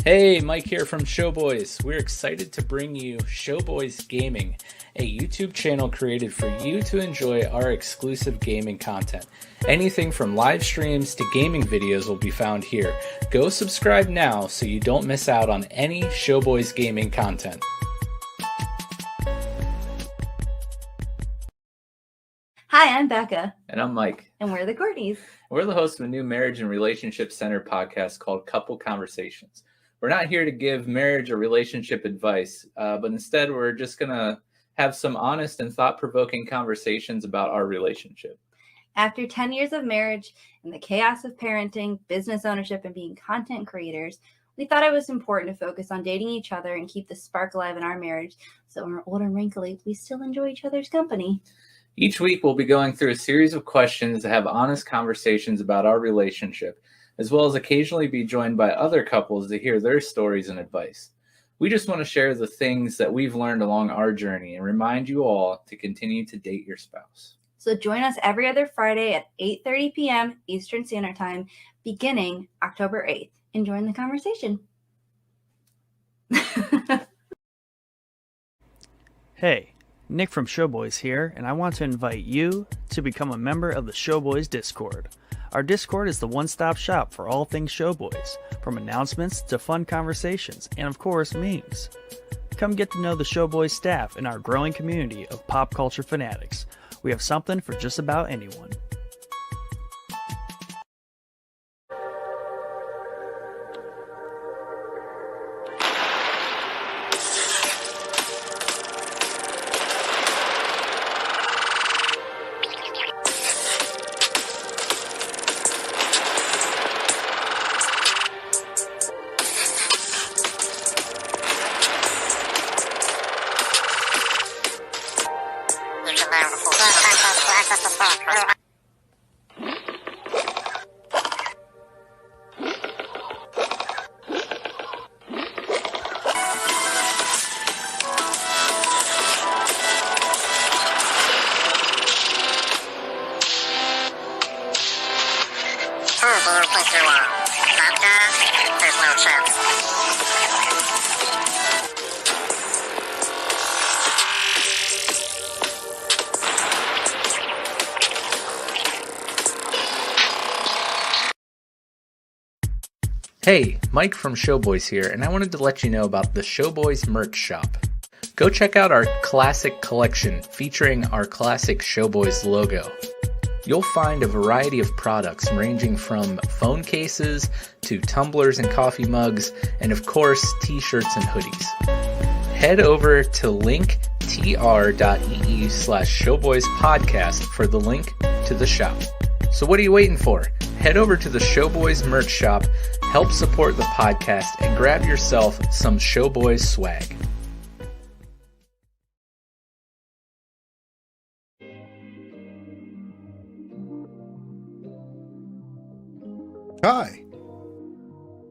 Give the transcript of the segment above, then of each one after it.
Hey, Mike here from Showboys. We're excited to bring you Showboys Gaming, a YouTube channel created for you to enjoy our exclusive gaming content. Anything from live streams to gaming videos will be found here. Go subscribe now so you don't miss out on any Showboys gaming content. Hi, I'm Becca. And I'm Mike. And we're the Courtneys. We're the hosts of a new marriage and relationship centered podcast called Couple Conversations. We're not here to give marriage or relationship advice, but instead we're just going to have some honest and thought-provoking conversations about our relationship. After 10 years of marriage and the chaos of parenting, business ownership, and being content creators, we thought it was important to focus on dating each other and keep the spark alive in our marriage so when we're old and wrinkly, we still enjoy each other's company. Each week we'll be going through a series of questions to have honest conversations about our relationship, as well as occasionally be joined by other couples to hear their stories and advice. We just want to share the things that we've learned along our journey and remind you all to continue to date your spouse. So join us every other Friday at 8:30 p.m. Eastern Standard Time, beginning October 8th, and join the conversation. Hey, Nick from Showboys here, and I want to invite you to become a member of the Showboys Discord. Our Discord is the one-stop shop for all things Showboys, from announcements to fun conversations, and of course, memes. Come get to know the Showboys staff and our growing community of pop culture fanatics. We have something for just about anyone. Hey, Mike from Showboys here, and I wanted to let you know about the Showboys merch shop. Go check out our classic collection featuring our classic Showboys logo. You'll find a variety of products ranging from phone cases to tumblers and coffee mugs, and of course, t-shirts and hoodies. Head over to linktr.ee/showboyspodcast for the link to the shop. So what are you waiting for? Head over to the Showboys merch shop, help support the podcast, and grab yourself some Showboys swag. Hi,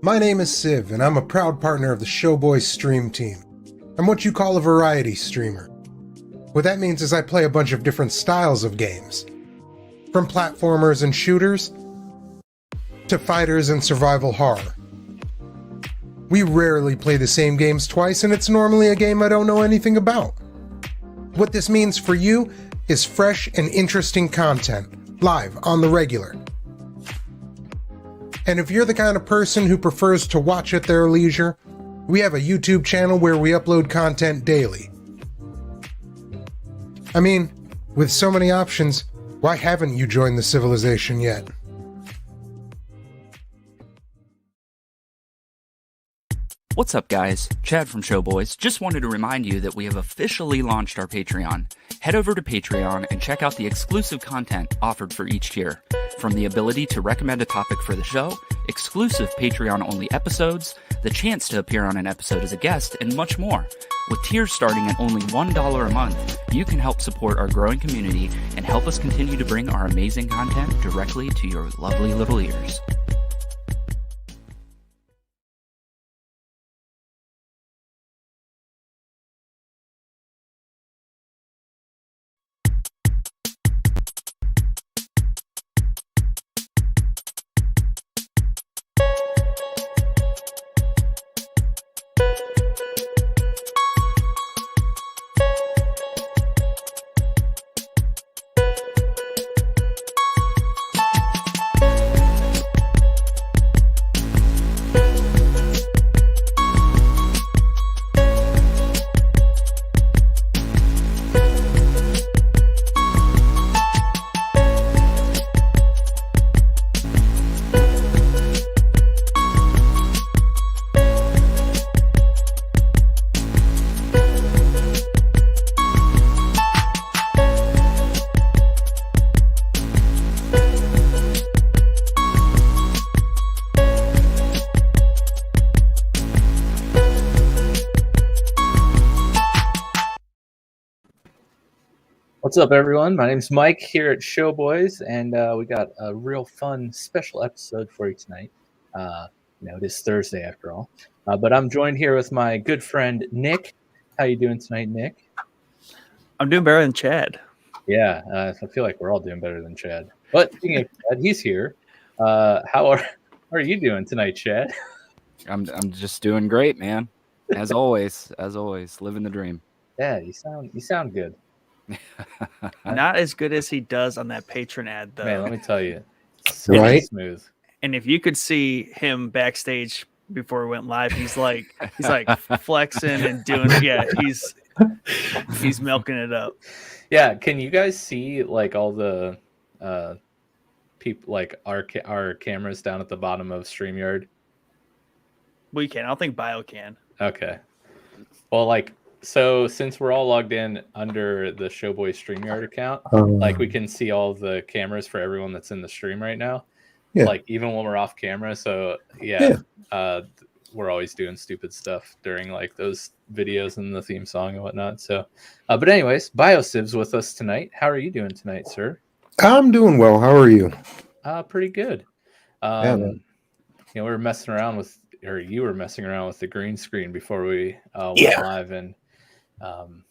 my name is Siv, and I'm a proud partner of the Showboys stream team. I'm what you call a variety streamer. What that means is I play a bunch of different styles of games, from platformers and shooters to fighters and survival horror. We rarely play the same games twice, and it's normally a game I don't know anything about. What this means for you is fresh and interesting content, live on the regular. And if you're the kind of person who prefers to watch at their leisure, we have a YouTube channel where we upload content daily. I mean, with so many options, why haven't you joined the civilization yet? What's up, guys? Chad from Showboys. Just wanted to remind you that we have officially launched our Patreon. Head over to Patreon and check out the exclusive content offered for each tier. From the ability to recommend a topic for the show, exclusive Patreon-only episodes, the chance to appear on an episode as a guest, and much more. With tiers starting at only $1 a month, you can help support our growing community and help us continue to bring our amazing content directly to your lovely little ears. What's up, everyone? My name's Mike here at Showboys, and we got a real fun special episode for you tonight. It is Thursday after all, but I'm joined here with my good friend Nick. How you doing tonight, Nick? I'm doing better than Chad. Yeah, I feel like we're all doing better than Chad. But speaking of Chad, he's here. How are you doing tonight, Chad? I'm just doing great, man. As always, living the dream. Yeah, you sound good. Not as good as he does on that patron ad, though. Man, let me tell you, Right? smooth. And if you could see him backstage before we went live, he's like flexing and doing he's milking it up. Yeah, can you guys see like all the people, like our cameras down at the bottom of StreamYard? We can. I don't think Bio can. Okay. Well, so since we're all logged in under the Showboys StreamYard account, we can see all the cameras for everyone that's in the stream right now. Yeah. Like even when we're off camera. So we're always doing stupid stuff during like those videos and the theme song and whatnot. So, but anyways, BioSiv's with us tonight. How are you doing tonight, sir? I'm doing well. How are you? Pretty good. Man. We were messing around with, or you were messing around with the green screen before we went live, and I'm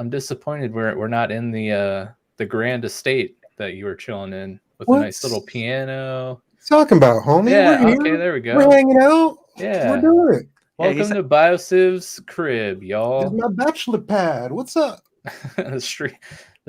disappointed we're not in the grand estate that you were chilling in with a nice little piano. Talking about, homie. Yeah, We're okay, here. there we go. We're hanging out. Yeah, we're doing it. Welcome to BioSiv's crib, This y'all. is my bachelor pad. What's up? the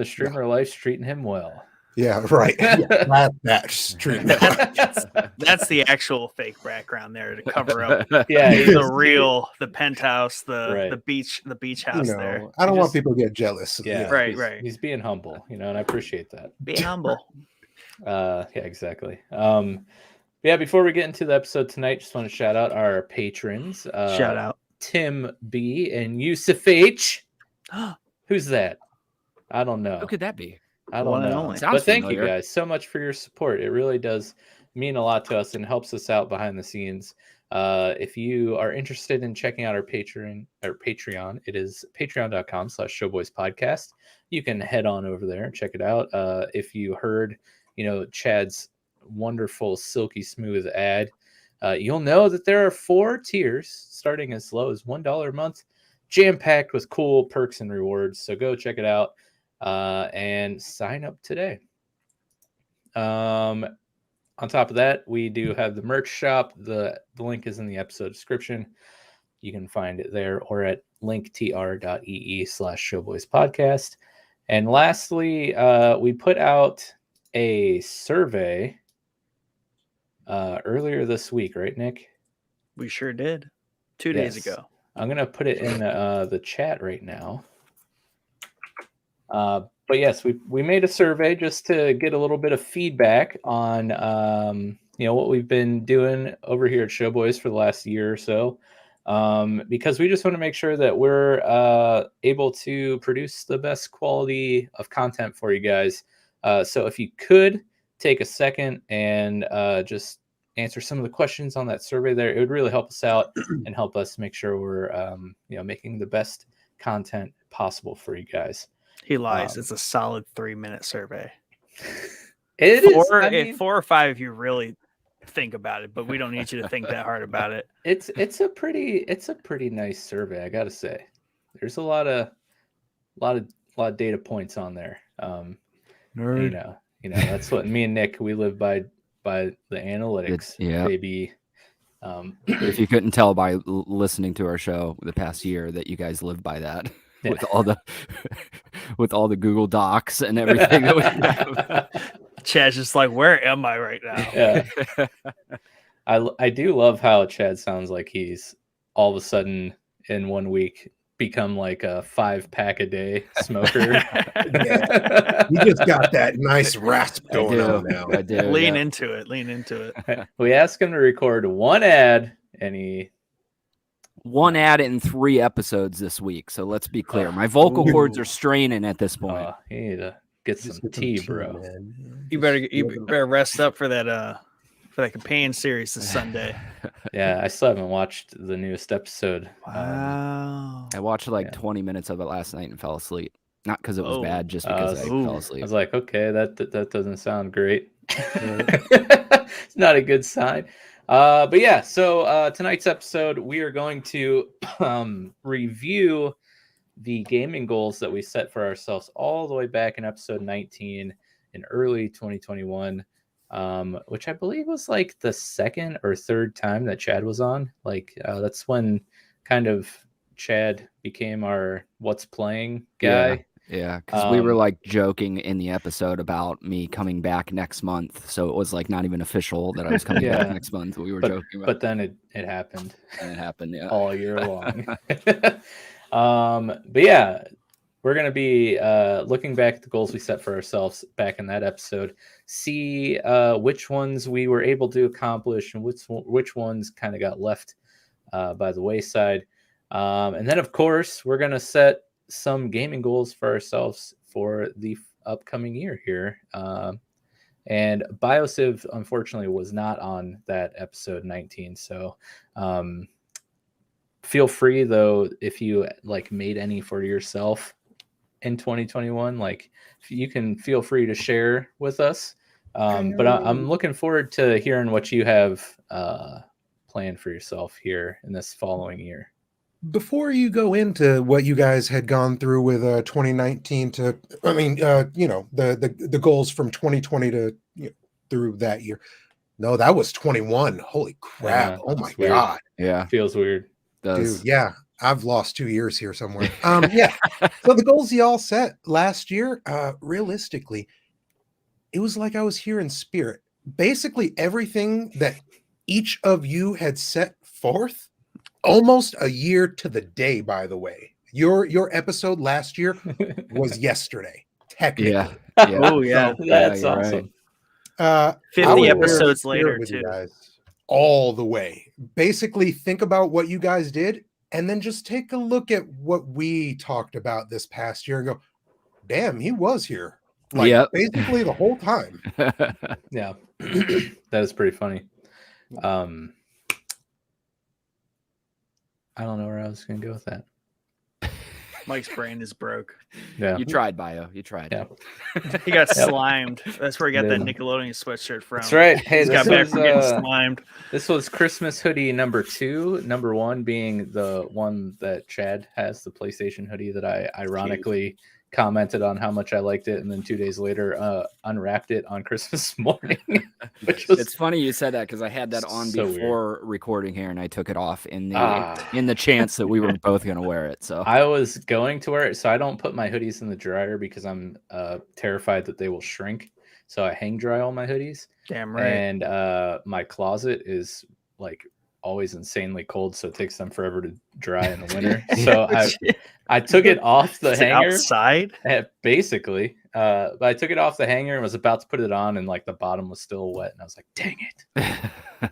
streamer life's treating him well. Yeah, right. That stream. That's the actual fake background there to cover up. Yeah, the penthouse, Right. the beach house there. I don't want people to get jealous. Yeah, Right. He's being humble, and I appreciate that. Be humble. Yeah, exactly. Before we get into the episode tonight, just want to shout out our patrons. Shout out Tim B and Yusuf H. Who's that? I don't know. Who could that be? I don't know. Sounds But thank familiar. you guys so much for your support. It really does mean a lot to us and helps us out behind the scenes. If you are interested in checking out our Patreon, it is patreon.com/showboyspodcast. You can head on over there and check it out. If you heard, Chad's wonderful silky smooth ad, you'll know that there are 4 tiers starting as low as $1 a month, jam-packed with cool perks and rewards. So go check it out and sign up today. On top of that, we do have the merch shop. The link is in the episode description. You can find it there or at linktr.ee/showboyspodcast. And lastly, we put out a survey earlier this week, right, Nick? We sure did. 2 days ago. I'm going to put it in the chat right now. But yes, we made a survey just to get a little bit of feedback on what we've been doing over here at Showboys for the last year or so, because we just want to make sure that we're able to produce the best quality of content for you guys. So if you could take a second and just answer some of the questions on that survey there, it would really help us out and help us make sure we're making the best content possible for you guys. He lies. It's a solid 3-minute survey. It is 4 or 5 if you really think about it, but we don't need you to think that hard about it. It's a pretty nice survey, I gotta say. There's a lot of data points on there. Nerd. That's what me and Nick, we live by the analytics, baby. If you couldn't tell by listening to our show the past year that you guys live by that. With all the Google Docs and everything that we have. Chad's just like, where am I right now? Yeah. I do love how Chad sounds like he's all of a sudden in 1 week become like a 5-pack a day smoker. Yeah. You just got that nice rasp going on now. I do. Lean into it. We asked him to record 1 ad and he 1 ad in 3 episodes this week. So let's be clear. My vocal cords are straining at this point. You need to get some tea, bro. Man. You better rest up for that companion series this Sunday. Yeah, I still haven't watched the newest episode. Wow. I watched 20 minutes of it last night and fell asleep. Not because it was Oh. bad, just because I Ooh. fell I asleep. was like, okay, that doesn't sound great. It's not a good sign. But yeah, so tonight's episode, we are going to review the gaming goals that we set for ourselves all the way back in episode 19 in early 2021, which I believe was like the second or third time that Chad was on. Like that's when kind of Chad became our what's playing guy. Yeah, because we were like joking in the episode about me coming back next month, so it was like not even official that I was coming back next month. We were joking about, but then it happened. And it happened, yeah, all year long. But yeah, we're gonna be looking back at the goals we set for ourselves back in that episode, see which ones we were able to accomplish and which ones kind of got left by the wayside. And then, of course, we're gonna set some gaming goals for ourselves for the upcoming year here. And BioSiv, unfortunately, was not on that episode 19. So feel free, though, if you like made any for yourself in 2021, like you can feel free to share with us. But I'm looking forward to hearing what you have planned for yourself here in this following year. Before you go into what you guys had gone through with 2019 to, the goals from 2020 to through that year. No, that was 21. Holy crap. Yeah, oh my weird. God. yeah, Feels weird. does. Dude, yeah. I've lost 2 years here somewhere. Yeah. So the goals y'all set last year, realistically, it was like I was here in spirit. Basically everything that each of you had set forth, almost a year to the day, by the way. Your episode last year was yesterday, technically. Yeah. Oh yeah. That's you're awesome. right. 50 I was episodes there later with you too. guys all the way. Basically, think about what you guys did, and then just take a look at what we talked about this past year and go, damn, he was here. Like basically the whole time. Yeah. That is pretty funny. I don't know where I was going to go with that. Mike's brain is broke. Yeah. You tried, Bio. You tried. Yeah. He got slimed. That's where he got that Nickelodeon sweatshirt from. That's right. Hey, He's got back from getting slimed. This was Christmas hoodie number 2. Number 1 being the one that Chad has, the PlayStation hoodie that I ironically commented on how much I liked it, and then 2 days later unwrapped it on Christmas morning. It's funny you said that because I had that on before recording here, and I took it off in the chance that we were both going to wear it. So I was going to wear it, so I don't put my hoodies in the dryer because I'm terrified that they will shrink. So I hang dry all my hoodies. Damn right. And my closet is like always insanely cold, so it takes them forever to dry in the winter. So I took it off the hanger outside, basically. But I took it off the hanger and was about to put it on, and like the bottom was still wet, and I was like, "Dang it!"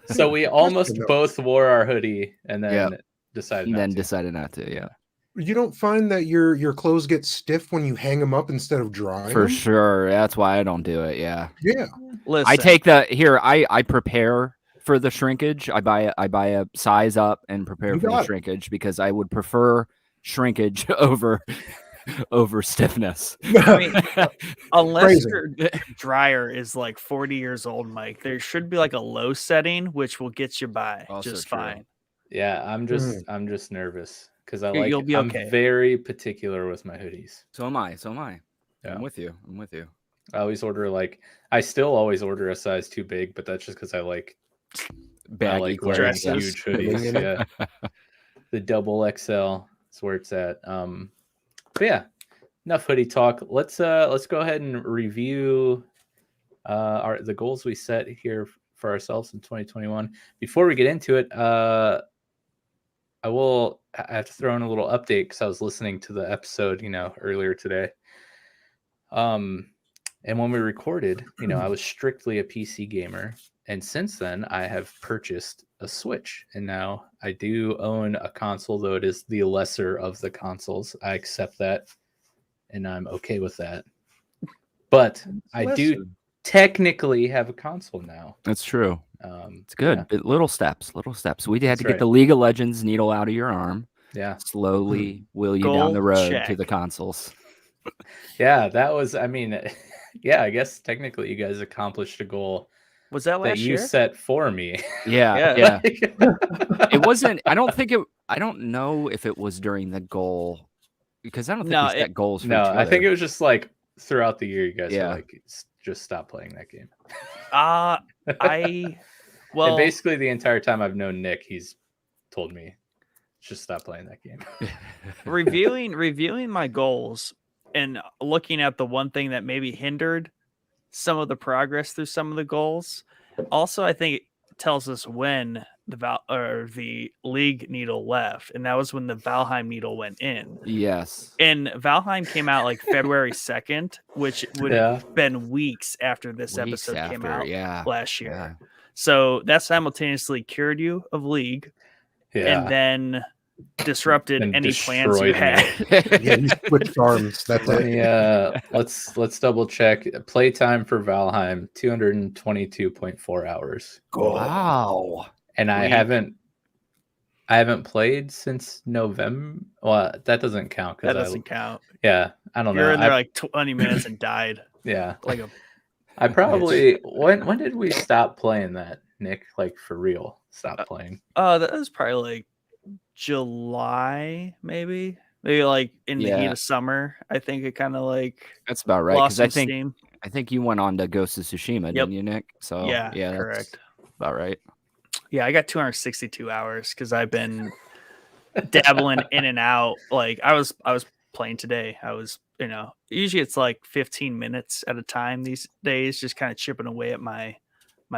So we almost both wore our hoodie, and then decided not to. Yeah. You don't find that your clothes get stiff when you hang them up instead of drying? For them? Sure. That's why I don't do it. Yeah. Yeah. Listen, I take I prepare for the shrinkage. I buy a size up and prepare for the shrinkage because I would prefer shrinkage over stiffness. I mean, unless your dryer is like 40 years old, Mike, there should be like a low setting which will get you by just fine. Yeah, I'm just nervous because You'll be okay. I'm very particular with my hoodies. So am I. Yeah. I'm with you. I still always order a size too big, but that's just because I like baggy wearing huge hoodies. Yeah. The double XL is where it's at. But yeah, enough hoodie talk. Let's go ahead and review the goals we set here for ourselves in 2021. Before we get into it, I have to throw in a little update because I was listening to the episode, earlier today. And when we recorded, I was strictly a PC gamer. And since then, I have purchased a Switch. And now I do own a console, though it is the lesser of the consoles. I accept that. And I'm okay with that. But I do technically have a console now. That's true. It's good. Yeah. Little steps. We had to get the League of Legends needle out of your arm. Yeah. Slowly wheel you down the road to the consoles. Yeah, that was. I mean, yeah. I guess technically you guys accomplished a goal Was that that last you year? set for me. Yeah. Like, It wasn't. I don't know if it was during the goal because I don't think No, we set goals for no, each I think other. it was just like throughout the year, you guys were Yeah. like, just stop playing that game. I And well, basically the entire time I've known Nick, he's told me just stop playing that game. reviewing my goals and looking at the one thing that maybe hindered some of the progress through some of the goals. Also, I think it tells us when the league needle left, and that was when the Valheim needle went in. Yes. And Valheim came out like February 2nd, which would Yeah. have been weeks after this Weeks episode came after, out yeah. last year. Yeah. So that simultaneously cured you of League Yeah. and then disrupted And any plans you destroyed me. had. Yeah, you switched arms. That's Let it. me let's double check. Playtime for Valheim 222.4 hours. Wow. And I Sweet. haven't played since November. Well, that doesn't count That because doesn't count. yeah, I don't You're know. in there like 20 minutes and died. Yeah. Like a I probably when did we stop playing that, Nick? Like for real, stop playing. that was probably like July, maybe like in the heat Yeah. of summer. I think it kind of like That's about right. lost Because some steam. I think you went on to Ghost of Tsushima, didn't you, Nick? So Yeah, that's correct. about right. Yeah, I got 262 hours because I've been dabbling in and out. Like I was playing today. I was, usually it's like 15 minutes at a time these days, just kind of chipping away at my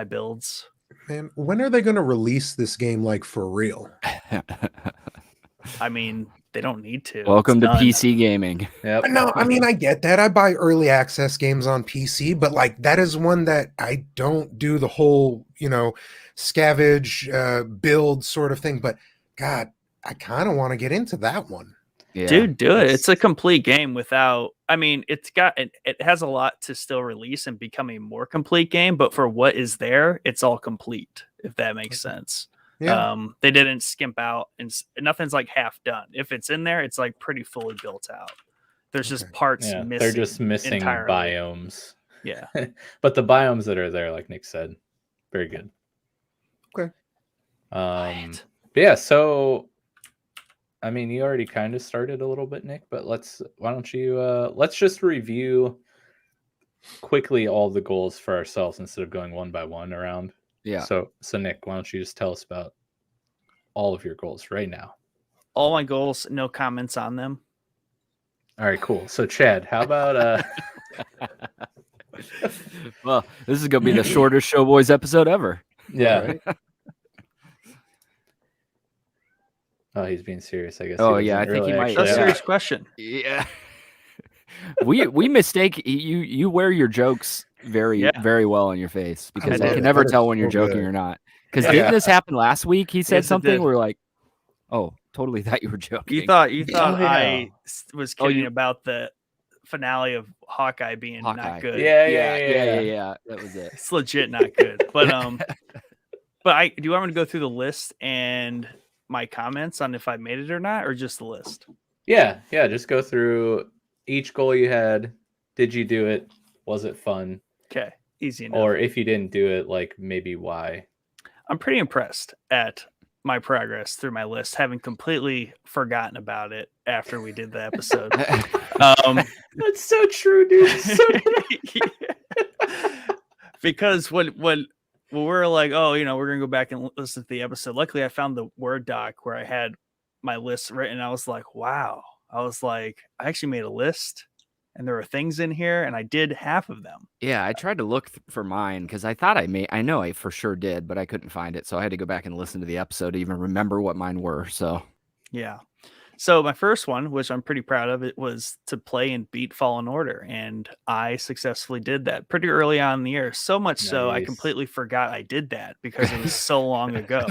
builds. Man, when are they going to release this game like for real? I mean, they don't need to. Welcome It's to done. PC gaming. Yep. No, I mean, I get that. I buy early access games on PC, but like that is one that I don't do the whole, scavenge, build sort of thing. But God, I kind of want to get into that one. Yeah. Dude, do it. It's a complete game without. I mean, it has a lot to still release and become a more complete game, but for what is there, it's all complete. If that makes sense. Yeah. They didn't skimp out, and nothing's like half done. If it's in there, it's like pretty fully built out. There's just parts Yeah, missing. they're just missing entirely. biomes. Yeah. But the biomes that are there, like Nick said, very good. Okay. But yeah, so I mean, you already kind of started a little bit, Nick, but let's just review quickly all the goals for ourselves instead of going one by one around. Yeah. So Nick, why don't you just tell us about all of your goals right now? All my goals, no comments on them. All right, cool. So Chad, how about Well, this is gonna be the shortest Showboys episode ever. yeah. Right. Oh, he's being serious, I guess. Oh, yeah, I think he might- That's a Yeah. serious question. Yeah. we mistake you wear your jokes very very well on your face because I did. can never That is tell when you're so joking good. or not. Because Yeah. didn't this happen last week? He said Yes, it something. did. We're like, oh, totally thought you were joking. You thought Oh, yeah. I was Oh, kidding you- about the finale of Hawkeye being Hawkeye. not good. yeah. That was it. It's legit not good. But do you want me to go through the list and my comments on if I made it or not, or just the list? Yeah. Just go through each goal you had. Did you do it? Was it fun? Okay, easy enough. Or if you didn't do it, like maybe why? I'm pretty impressed at my progress through my list, having completely forgotten about it after we did the episode. That's so true, dude. Because when we're like, oh, we're gonna go back and listen to the episode. Luckily, I found the Word doc where I had my list written. I was like, wow. I actually made a list, and there were things in here, and I did half of them. Yeah, I tried to look for mine because I thought I know I for sure did, but I couldn't find it. So I had to go back and listen to the episode to even remember what mine were. So Yeah. So my first one, which I'm pretty proud of, it was to play and beat Fallen Order, and I successfully did that pretty early on in the year. So much so I Nice. completely forgot I did that because it was so long ago.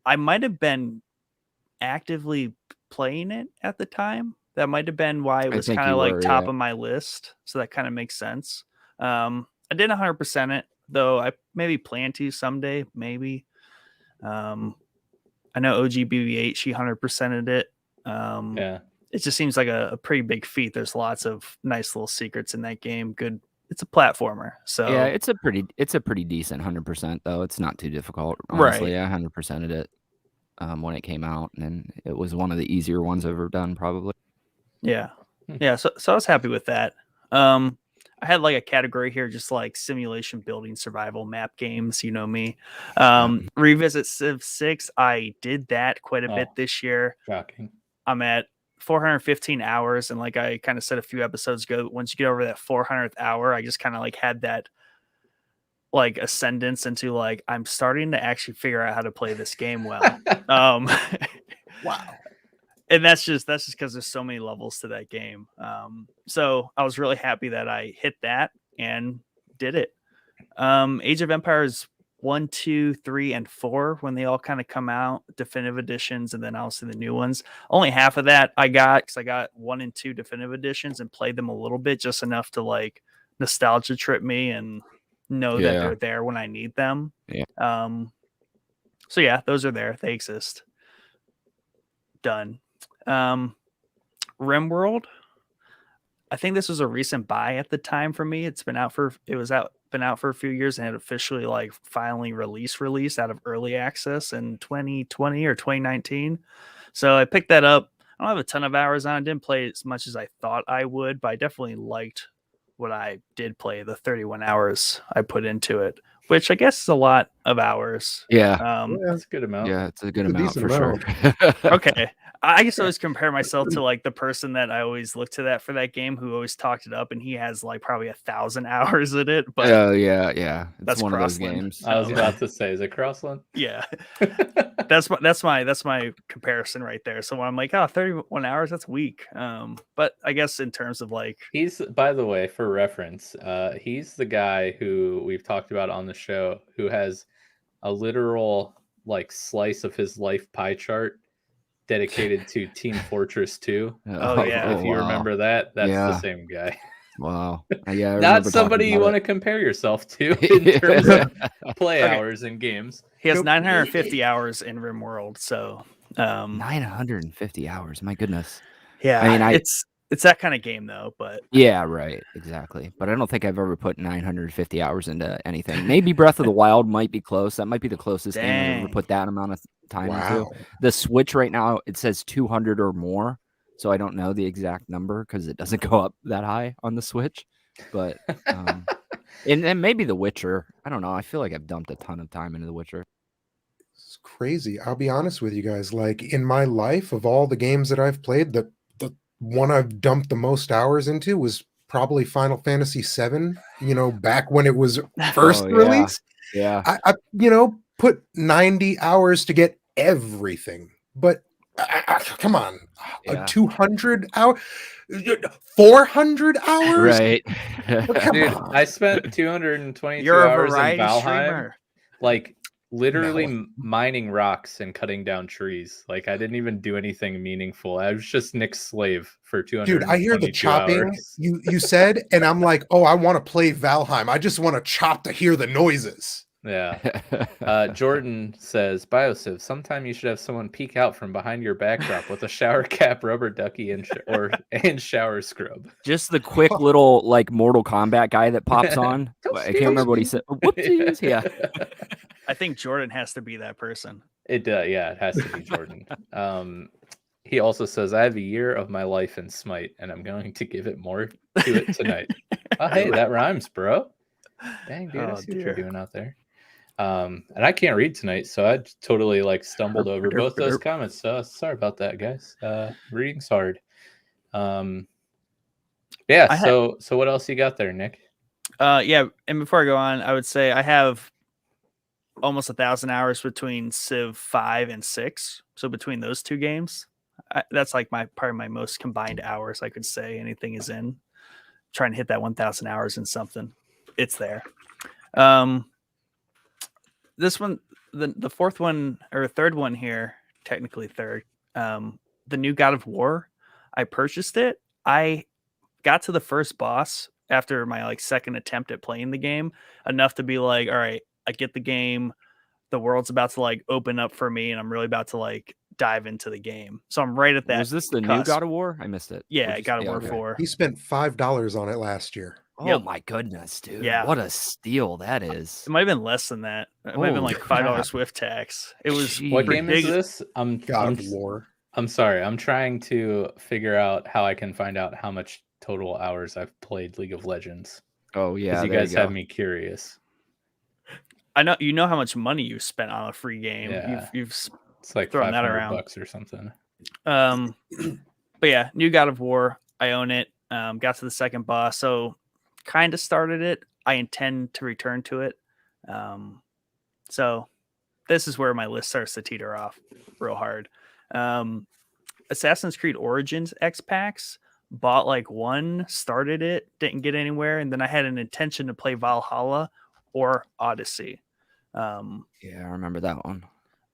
I might have been actively playing it at the time. That might have been why it I was think kind of you like were, top yeah. of my list. So that kind of makes sense. I didn't 100% it, though. I maybe plan to someday, maybe. I know OGBB8, she 100%ed it. Yeah. it just seems like a pretty big feat. There's lots of nice little secrets in that game. Good. It's a platformer. So Yeah, it's a pretty decent 100% though. It's not too difficult. Honestly, right. I 100%ed it when it came out, and it was one of the easier ones I've ever done, probably. Yeah. Yeah. So I was happy with that. I had like a category here, just like simulation building survival map games. You know me. Revisit Civ 6. I did that quite a bit this year. Shocking. I'm at 415 hours. And like I kind of said a few episodes ago, once you get over that 400th hour, I just kind of like had that like ascendance into like, I'm starting to actually figure out how to play this game well. Wow. And that's just because there's so many levels to that game. So I was really happy that I hit that and did it. Age of Empires 1, 2, 3, and 4, when they all kind of come out, definitive editions, and then also the new ones. Only half of that I got because I got 1 and 2 definitive editions and played them a little bit, just enough to like nostalgia trip me and know that they're there when I need them. Yeah. So yeah, those are there. They exist. Done. Rimworld. I think this was a recent buy at the time for me. Been out for a few years and had officially like finally released out of early access in 2020 or 2019. So I picked that up. I don't have a ton of hours on it. Didn't play as much as I thought I would, but I definitely liked what I did play, the 31 hours I put into it, which I guess is a lot of hours. Yeah. That's a good amount. Yeah, it's a good It's a amount decent for amount. sure. Okay. I guess I always compare myself to like the person that I always look to that for that game who always talked it up, and he has like probably 1,000 hours in it. But yeah. It's that's one of those Crossland. games. I was about to say, is it Crossland? Yeah. that's my comparison right there. So when I'm like, 31 hours, that's weak. But I guess in terms of like, He's, by the way, for reference, he's the guy who we've talked about on the show who has a literal like slice of his life pie chart dedicated to Team Fortress 2. Oh, yeah. If you remember that, that's Yeah. the same guy. Wow. Yeah, I Not remember somebody talking you about want to compare yourself to in terms of play Okay. hours in games. he has Nope. 950 hours in Rimworld. So 950 hours. My goodness. yeah, I mean, it's that kind of game though. But Yeah, right. Exactly. But I don't think I've ever put 950 hours into anything. Maybe Breath of the Wild might be close. That might be the closest game I've ever Dang. put that amount of time into. Wow. The Switch right now, it says 200 or more. So I don't know the exact number because it doesn't go up that high on the Switch. But and maybe The Witcher. I don't know. I feel like I've dumped a ton of time into The Witcher. It's crazy. I'll be honest with you guys. Like in my life, of all the games that I've played, the one I've dumped the most hours into was probably Final Fantasy VII. You know, back when it was first Oh, yeah. released. Yeah. I put 90 hours to get everything. But come on, Yeah. 200 hours, 400 hours. Right. Come Dude, on. I spent 222 you're a hours in variety Valheim, streamer. like literally No. mining rocks and cutting down trees. Like I didn't even do anything meaningful. I was just Nick's slave for 200. Dude, I hear the chopping hours. you said, and I'm like, oh, I want to play Valheim. I just want to chop to hear the noises. Yeah. Jordan says, BioSiv, sometime you should have someone peek out from behind your backdrop with a shower cap, rubber ducky, and shower scrub. Just the quick little like Mortal Kombat guy that pops on. I can't remember what he said. Whoopsies. Yeah. I think Jordan has to be that person. It has to be Jordan. He also says, I have a year of my life in Smite, and I'm going to give it more to it tonight. Oh, hey, that rhymes, bro. Dang, dude, I see what you're doing out there. And I can't read tonight, so I totally like stumbled over both those comments. So sorry about that, guys. Reading's hard. So what else you got there, Nick? Yeah, and before I go on, I would say I have almost 1,000 hours between Civ 5 and 6. So between those two games, that's like probably my most combined hours I could say anything is in. Trying to hit that 1,000 hours in something. It's there. This one, the fourth one or third one here, technically third, the new God of War, I purchased it. I got to the first boss after my like second attempt at playing the game, enough to be like, all right, I get the game. The world's about to like open up for me, and I'm really about to like dive into the game. So I'm right at that. Was this the new cusp. God of War? I missed it. Yeah, God of War okay. 4. He spent $5 on it last year. Oh Yep. my goodness, dude! Yeah. What a steal that is. It might have been less than that. It might have been Holy like $5 crap. with tax. It was Jeez. What game is ridiculous. this? God of War. I'm sorry. I'm trying to figure out how I can find out how much total hours I've played League of Legends. Oh yeah, Because you there guys go. have me curious. I know you know how much money you spent on a free game. Yeah. You've It's like throwing that $500 or something. But yeah, new God of War. I own it. Got to the second boss, so kind of started it. I intend to return to it. So this is where my list starts to teeter off real hard. Assassin's Creed Origins X packs. Bought like one, started it, didn't get anywhere, and then I had an intention to play Valhalla or Odyssey. Yeah, I remember that one.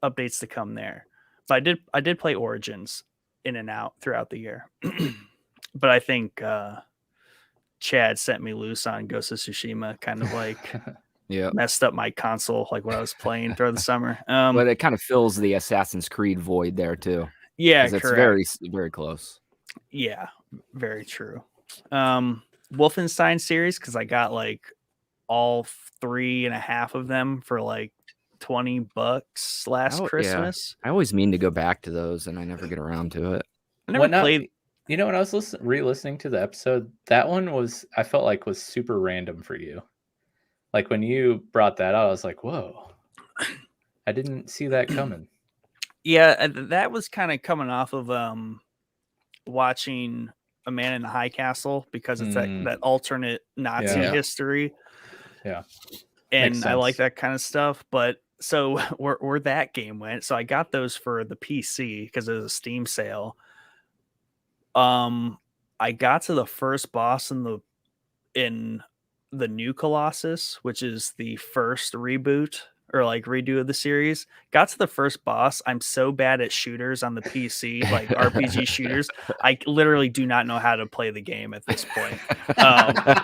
Updates to come there. But I did play Origins in and out throughout the year. But I think Chad sent me loose on Ghost of Tsushima, kind of like Yeah, messed up my console, like what I was playing throughout the summer. but it kind of fills the Assassin's Creed void there too. Yeah, 'Cause it's correct. very close. Yeah, very true. Wolfenstein series, because I got like all 3.5 of them for like $20 last Oh, yeah. Christmas. I always mean to go back to those, and I never get around to it. I never played. You know, when I was re-listening to the episode, that one I felt like was super random for you. Like when you brought that out, I was like, whoa, I didn't see that coming. Yeah, that was kind of coming off of watching A Man in the High Castle, because it's that alternate Nazi history. Yeah. And I like that kind of stuff. But so where that game went, so I got those for the PC because it was a Steam sale. I got to the first boss in the new Colossus, which is the first reboot or like redo of the series. Got to the first boss. I'm so bad at shooters on the PC, like RPG shooters. I literally do not know how to play the game at this point.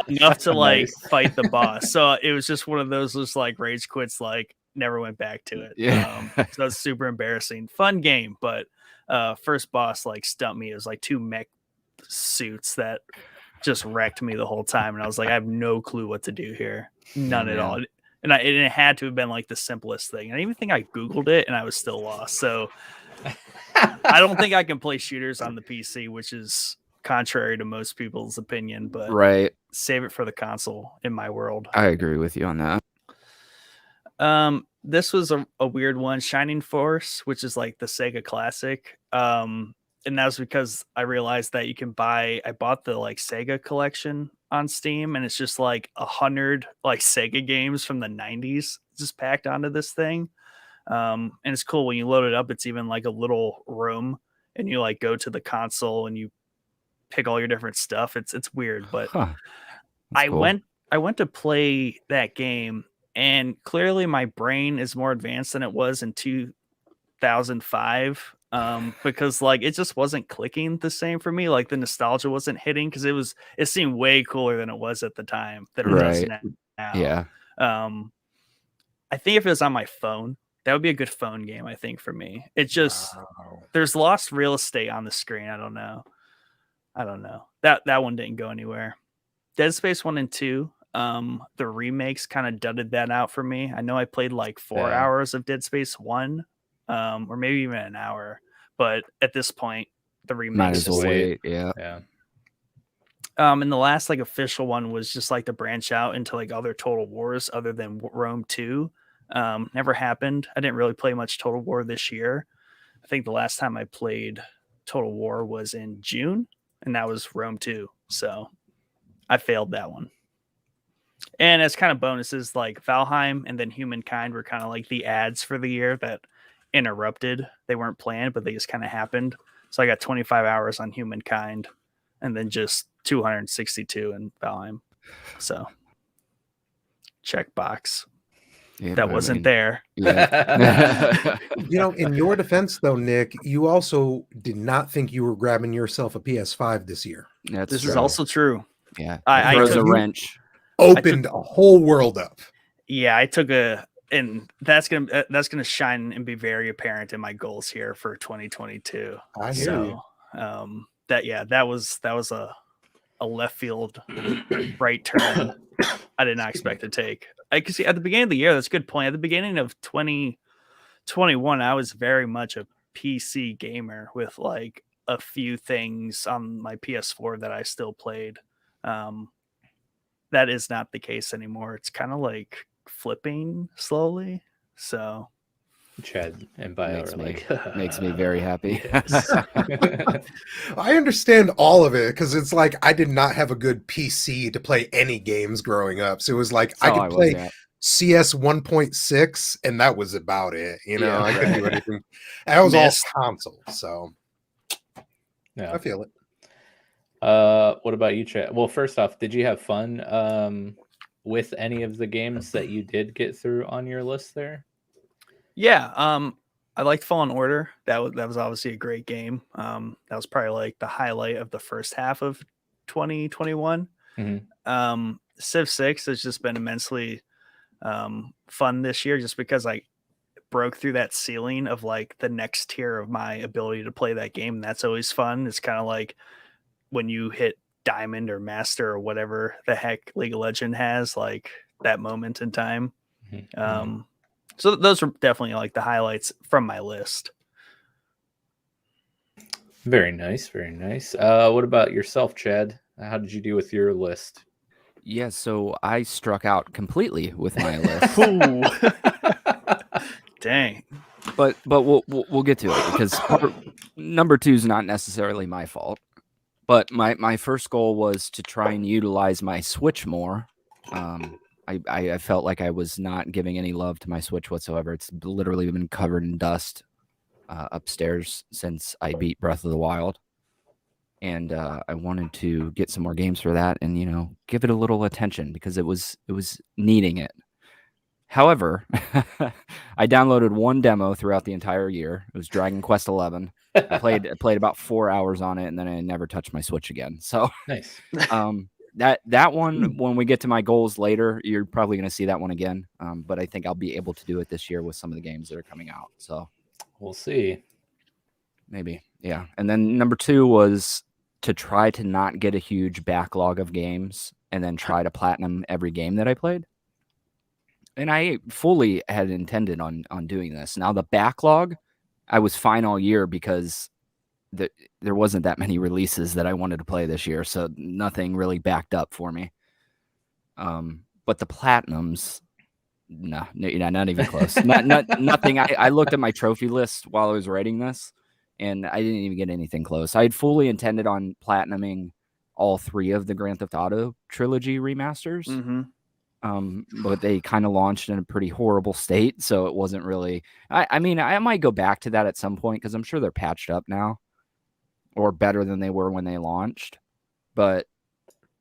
Enough to like fight the boss. So it was just one of those just like rage quits, like never went back to it. Yeah. So that's super embarrassing. Fun game, but first boss like stumped me. It was like 2 mech suits that just wrecked me the whole time, and I was like, I have no clue what to do here. None at all. And it had to have been like the simplest thing. And I even think I Googled it and I was still lost. So I don't think I can play shooters on the PC, which is contrary to most people's opinion, but Right. Save it for the console in my world. I agree with you on that. This was a weird one, Shining Force, which is like the Sega Classic. And that was because I realized that I bought the like Sega Collection on Steam, and it's just like 100 like Sega games from the 90s just packed onto this thing. And it's cool when you load it up. It's even like a little room, and you like go to the console and you pick all your different stuff. It's weird, but I went to play that game, and clearly my brain is more advanced than it was in 2005. Because like it just wasn't clicking the same for me. Like the nostalgia wasn't hitting, because it seemed way cooler than it was at the time than it does now. Yeah. I think if it was on my phone, that would be a good phone game, I think, for me. It just there's lost real estate on the screen. I don't know. That one didn't go anywhere. Dead Space 1 and 2. The remakes kind of dudded that out for me. I know I played like 4 hours of Dead Space 1. Or maybe even an hour, but at this point, the remake might as well wait. Yeah. And the last like official one was just like to branch out into like other Total Wars other than Rome 2. Never happened. I didn't really play much Total War this year. I think the last time I played Total War was in June, and that was Rome 2. So I failed that one. And as kind of bonuses, like Valheim and then Humankind were kind of like the ads for the year that interrupted. They weren't planned, but they just kind of happened. So I got 25 hours on Humankind and then just 262 in Valheim. So check box. Yeah, that wasn't there. Yeah. In your defense though, Nick, you also did not think you were grabbing yourself a PS5 this year. This is also true. Yeah. I throws a wrench. Opened a whole world up. Yeah, I took a and that's gonna shine and be very apparent in my goals here for 2022. I hear you. That was a left field right turn I did not expect to take. I can see at the beginning of the year, that's a good point. At the beginning of 2021, I was very much a PC gamer with like a few things on my PS4 that I still played. That is not the case anymore. It's kind of like flipping slowly. So Chad and Bio makes me very happy. Yes. I understand all of it because it's like I did not have a good PC to play any games growing up. So it was like I could play CS 1.6 and that was about it. I couldn't do anything. That was all console. So yeah. I feel it. What about you, Chad? Well, first off, did you have fun with any of the games that you did get through on your list there? Yeah, I liked Fallen Order. That was obviously a great game. That was probably like the highlight of the first half of 2021. Mm-hmm. Civ 6 has just been immensely fun this year, just because I broke through that ceiling of like the next tier of my ability to play that game. And that's always fun. It's kind of like when you hit Diamond or Master or whatever the heck League of Legends has, like that moment in time. Mm-hmm. So those are definitely like the highlights from my list. Very nice, very nice. What about yourself, Chad? How did you do with your list? Yeah, so I struck out completely with my list. Dang. But we'll get to it because number 2 is not necessarily my fault. But my first goal was to try and utilize my Switch more. I felt like I was not giving any love to my Switch whatsoever. It's literally been covered in dust upstairs since I beat Breath of the Wild. And I wanted to get some more games for that and, give it a little attention because it was needing it. However, I downloaded one demo throughout the entire year. It was Dragon Quest XI. I played about 4 hours on it, and then I never touched my Switch again. So nice. That one, when we get to my goals later, you're probably going to see that one again. But I think I'll be able to do it this year with some of the games that are coming out. So we'll see. Maybe. Yeah. And then number 2 was to try to not get a huge backlog of games and then try to platinum every game that I played. And I fully had intended on doing this. Now the backlog, I was fine all year because there wasn't that many releases that I wanted to play this year, so nothing really backed up for me. But the platinums, no, not even close. Nothing. I looked at my trophy list while I was writing this, and I didn't even get anything close. I had fully intended on platinuming all 3 of the Grand Theft Auto trilogy remasters. Mm-hmm. But they kind of launched in a pretty horrible state, so it wasn't really. I mean, I might go back to that at some point because I'm sure they're patched up now, or better than they were when they launched. But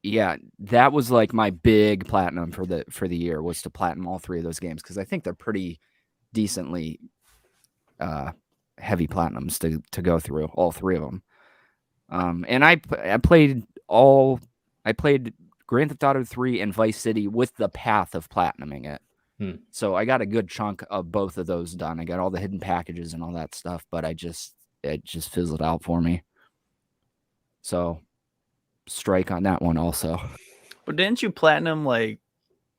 yeah, that was like my big platinum for the year, was to platinum all 3 of those games because I think they're pretty decently heavy platinums to go through all 3 of them. And I played Grand Theft Auto 3 and Vice City with the path of platinuming it. So I got a good chunk of both of those done. I got all the hidden packages and all that stuff, but it just fizzled out for me. So strike on that one also. But didn't you platinum like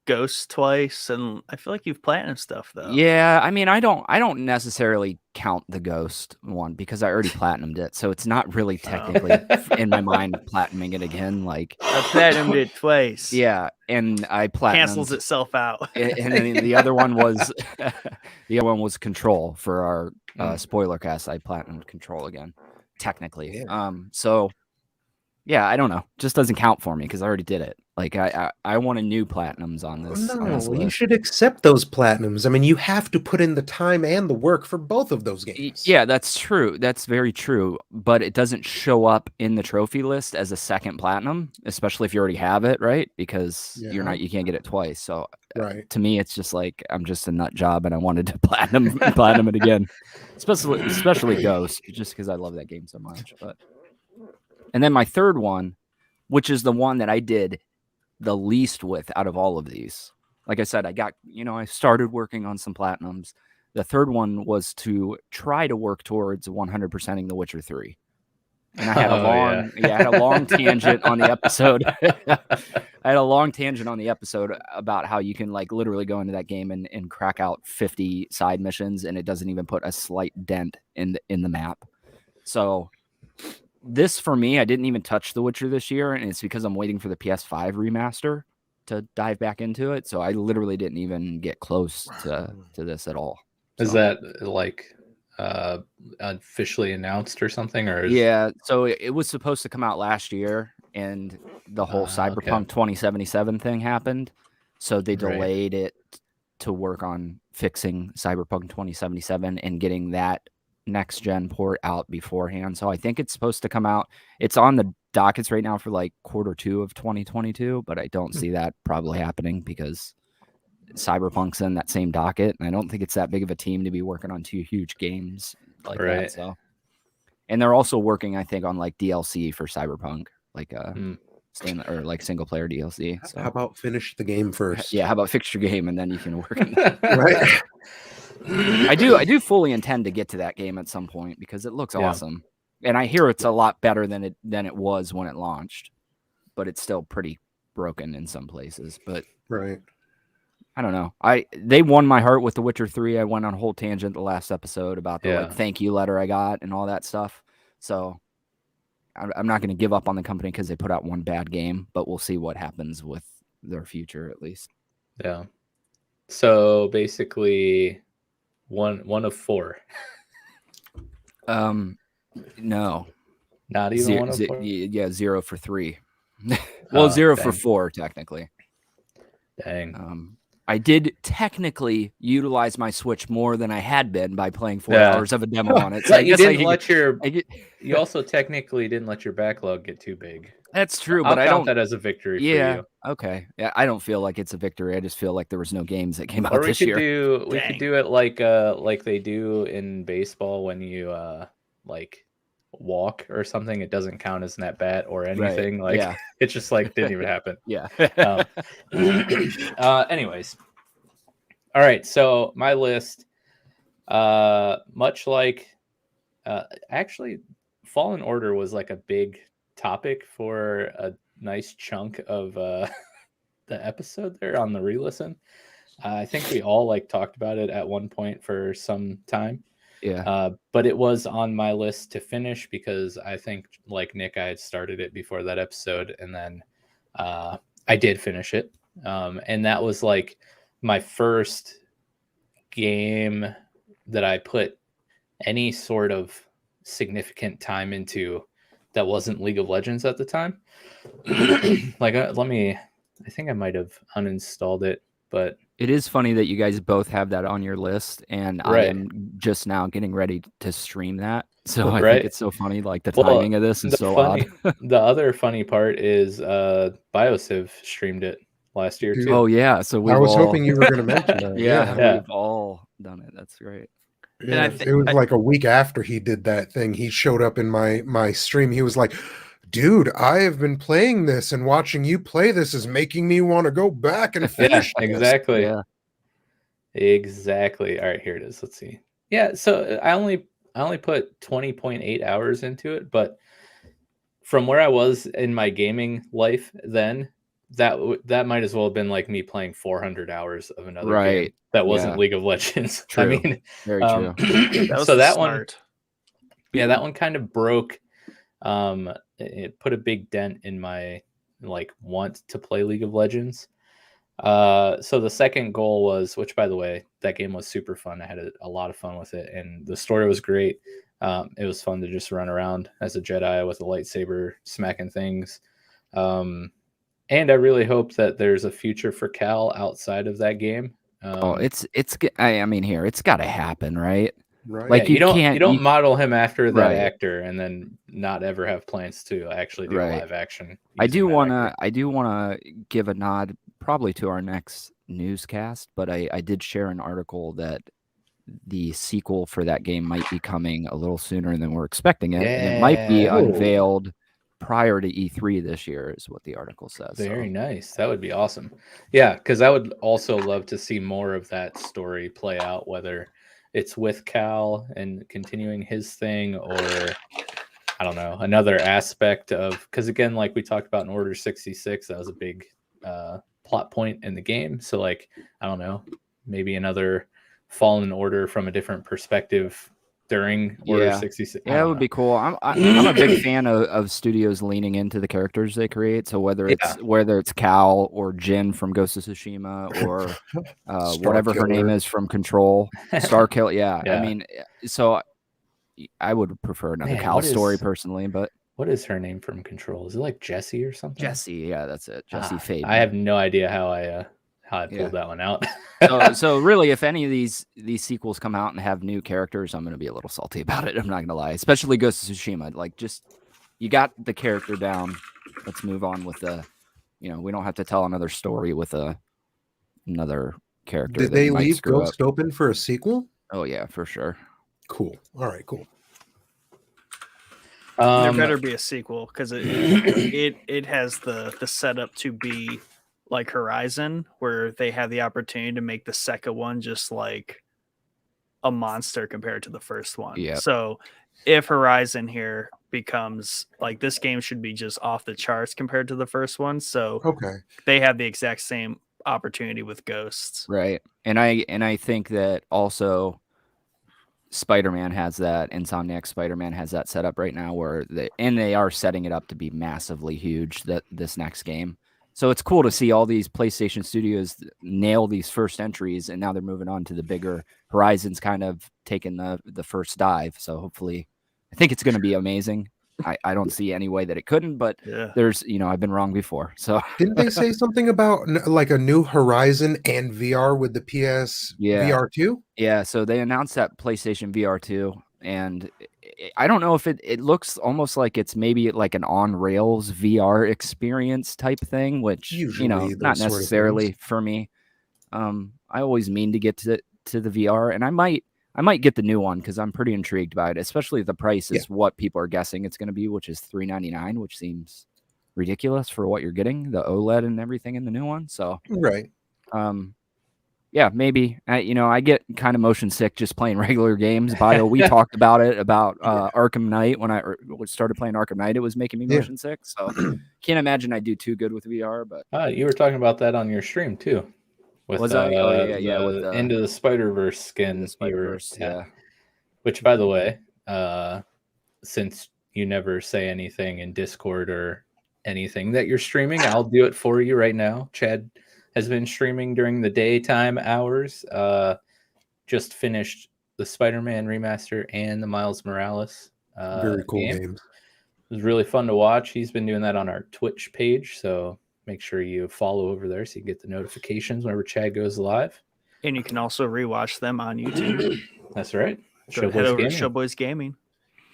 Ghost twice? And I feel like you've platinum stuff though. Yeah, I mean, I don't necessarily count the Ghost one because I already platinumed it, so it's not really technically in my mind platinuming it again. Like I platinumed it twice. Yeah, and I platinumed, cancels itself out. And then the other one was Control for our spoiler cast. I platinumed Control again, technically. Yeah. So yeah, I don't know. Just doesn't count for me because I already did it. Like I wanted new platinums on this. No, on this you list. should accept those platinums. I mean, you have to put in the time and the work for both of those games. Yeah, that's true. That's very true. But it doesn't show up in the trophy list as a second platinum, especially if you already have it, right? Because you can't get it twice. So to me, it's just like I'm just a nut job, and I wanted to platinum it again, especially Ghost, just because I love that game so much. And then my third one, which is the one that I did the least with out of all of these, like I said, I started working on some platinums. The third one was to try to work towards 100%ing The Witcher 3. And I had I had a long tangent on the episode. I had a long tangent on the episode about how you can like literally go into that game and crack out 50 side missions, and it doesn't even put a slight dent in the map. So this, for me, I didn't even touch The Witcher this year, and it's because I'm waiting for the PS5 remaster to dive back into it. So I literally didn't even get close to this at all. Is that like officially announced or something? Or yeah, so it was supposed to come out last year, and the whole Cyberpunk 2077 thing happened, so they delayed it to work on fixing Cyberpunk 2077 and getting that next gen port out beforehand. So I think it's supposed to come out. It's on the dockets right now for like Q2 of 2022, but I don't see that probably happening because Cyberpunk's in that same docket, and I don't think it's that big of a team to be working on two huge games like that. So, and they're also working, I think, on like DLC for Cyberpunk, like or like single player DLC. So how about finish the game first? Yeah, how about fix your game and then you can work on that. Right. I do fully intend to get to that game at some point because it looks awesome, and I hear it's a lot better than it was when it launched, but it's still pretty broken in some places. But I don't know. They won my heart with The Witcher 3. I went on a whole tangent the last episode about the like thank you letter I got and all that stuff. So I'm not going to give up on the company because they put out one bad game, but we'll see what happens with their future at least. Yeah. So basically, one of 4. No, not even one of 4. Yeah, 0 for 3. Well, 0 for 4 technically. Dang. I did technically utilize my Switch more than I had been by playing 4 hours of a demo on it. So you didn't you also technically didn't let your backlog get too big. That's true, but I don't count that as a victory for you. Okay. Yeah, I don't feel like it's a victory. I just feel like there was no games that came out this year. We could do it like they do in baseball when you like walk or something. It doesn't count as an at bat or anything. It's just like didn't even happen. Anyways, all right, so my list, much like actually Fallen Order was like a big topic for a nice chunk of the episode there on the re-listen. I think we all like talked about it at one point for some time. But it was on my list to finish because I think, like Nick, I had started it before that episode, and then I did finish it. And that was like my first game that I put any sort of significant time into that wasn't League of Legends at the time. I think I might have uninstalled it, but it is funny that you guys both have that on your list, and I am just now getting ready to stream that. So I think it's so funny, like the timing of this is so odd. The other funny part is BioSiv streamed it last year too. Oh yeah, so I was hoping you were going to mention that. We've all done it. That's great. Yeah, it was like a week after he did that thing. He showed up in my stream. He was like, dude, I have been playing this, and watching you play this is making me want to go back and finish this. Exactly. Yeah. Exactly. All right, here it is. Let's see. Yeah, so I only put 20.8 hours into it, but from where I was in my gaming life then, that might as well have been like me playing 400 hours of another game that wasn't League of Legends. True. I mean, very true. That one kind of broke. It put a big dent in my like want to play League of Legends. So the second goal was, which by the way, that game was super fun. I had a lot of fun with it, and the story was great. It was fun to just run around as a Jedi with a lightsaber smacking things. And I really hope that there's a future for Cal outside of that game. It's got to happen, right? Right. Like you don't model him after that actor and then not ever have plans to actually do live action. I do want to give a nod probably to our next newscast, but I did share an article that the sequel for that game might be coming a little sooner than we're expecting it. And it might be unveiled prior to E3 this year, is what the article says. Very nice. That would be awesome. Yeah, because I would also love to see more of that story play out, whether it's with Cal and continuing his thing, or I don't know, another aspect of, because again, like we talked about in Order 66, that was a big plot point in the game. So like, I don't know, maybe another Fallen Order from a different perspective during Order 66. Yeah, it would be cool. I'm a big fan of studios leaning into the characters they create. So whether it's Cal or Jin from Ghost of Tsushima, or whatever her name is from Control, Starkiller. Yeah. I mean, so I would prefer another Cal story personally, but what is her name from Control? Is it like Jessie or something? Jessie, yeah, that's it. Jessie Faden. I have no idea how I pulled that one out. so really, if any of these sequels come out and have new characters, I'm going to be a little salty about it. I'm not going to lie, especially Ghost of Tsushima. Like, just you got the character down. Let's move on with the. We don't have to tell another story with another character. Did they leave Ghost open for a sequel? Oh yeah, for sure. Cool. All right, cool. There better be a sequel, because it has the setup to be like Horizon, where they have the opportunity to make the second one just like a monster compared to the first one. Yeah. So if Horizon here becomes like, this game should be just off the charts compared to the first one. So they have the exact same opportunity with Ghosts. Right. And I think that also Spider-Man has that, Insomniac Spider-Man has that setup right now, where they are setting it up to be massively huge, this next game. So it's cool to see all these PlayStation studios nail these first entries, and now they're moving on to the bigger. Horizon's kind of taking the first dive. So hopefully, I think it's going to be amazing. I don't see any way that it couldn't, but there's, I've been wrong before. So didn't they say something about like a new Horizon and VR with the PS VR 2? Yeah, so they announced that PlayStation VR 2, and I don't know if it looks almost like it's maybe like an on rails VR experience type thing, which usually, not necessarily for me. I always mean to get to the VR, and I might get the new one because I'm pretty intrigued by it, especially the price is what people are guessing it's going to be, which is $399, which seems ridiculous for what you're getting, the OLED and everything in the new one. So maybe I get kind of motion sick just playing regular games. We talked about it about Arkham Knight. When I started playing Arkham Knight, it was making me motion sick. So can't imagine I do too good with VR. But you were talking about that on your stream too. With, with the Into the Spider-Verse skin. Yeah. Which, by the way, since you never say anything in Discord or anything that you're streaming, I'll do it for you right now. Chad has been streaming during the daytime hours. Just finished the Spider-Man remaster and the Miles Morales. Very cool games. It was really fun to watch. He's been doing that on our Twitch page, so make sure you follow over there so you get the notifications whenever Chad goes live. And you can also rewatch them on YouTube. That's right. Head over to Showboys Gaming.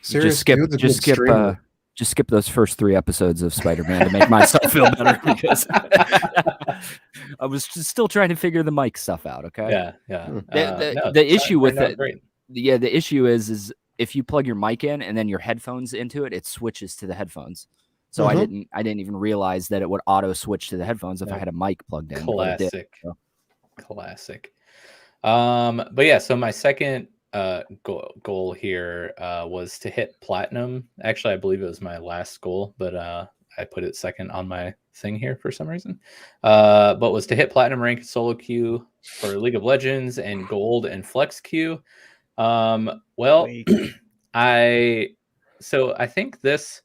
Just skip those first 3 episodes of Spider-Man to make myself feel better, because I was still trying to figure the mic stuff out. Okay. Yeah. The issue with it, the issue is if you plug your mic in and then your headphones into it, it switches to the headphones. So I didn't even realize that it would auto switch to the headphones if I had a mic plugged in. Classic. But yeah, so my second goal here was to hit platinum. Actually, I believe it was my last goal, but I put it second on my thing here for some reason. But was to hit platinum rank solo queue for League of Legends and gold and flex queue. I think this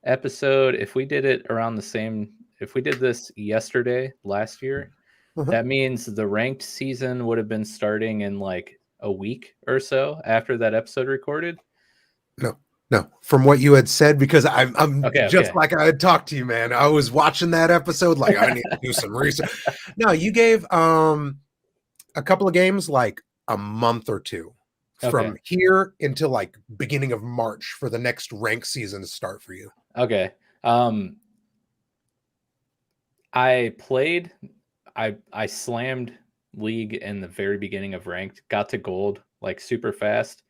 episode, if we did this yesterday last year, that means the ranked season would have been starting in like a week or so after that episode recorded. No, from what you had said, because I'm like I had talked to you, man. I was watching that episode like I need to do some research. No, you gave a couple of games like a month or two from here until like beginning of March for the next rank season to start for you. Okay. I slammed League in the very beginning of ranked, got to gold like super fast,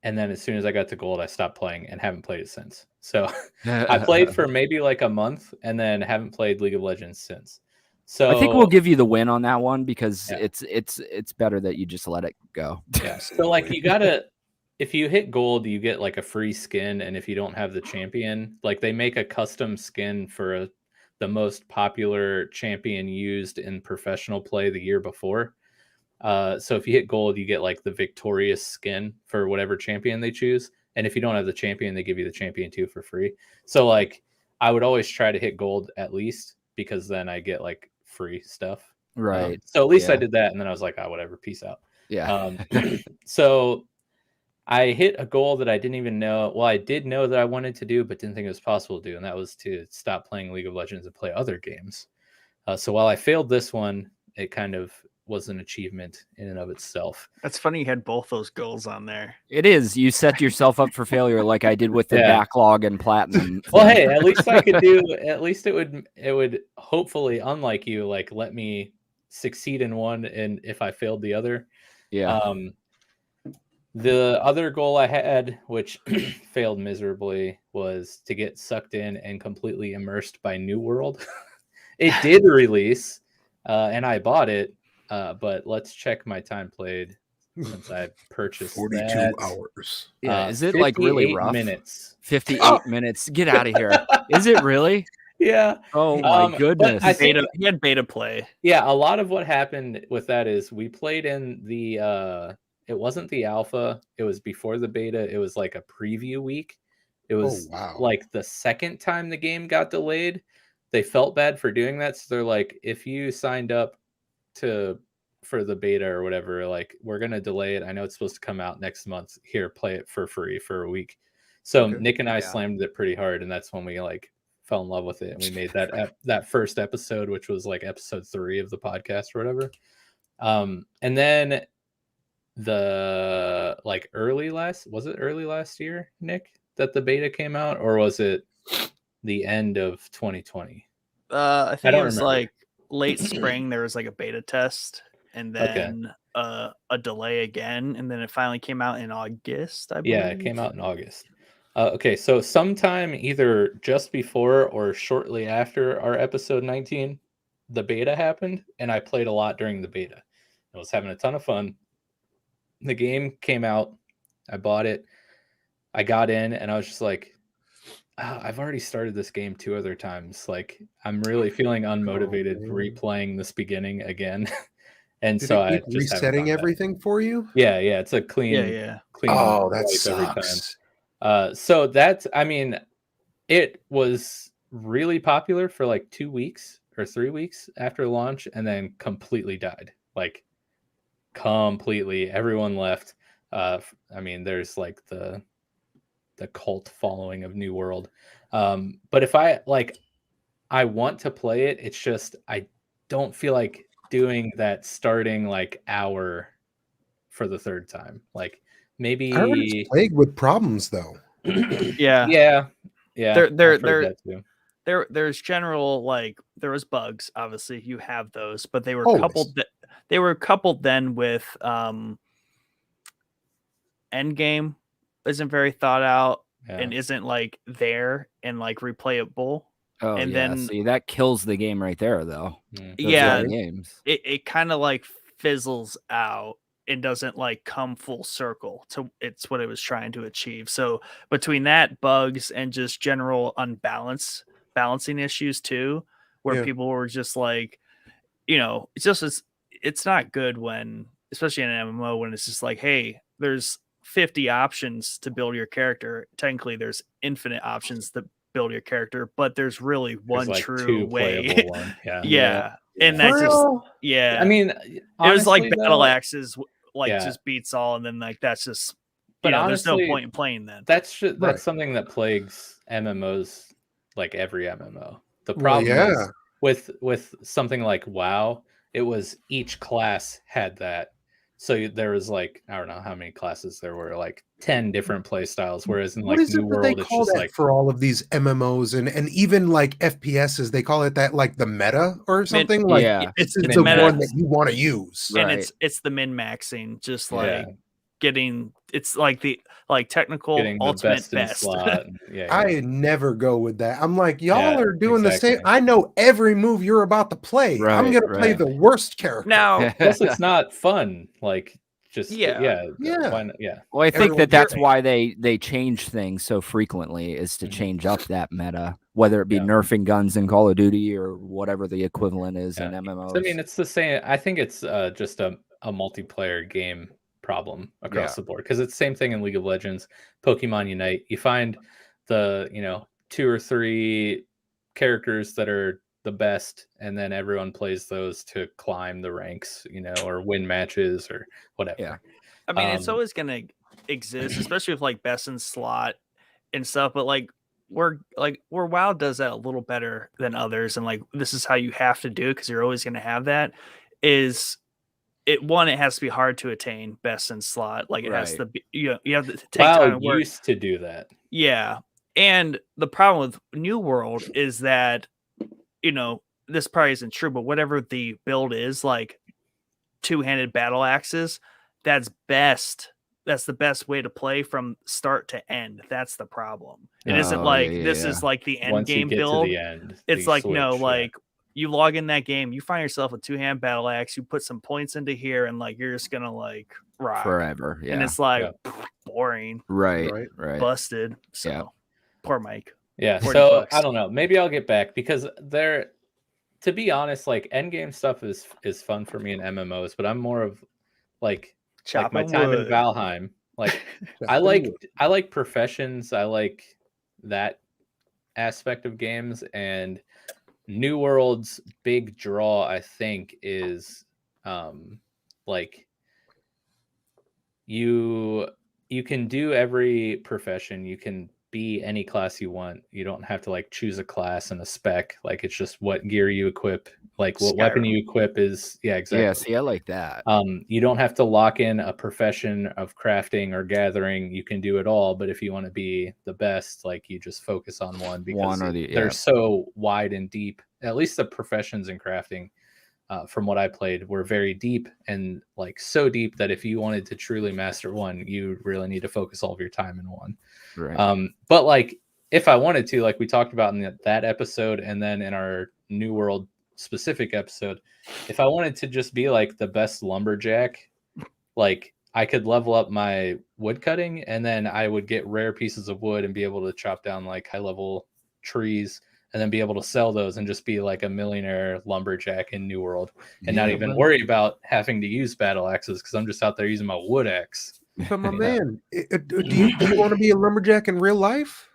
and then as soon as I got to gold, I stopped playing and haven't played it since. So I played for maybe like a month and then haven't played League of Legends since. So I think we'll give you the win on that one because Yeah. it's better that you just let it go. Yeah. So like you gotta, if you hit gold, you get like a free skin, and if you don't have the champion, like they make a custom skin for the most popular champion used in professional play the year before. So if you hit gold, you get like the victorious skin for whatever champion they choose. And if you don't have the champion, they give you the champion too for free. So like I would always try to hit gold at least, because then I get like free stuff. Right. So at least I Yeah. did that, and then I was like, oh, whatever, peace out. Yeah. So I hit a goal that I didn't even know. Well, I did know that I wanted to do, but didn't think it was possible to do, and that was to stop playing League of Legends and play other games. So while I failed this one, it kind of was an achievement in and of itself. That's funny you had both those goals on there. It is. You set yourself up for failure like I did with the Yeah. backlog and platinum. Well, thing. hey, at least I could do. At least it would hopefully, unlike you, like let me succeed in one, and if I failed the other. Yeah. The other goal I had, which failed miserably, was to get sucked in and completely immersed by New World. It did release, and I bought it, but let's check my time played since I purchased 42 that. hours. Yeah. Is it like really 58 rough? minutes. 58 minutes. Get out of here. Is it really? Yeah. Oh my But goodness. I think- He had beta play. Yeah, a lot of what happened with that is we played in the it wasn't the alpha, it was before the beta, it was like a preview week. It was wow. like the second time the game got delayed. They felt bad for doing that, so they're like, if you signed up for the beta or whatever, like we're gonna delay it. I know it's supposed to come out next month. Here, play it for free for a week. So Okay. Nick and I Yeah. slammed it pretty hard, and that's when we like fell in love with it, and we made that first episode, which was like episode 3 of the podcast or whatever. And then the like early last year, Nick, that the beta came out, or was it the end of 2020? I think don't it was remember. like late spring. There was like a beta test, and Okay. then a delay again, and then it finally came out in August. I believe. Yeah, it came out in August. Okay, so sometime either just before or shortly after our episode 19, the beta happened, and I played a lot during the beta. I was having a ton of fun. The game came out, I bought it, I got in, and I was just like, I've already started this game 2 other times. Like, I'm really feeling unmotivated man. replaying this beginning again. And Did so it I keep just haven't resetting gone back. everything for you? Yeah, it's a clean, Yeah. clean Oh, that wipe every time. sucks. So that's, I mean, it was really popular for like 2 weeks or 3 weeks after launch, and then completely died. Like completely, everyone left. I mean, there's like the cult following of New World. But if I want to play it, it's just I don't feel like doing that starting like hour for the third time. Like maybe I heard it's plagued with problems though. Yeah. yeah. There- I've heard there- that too. There's general, like, there was bugs. Obviously, you have those, but they were Always. coupled. They were coupled then with Endgame isn't very thought out Yeah. and isn't like there and like replayable. Oh, and yeah. then- See, that kills the game right there, though. Mm. Those Yeah, other games. it kind of like fizzles out and doesn't like come full circle to it's what it was trying to achieve. So between that, bugs, and just general balancing issues too, where Yeah. people were just like, it's not good when, especially in an MMO, when it's just like, hey, there's 50 options to build your character. Technically there's infinite options to build your character, but there's really one There's, like, true 2 way. playable one. Yeah. Yeah. And For that's just, real? yeah. I mean, it was like honestly, battle though, axes, like Yeah. just beats all, and then like that's just. But There's no honestly, point in playing then. That's Right. something that plagues MMOs, like every MMO. The Well, problem yeah. is with something like WoW, it was each class had that. So there was like, I don't know how many classes there were, like 10 different play styles. Whereas in What like is New it that they World, it's call just that like, for all of these MMOs and even like FPSs? They call it that, like the meta or something. Like yeah. It's it's the the meta, one that you want to use. Right. and it's the min maxing, just Yeah. like getting it's like the technical Getting the ultimate best in best. slot. Yeah, I never go with that. I'm like, y'all Yeah, are doing the same. exactly. I know every move you're about to play. I'm Right, gonna play right. the worst character. Now, Plus, it's not fun. Like, just Yeah. Yeah. why not? Yeah, Well, I think Everyone- that's why they change things so frequently, is to change up that meta, whether it be Yeah. nerfing guns in Call of Duty or whatever the equivalent is in Yeah. MMOs. So, I mean, it's the same. I think it's just a multiplayer game problem across Yeah. the board, because it's the same thing in League of Legends, Pokemon Unite. You find the 2 or 3 characters that are the best, and then everyone plays those to climb the ranks, or win matches or whatever. Yeah. I mean, it's Um, always gonna exist, especially with like best in slot and stuff. But like where WoW does that a little better than others, and like this is how you have to do it because you're always gonna have that. Is it has to be hard to attain best in slot. Like it has Right. to be you have to take WoW time and work. used to do that. Yeah. And the problem with New World is that, this probably isn't true, but whatever the build is, like 2-handed battle axes, that's best. That's the best way to play from start to end. That's the problem. It isn't Oh, like yeah, this yeah. is like the end Once you game get build. to the end, It's the like, no, switch, yeah. like you log in that game, you find yourself a 2-hand battle axe, you put some points into here, and like you're just gonna like rock Forever. Yeah. and it's like boring, right. Right. Right. busted. So Yeah. poor Mike. Yeah, 40 so bucks. I don't know. Maybe I'll get back, because to be honest, like endgame stuff is fun for me in MMOs, but I'm more of like my Chopping time in wood. Valheim. Like I like professions. I like that aspect of games, and New World's big draw, I think, is like you can do every profession. You can be any class you want. You don't have to like choose a class and a spec. Like it's just what gear you equip, like what weapon you equip is. Yeah, exactly. Yeah. See, I like that. You don't have to lock in a profession of crafting or gathering. You can do it all, but if you want to be the best, like you just focus on one, because they're so wide and deep. At least the professions in crafting, from what I played, were very deep, and like so deep that if you wanted to truly master one, you really need to focus all of your time in one. Right. But like if I wanted to, like we talked about in that episode, and then in our New World specific episode, if I wanted to just be like the best lumberjack, like I could level up my wood cutting, and then I would get rare pieces of wood and be able to chop down like high level trees, and then be able to sell those and just be like a millionaire lumberjack in New World, and not even worry about having to use battle axes, because I'm just out there using my wood axe. But my man, do you want to be a lumberjack in real life?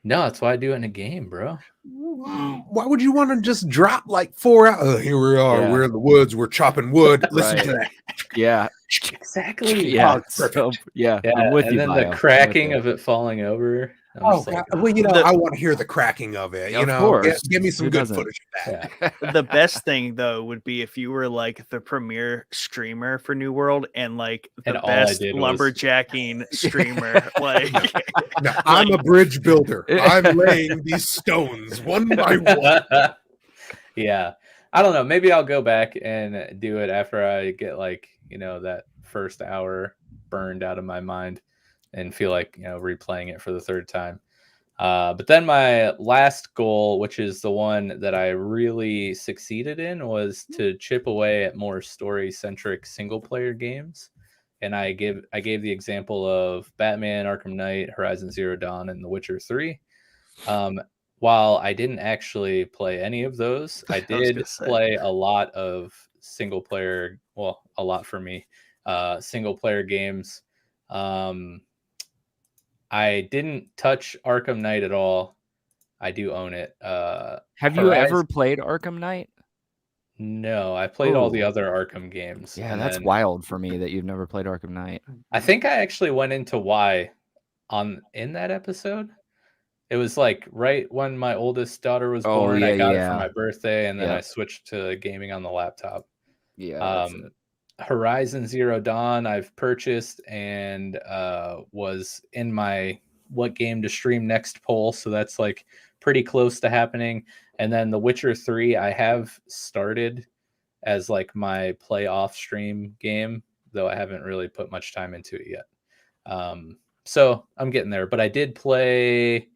No, that's why I do it in a game, bro. Why would you want to just drop like 4 hours? Here we are. Yeah. We're in the woods. We're chopping wood. Listen to that. Yeah. Exactly. Yeah. perfect. So, yeah. Yeah, I'm with and you, then Bio. the I'm with cracking you. of it falling over. I'm Oh, just like, God. Well, I want to hear the cracking of it. Of course. Give me some Who good doesn't? footage of that. yeah. The best thing though would be if you were like the premier streamer for New World and like the And all I best did was- lumberjacking streamer. Like No, I'm a bridge builder. I'm laying these stones one by one. Yeah, I don't know. Maybe I'll go back and do it after I get like that first hour burned out of my mind, and feel like replaying it for the third time. But then my last goal, which is the one that I really succeeded in, was to chip away at more story-centric single-player games. And I gave the example of Batman, Arkham Knight, Horizon Zero Dawn, and The Witcher 3. While I didn't actually play any of those, I did gonna say. play a lot of single-player. Well, a lot for me, single-player games. I didn't touch Arkham Knight at all. I do own it. Have you ever played Arkham Knight? No, I played all the Oh. other Arkham games. Yeah, and that's then wild for me that you've never played Arkham Knight. I think I actually went into why in that episode. It was like right when my oldest daughter was Oh, born. I yeah, got it yeah. for my birthday, and then Yeah. I switched to gaming on the laptop. Yeah. That's Um, it. Horizon Zero Dawn I've purchased, and was in my what game to stream next poll, so that's like pretty close to happening. And then The Witcher 3 I have started as like my play off stream game, though I haven't really put much time into it yet. So I'm getting there, but I did play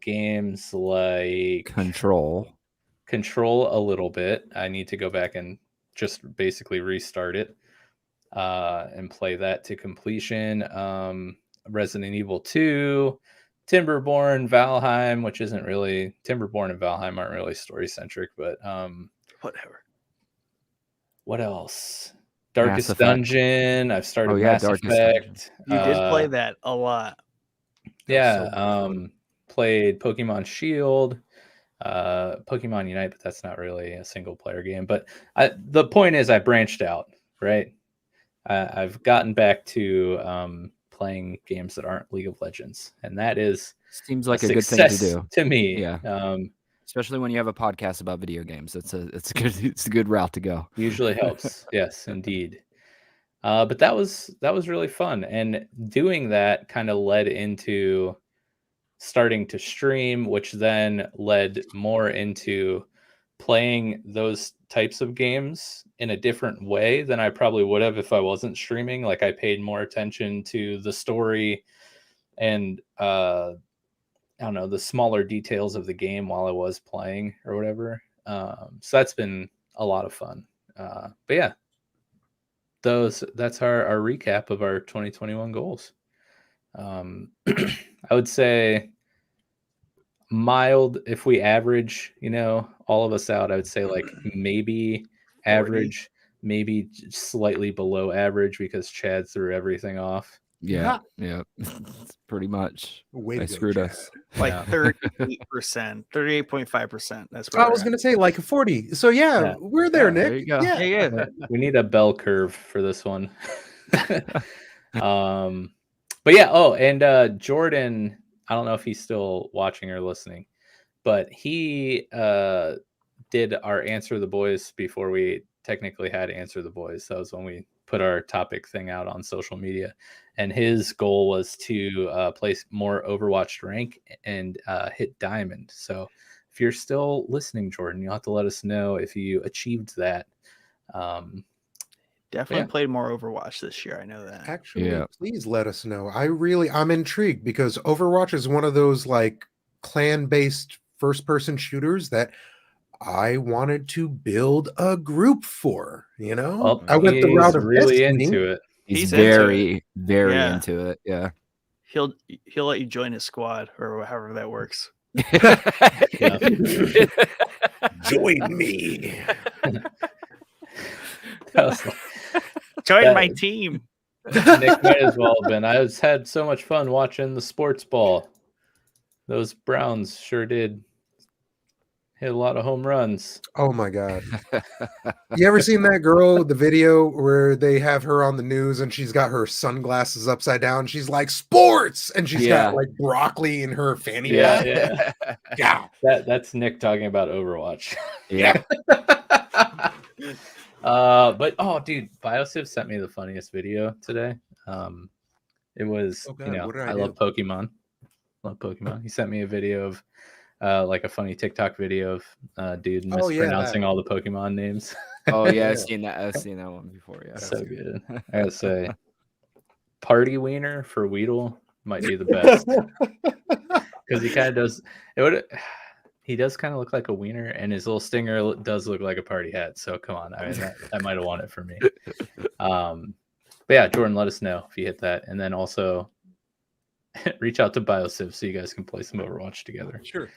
games like Control a little bit. I need to go back and just basically restart it and play that to completion. Resident Evil 2, Timberborn, Valheim, which isn't really Timberborn and Valheim aren't really story centric, but Whatever. what else? Darkest Mass Effect. Dungeon. I've started Mass Darkest Effect. You did play that a lot. Yeah. so Played Pokemon Shield, Pokemon Unite, but that's not really a single player game. But the point is I branched out, right? I've gotten back to playing games that aren't League of Legends, and that is seems like a good thing to do to me. Yeah. Especially when you have a podcast about video games. It's a good route to go. Usually helps. Yes, indeed. But that was really fun, and doing that kind of led into starting to stream, which then led more into playing those types of games in a different way than I probably would have if I wasn't streaming. Like I paid more attention to the story and I don't know, the smaller details of the game while I was playing or whatever. So that's been a lot of fun. But yeah, that's our recap of our 2021 goals. I would say mild, if we average, all of us out, I would say like maybe average, maybe slightly below average because Chad threw everything off. Yeah. Pretty much. They screwed us. Like 38%, 38.5%. That's what I was going to say like a 40. So yeah. We're there, Nick. There you go. Yeah. We need a bell curve for this one. But yeah. Oh, and Jordan, I don't know if he's still watching or listening, but he did our Answer the Boys before we technically had Answer the Boys. That was when we put our topic thing out on social media, and his goal was to place more Overwatch rank and hit Diamond. So if you're still listening, Jordan, you'll have to let us know if you achieved that. Definitely played more Overwatch this year. I know that. Actually, please let us know. I'm intrigued because Overwatch is one of those like clan-based first-person shooters that I wanted to build a group for. Well, I went the route of really Destiny. into it. He's very into it. Yeah. He'll let you join his squad or however that works. Join me. Join my team. Nick might as well have been. I had so much fun watching the sports ball. Those Browns sure did hit a lot of home runs. Oh my God. You ever seen that girl, the video where they have her on the news and she's got her sunglasses upside down? She's like, sports! And she's got like broccoli in her fanny pack. Yeah. That's Nick talking about Overwatch. Yeah. But dude, BioSiv sent me the funniest video today. It was I love Pokemon. He sent me a video of like a funny TikTok video of dude mispronouncing all the Pokemon names. I've seen that one before. Yeah, so good. I gotta say, Party Wiener for Weedle might be the best because he kind of does. He does kind of look like a wiener, and his little stinger does look like a party hat. So come on, I mean that might have won it for me. But yeah, Jordan, let us know if you hit that, and then also reach out to BioSiv so you guys can play some Overwatch together. Sure.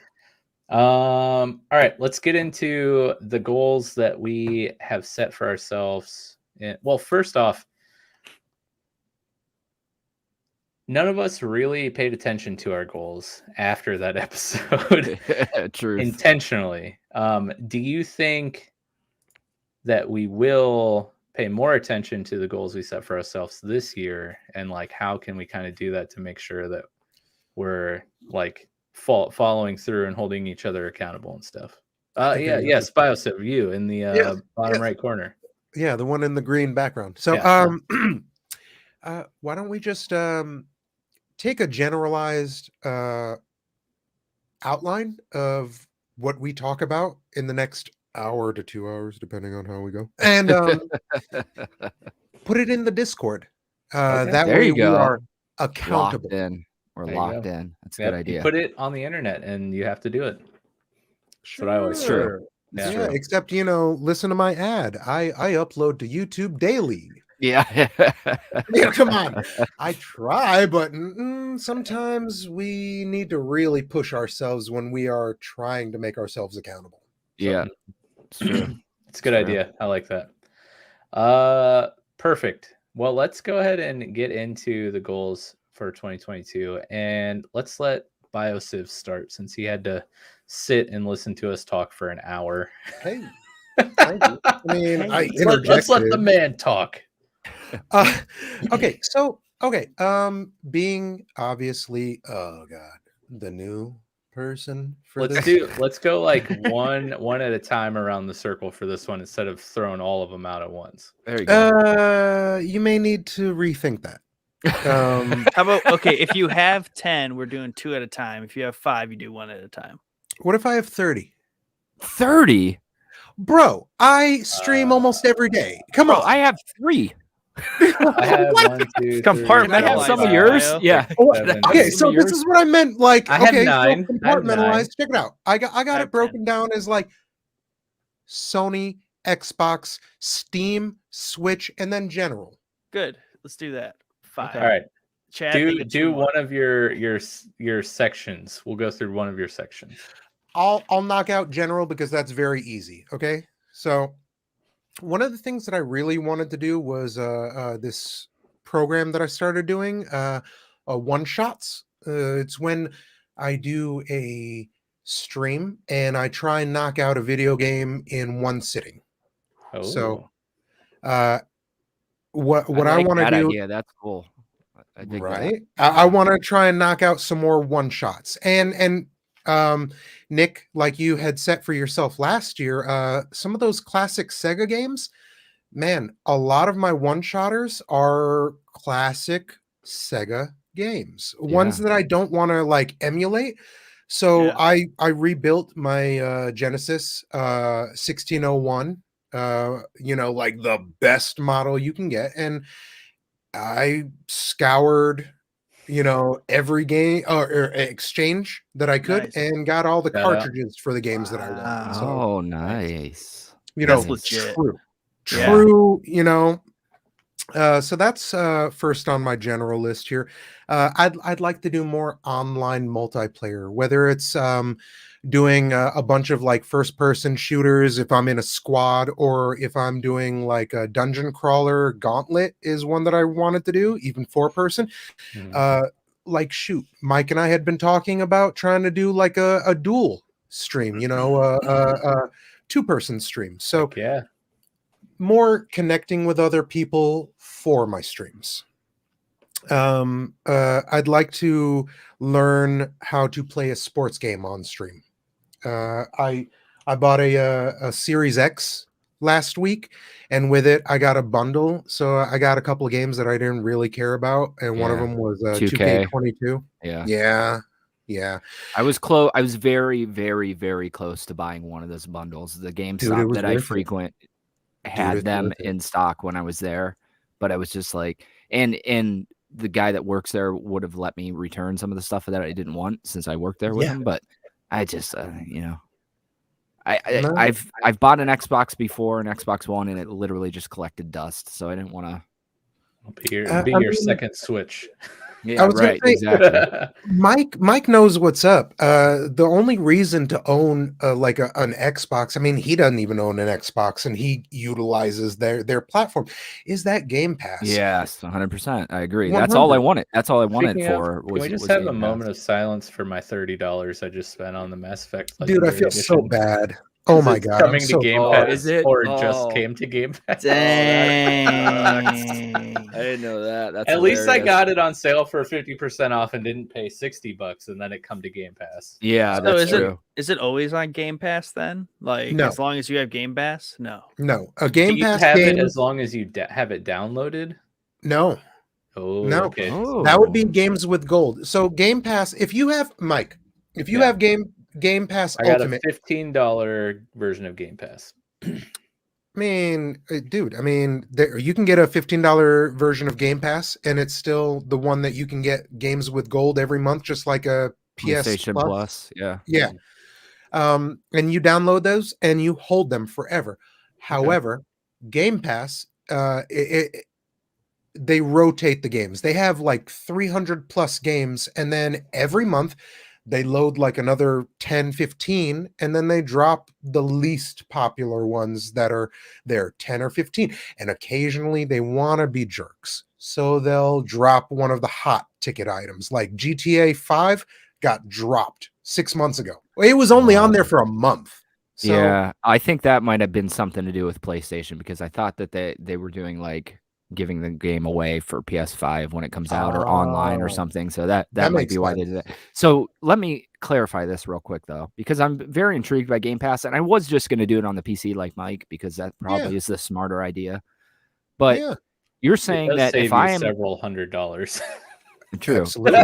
All right, let's get into the goals that we have set for ourselves. Well, first off, none of us really paid attention to our goals after that episode. True. Intentionally. Do you think that we will pay more attention to the goals we set for ourselves this year? And like, how can we kind of do that to make sure that we're like following through and holding each other accountable and stuff? Yes, BioSiv, you in the bottom right corner. Yeah, the one in the green background. So why don't we just take a generalized outline of what we talk about in the next hour to 2 hours, depending on how we go. And put it in the Discord. Okay. That There way you we go. are accountable. Locked in. We're There you locked go. in. That's a Yep, good idea. You put it on the internet, and you have to do it. That's what I always say. True. Yeah. Yeah, except listen to my ad. I upload to YouTube daily. Yeah. Yeah, come on. I try, but sometimes we need to really push ourselves when we are trying to make ourselves accountable. Yeah. It's true. It's a good True. idea. I like that. Perfect. Well, let's go ahead and get into the goals for 2022, and let's let BioSiv start since he had to sit and listen to us talk for an hour. Hey, thank you. I mean, I Let's let the interjected. man talk. Okay, being obviously, oh god, the new person for this. Let's go like one at a time around the circle for this one instead of throwing all of them out at once. There you go. You may need to rethink that. How about, okay, if you have 10, we're doing 2 at a time. If you have 5, you do 1 at a time. What if I have 30? 30? Bro, I stream almost every day. Come Bro, on. I have 3. I have 1, 2, 3, Compartmentalize. Can I have some of Bio. yours? Yeah. seven. Okay, so this is what I meant. Like, I have okay, 9. so compartmentalized. Check it out. I got I it have broken down as like Sony, Xbox, Steam, Switch, and then general. Good. Let's do that. 5. All right. Chad, think of 2 Do more. one of your sections. We'll go through one of your sections. I'll knock out general because that's very easy. Okay, so one of the things that I really wanted to do was this program that I started doing, one shots. It's when I do a stream and I try and knock out a video game in one sitting. Oh, So, what I like want to that do, idea. That's cool. I dig that. right? I want to try and knock out some more one shots. And Nick, like you had set for yourself last year, some of those classic Sega games, man, a lot of my one-shotters are classic Sega games, ones that I don't want to like emulate. So Yeah. I rebuilt my Genesis 1601, like the best model you can get, and I scoured every game or exchange that I could Nice. and got all the Shout out. cartridges for the games that I wanted. So, Oh, nice. That's legit. true, so that's first on my general list here. I'd like to do more online multiplayer, whether it's doing a bunch of like first person shooters if I'm in a squad, or if I'm doing like a dungeon crawler. Gauntlet is one that I wanted to do, even 4-person. Like shoot, Mike and I had been talking about trying to do like a dual stream, a 2-person stream. So yeah. more connecting with other people for my streams. I'd like to learn how to play a sports game on stream. I bought a Series X last week, and with it I got a bundle. So I got a couple of games that I didn't really care about, and one of them was 2K22. Yeah. I was close. I was very, very, very close to buying one of those bundles. The GameStop that I frequent had them in stock when I was there, but I was just like, and the guy that works there would have let me return some of the stuff that I didn't want since I worked there with him. But I just, I've bought an Xbox before, an Xbox One, and it literally just collected dust. So I didn't want to be your second Switch. Yeah, right. Exactly. Mike knows what's up. The only reason to own like an Xbox, I mean, he doesn't even own an Xbox, and he utilizes their platform, is that Game Pass. Yes, 100%. I agree. 100. That's all I wanted. That's all I wanted for. Can we just have a moment of silence for my $30 I just spent on the Mass Effect? Dude, I feel so bad. Oh my god! Coming to Game Pass, is it? Or just came to Game Pass? Dang. I didn't know that. That's at least I got it on sale for 50% off and didn't pay $60, and then it come to Game Pass. Yeah, that's true. Is it always on Game Pass then? Like, no. As long as you have Game Pass? No. A Game Pass have game it as long as you have it downloaded. No. Oh, no. Okay. Oh. That would be games with gold. So Game Pass, if you have Mike, if you have Game Pass I got Ultimate, a $15 version of Game Pass. mean, dude, I mean, you can get a $15 version of Game Pass, and it's still the one that you can get games with gold every month, just like a PS PlayStation Plus. Yeah. Yeah. And you download those and you hold them forever. However, Game Pass, they rotate the games. They have like 300 plus games, and then every month they load like another 10, 15, and then they drop the least popular ones that are there, 10 or 15. And occasionally they want to be jerks. So they'll drop one of the hot ticket items, like GTA 5 got dropped 6 months ago. It was only on there for a month. So, yeah, I think that might have been something to do with PlayStation, because I thought that they were doing like giving the game away for PS5 when it comes out or online or something. So that might be why they did that. So let me clarify this real quick though, because I'm very intrigued by Game Pass, and I was just going to do it on the PC like Mike, because that probably is the smarter idea. But you're saying that if I am several $100s. True. Absolutely.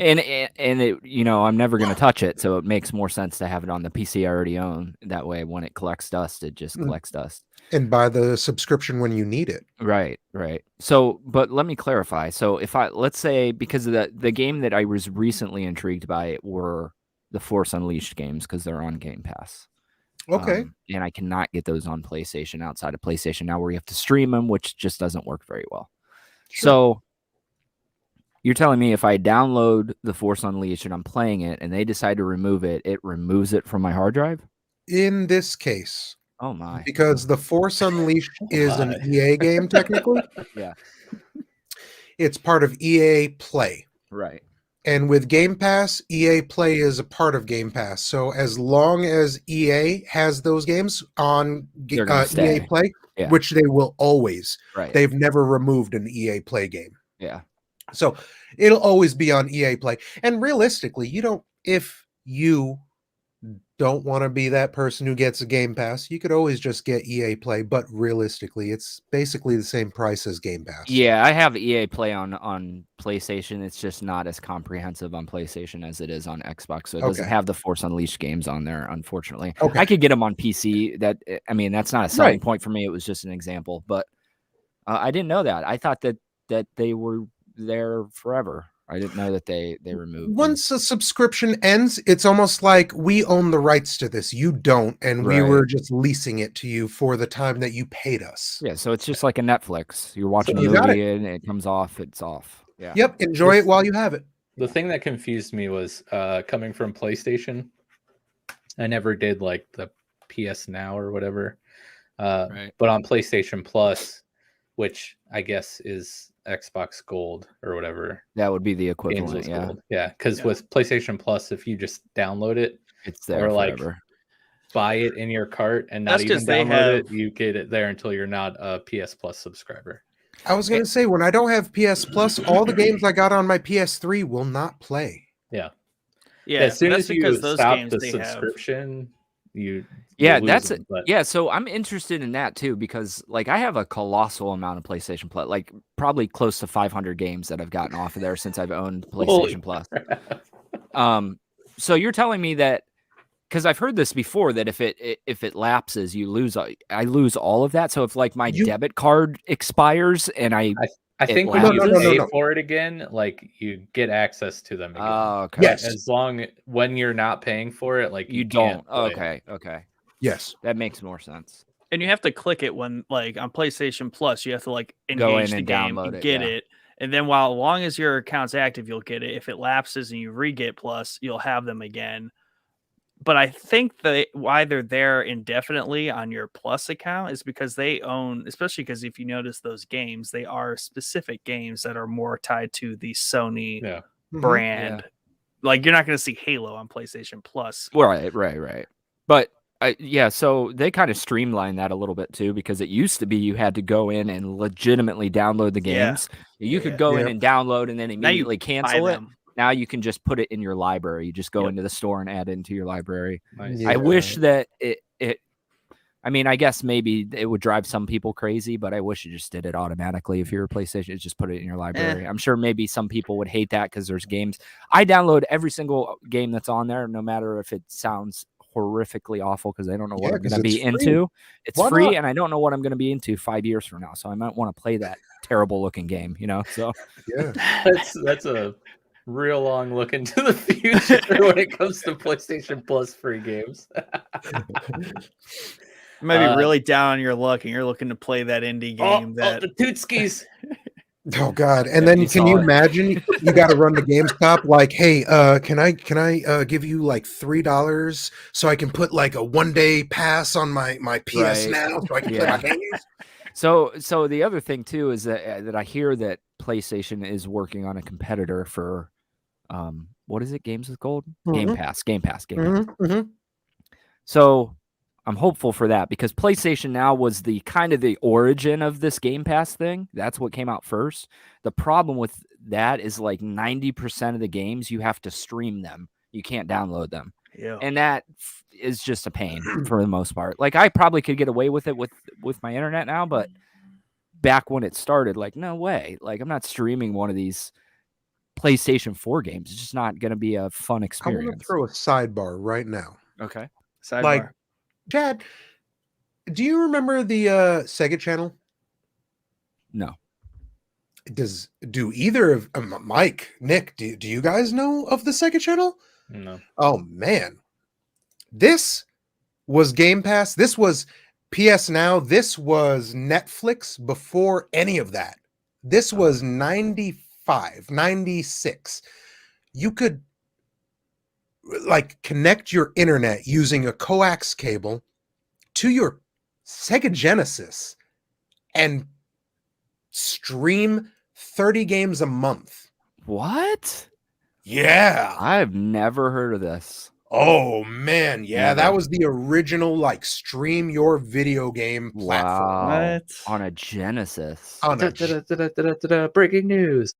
And it, you know, I'm never going to touch it, so it makes more sense to have it on the PC I already own. That way, when it collects dust, it just collects dust. And buy the subscription when you need it. Right. So, but let me clarify. So, if let's say, because of the game that I was recently intrigued by were the Force Unleashed games, because they're on Game Pass. Okay. And I cannot get those on PlayStation outside of PlayStation Now, where you have to stream them, which just doesn't work very well. Sure. So, you're telling me if I download the Force Unleashed and I'm playing it and they decide to remove it, it removes it from my hard drive? In this case. Oh my. Because the Force Unleashed is an EA game, technically. Yeah. It's part of EA Play. Right. And with Game Pass, EA Play is a part of Game Pass. So as long as EA has those games on EA Play, which they will always, they've never removed an EA Play game. Yeah. So it'll always be on EA Play. And realistically, if you don't want to be that person who gets a Game Pass, you could always just get EA Play. But realistically, it's basically the same price as Game Pass. Yeah, I have EA Play on PlayStation. It's just not as comprehensive on PlayStation as it is on Xbox. So it doesn't have the Force Unleashed games on there, unfortunately. I could get them on PC. That's not a selling point for me. It was just an example. But I didn't know that. I thought that they were there forever. I didn't know that they removed once a subscription ends. It's almost like we own the rights to this, you don't, and we were just leasing it to you for the time that you paid us. Yeah, so it's just like a Netflix. You're watching a movie and it comes off, it's off. Yeah. Yep, enjoy it while you have it. The thing that confused me was coming from PlayStation, I never did like the PS Now or whatever, but on PlayStation Plus, which I guess is Xbox Gold or whatever, that would be the equivalent. Because with PlayStation Plus, if you just download it, it's there or like buy it in your cart and not even download it, you get it there until you're not a PS Plus subscriber. I was going to say, when I don't have PS Plus, all the games I got on my PS3 will not play. Yeah. As soon as you stop the subscription, so I'm interested in that too, because like I have a colossal amount of PlayStation Plus, like probably close to 500 games that I've gotten off of there since I've owned PlayStation Plus. So you're telling me that, because I've heard this before, that if it lapses, I lose all of that. So if like my debit card expires and I think when you pay for it again, like you get access to them again. Oh, okay. Yes. As long when you're not paying for it, like you don't. Okay. Yes, that makes more sense. And you have to click it when, like on PlayStation Plus, you have to like engage the game and get it. And then as long as your account's active, you'll get it. If it lapses and you re-get Plus, you'll have them again. But I think that why they're there indefinitely on your Plus account is because they own, especially because if you notice those games, they are specific games that are more tied to the Sony brand. Like you're not going to see Halo on PlayStation Plus. Right. But so they kind of streamlined that a little bit too, because it used to be you had to go in and legitimately download the games. You could go in and download and then immediately cancel it. Now you can just put it in your library. You just go into the store and add it into your library. Nice. I wish that I guess maybe it would drive some people crazy, but I wish you just did it automatically. If you're a PlayStation, just put it in your library. I'm sure maybe some people would hate that because there's games. I download every single game that's on there, no matter if it sounds horrifically awful because I don't know what Yeah, I'm going 'cause to be it's free. into. It's Why free, not? and I don't know what I'm going to be into 5 years from now. So I might want to play that terrible looking game, So Yeah. That's a real long look into the future when it comes to PlayStation Plus free games. You might be really down on your luck, and you're looking to play that indie game. The Tootskis. Oh God! And Yeah, then you can saw you it. imagine? You got to run to GameStop. Like, hey, can I give you like $3 so I can put like a 1-day pass on my PS Right. Now so I can play my games? So the other thing too is that I hear that PlayStation is working on a competitor for what is it? Games with Gold? Game Pass. So I'm hopeful for that because PlayStation Now was the kind of the origin of this Game Pass thing. That's what came out first. The problem with that is like 90% of the games you have to stream them. You can't download them. Yeah. And that is just a pain for the most part. Like I probably could get away with it with my internet now, but back when it started, like no way. Like I'm not streaming one of these PlayStation 4 games. It's just not going to be a fun I experience. want to throw a sidebar right now. Okay. Sidebar. Like, Chad, do you remember the Sega channel? No. Do either of Mike, Nick, do you guys know of the Sega channel? No. Oh man. This was Game Pass. This was PS Now. This was Netflix before any of that. This was 95, 96. You could like connect your internet using a coax cable to your Sega Genesis and stream 30 games a month. What? Yeah. I've never heard of this. Oh man, yeah, Never. that was the original like stream your video game platform. Wow. What? On a Genesis. On a Breaking news.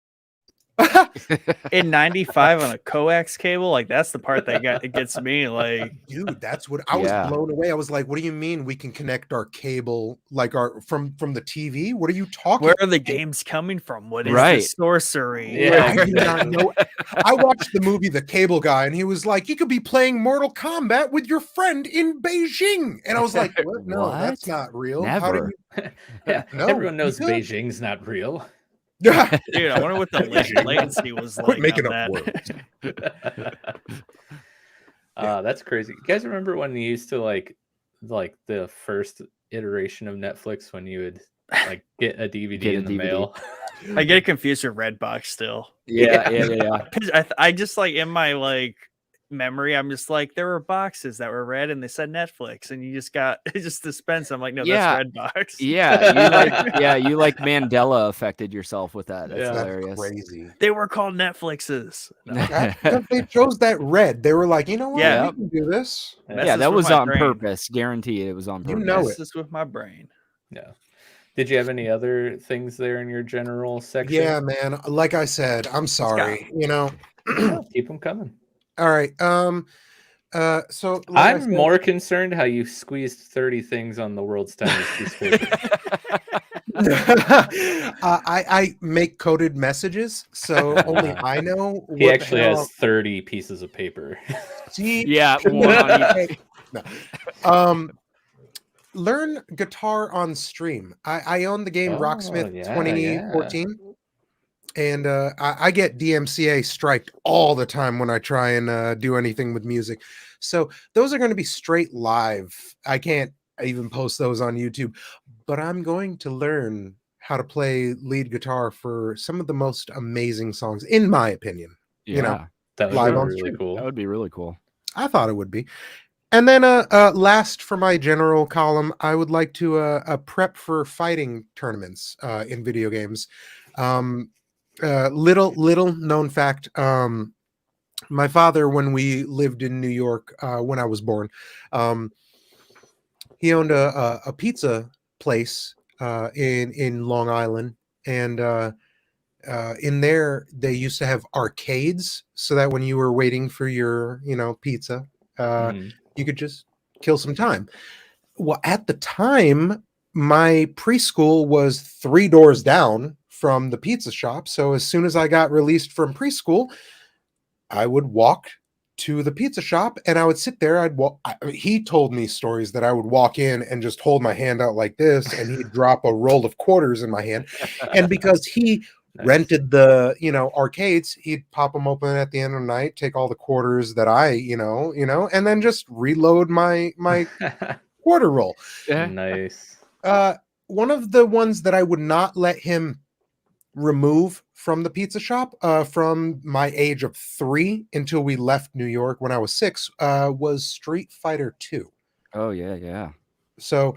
In 95 on a coax cable, like that's the part that it gets me. Like, dude, that's what I was blown away. I was like, what do you mean we can connect our cable like our from the TV? What are you talking where are the games coming from? What is Right. the sorcery? Yeah. I do not know. I watched the movie The Cable Guy, and he was like, "You could be playing Mortal Kombat with your friend in Beijing," and I was like, "What? No, What? that's not real. Never. How do you?" Yeah, No, everyone knows you could. Beijing's not real. Dude, I wonder what the latency was like. Quit making on up that. words. That's crazy. You guys remember when you used to like the first iteration of Netflix when you would like get a DVD Get a in the DVD. mail? I get confused with Redbox still. Yeah. 'Cause I just like in my like memory, I'm just like there were boxes that were red and they said Netflix, and you just got it just dispensed. I'm like, no, Yeah. that's Redbox. Yeah. You like Mandela affected yourself with that. That's Yeah. That's hilarious. crazy. They were called Netflixes. No. Because they chose that red. They were like, you know what? Yeah. We can do this. Messes Yeah, that with was my on brain. purpose. Guaranteed it was on You purpose. know it. Messes with my brain. Yeah. Did you have any other things there in your general section? Yeah, man. Like I said, I'm sorry. You know. No, keep them coming. All right. So like I I'm said- more concerned how you squeezed 30 things on the world's tiniest piece of paper. I make coded messages, so only I know. He what actually the hell- has 30 pieces of paper. See, Yeah, one on each. No. Learn guitar on stream. I own the game Rocksmith yeah, 2014, and I get DMCA striked all the time when I try and do anything with music. So those are going to be straight live. I can't even post those on YouTube, but I'm going to learn how to play lead guitar for some of the most amazing songs, in my opinion. Yeah, You know, That would Live be on really stream. cool. that would be really cool. I thought it would be. And then last for my general column, I would like to prep for fighting tournaments in video games. Little known fact, my father, when we lived in New York, when I was born, he owned a pizza place in Long Island, and in there they used to have arcades, so that when you were waiting for your pizza, Mhm. you could just kill some time. Well, at the time, my preschool was 3 doors down from the pizza shop. So as soon as I got released from preschool, I would walk to the pizza shop, and I would sit there. He told me stories that I would walk in and just hold my hand out like this, and he'd drop a roll of quarters in my hand. And because he rented the arcades, he'd pop them open at the end of the night, take all the quarters that I and then just reload my quarter roll. Nice. One of the ones that I would not let him remove from the pizza shop from my age of 3 until we left New York when I was 6 was Street Fighter 2. Oh yeah. So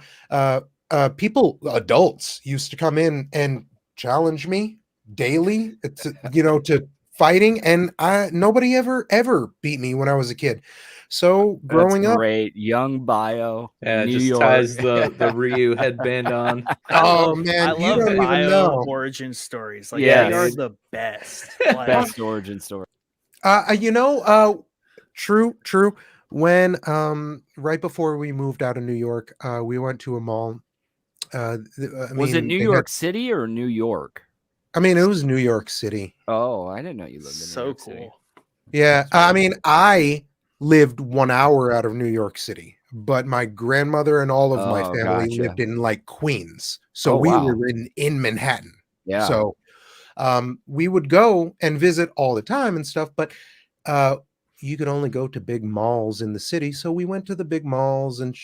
adults used to come in and challenge me daily to fighting, and nobody ever beat me when I was a kid. So growing up, great young Bio, yeah, New just York. ties the Ryu headband on. Oh man, I love don't even Bio know. origin stories. Like, Yeah, they are dude. the best. Like, Best origin story. True. When right before we moved out of New York, we went to a mall. Was it New York City or New York? I mean, it was New York City. Oh, I didn't know you lived in New so York cool. City. Yeah, I mean, I lived 1 hour out of New York City, but my grandmother and all of my family gotcha. lived in like Queens, so Oh, we wow. were in Manhattan. Yeah. So we would go and visit all the time and stuff, but you could only go to big malls in the city. So we went to the big malls, and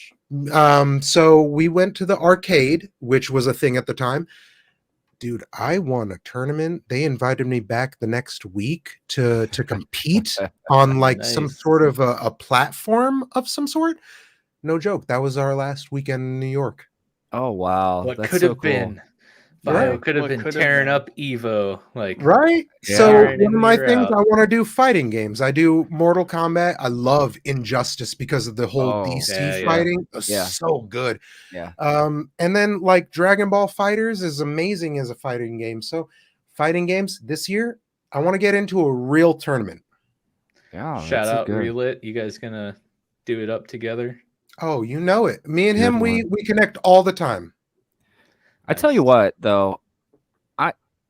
so we went to the arcade, which was a thing at the time. Dude, I won a tournament. They invited me back the next week to compete on like some Nice. sort of a platform of some sort. No joke. That was our last weekend in New York. Oh wow. What That's could so have cool. been? Bio Right. could have What been could have tearing been. up Evo, like Right. Yeah. So Year in one of and my year things, out. I want to do fighting games. I do Mortal Kombat. I love Injustice because of the whole Oh, DC yeah. fighting. Yeah. So good. Yeah. And then like Dragon Ball Fighters is amazing as a fighting game. So fighting games this year, I want to get into a real tournament. Yeah. Shout that's so out good. Relit. You guys gonna do it up together? Oh, you know it. Me and Good him, we connect all the time. I tell you Nice. what, though,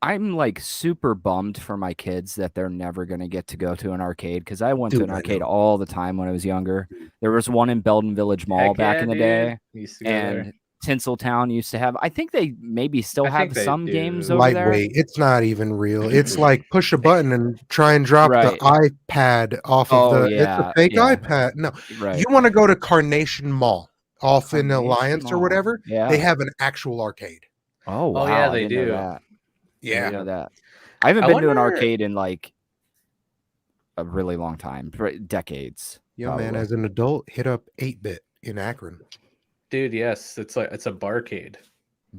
I'm like super bummed for my kids that they're never gonna get to go to an arcade, because I went to Dude, an I arcade know. all the time when I was younger. There was one in Belden Village Mall Heck back yeah, in the dude. day, Used to go there. and Tinseltown used to have. I think they maybe still I think have they some do. games over there. Lightweight. It's not even real. It's like push a button and try and drop Right. the iPad off of Oh, the. It's a yeah, fake yeah. iPad. No, Right. you want to go to Carnation Mall off in Carnation Alliance or Mall. whatever. Yeah. They have an actual arcade. Oh wow. yeah, I they didn't know do. that. I Yeah. didn't know that. I haven't I been to an wonder- arcade in like a really long time, decades. Yo, man, probably. as an adult, hit up 8-bit in Akron. Dude, yes, it's a barcade.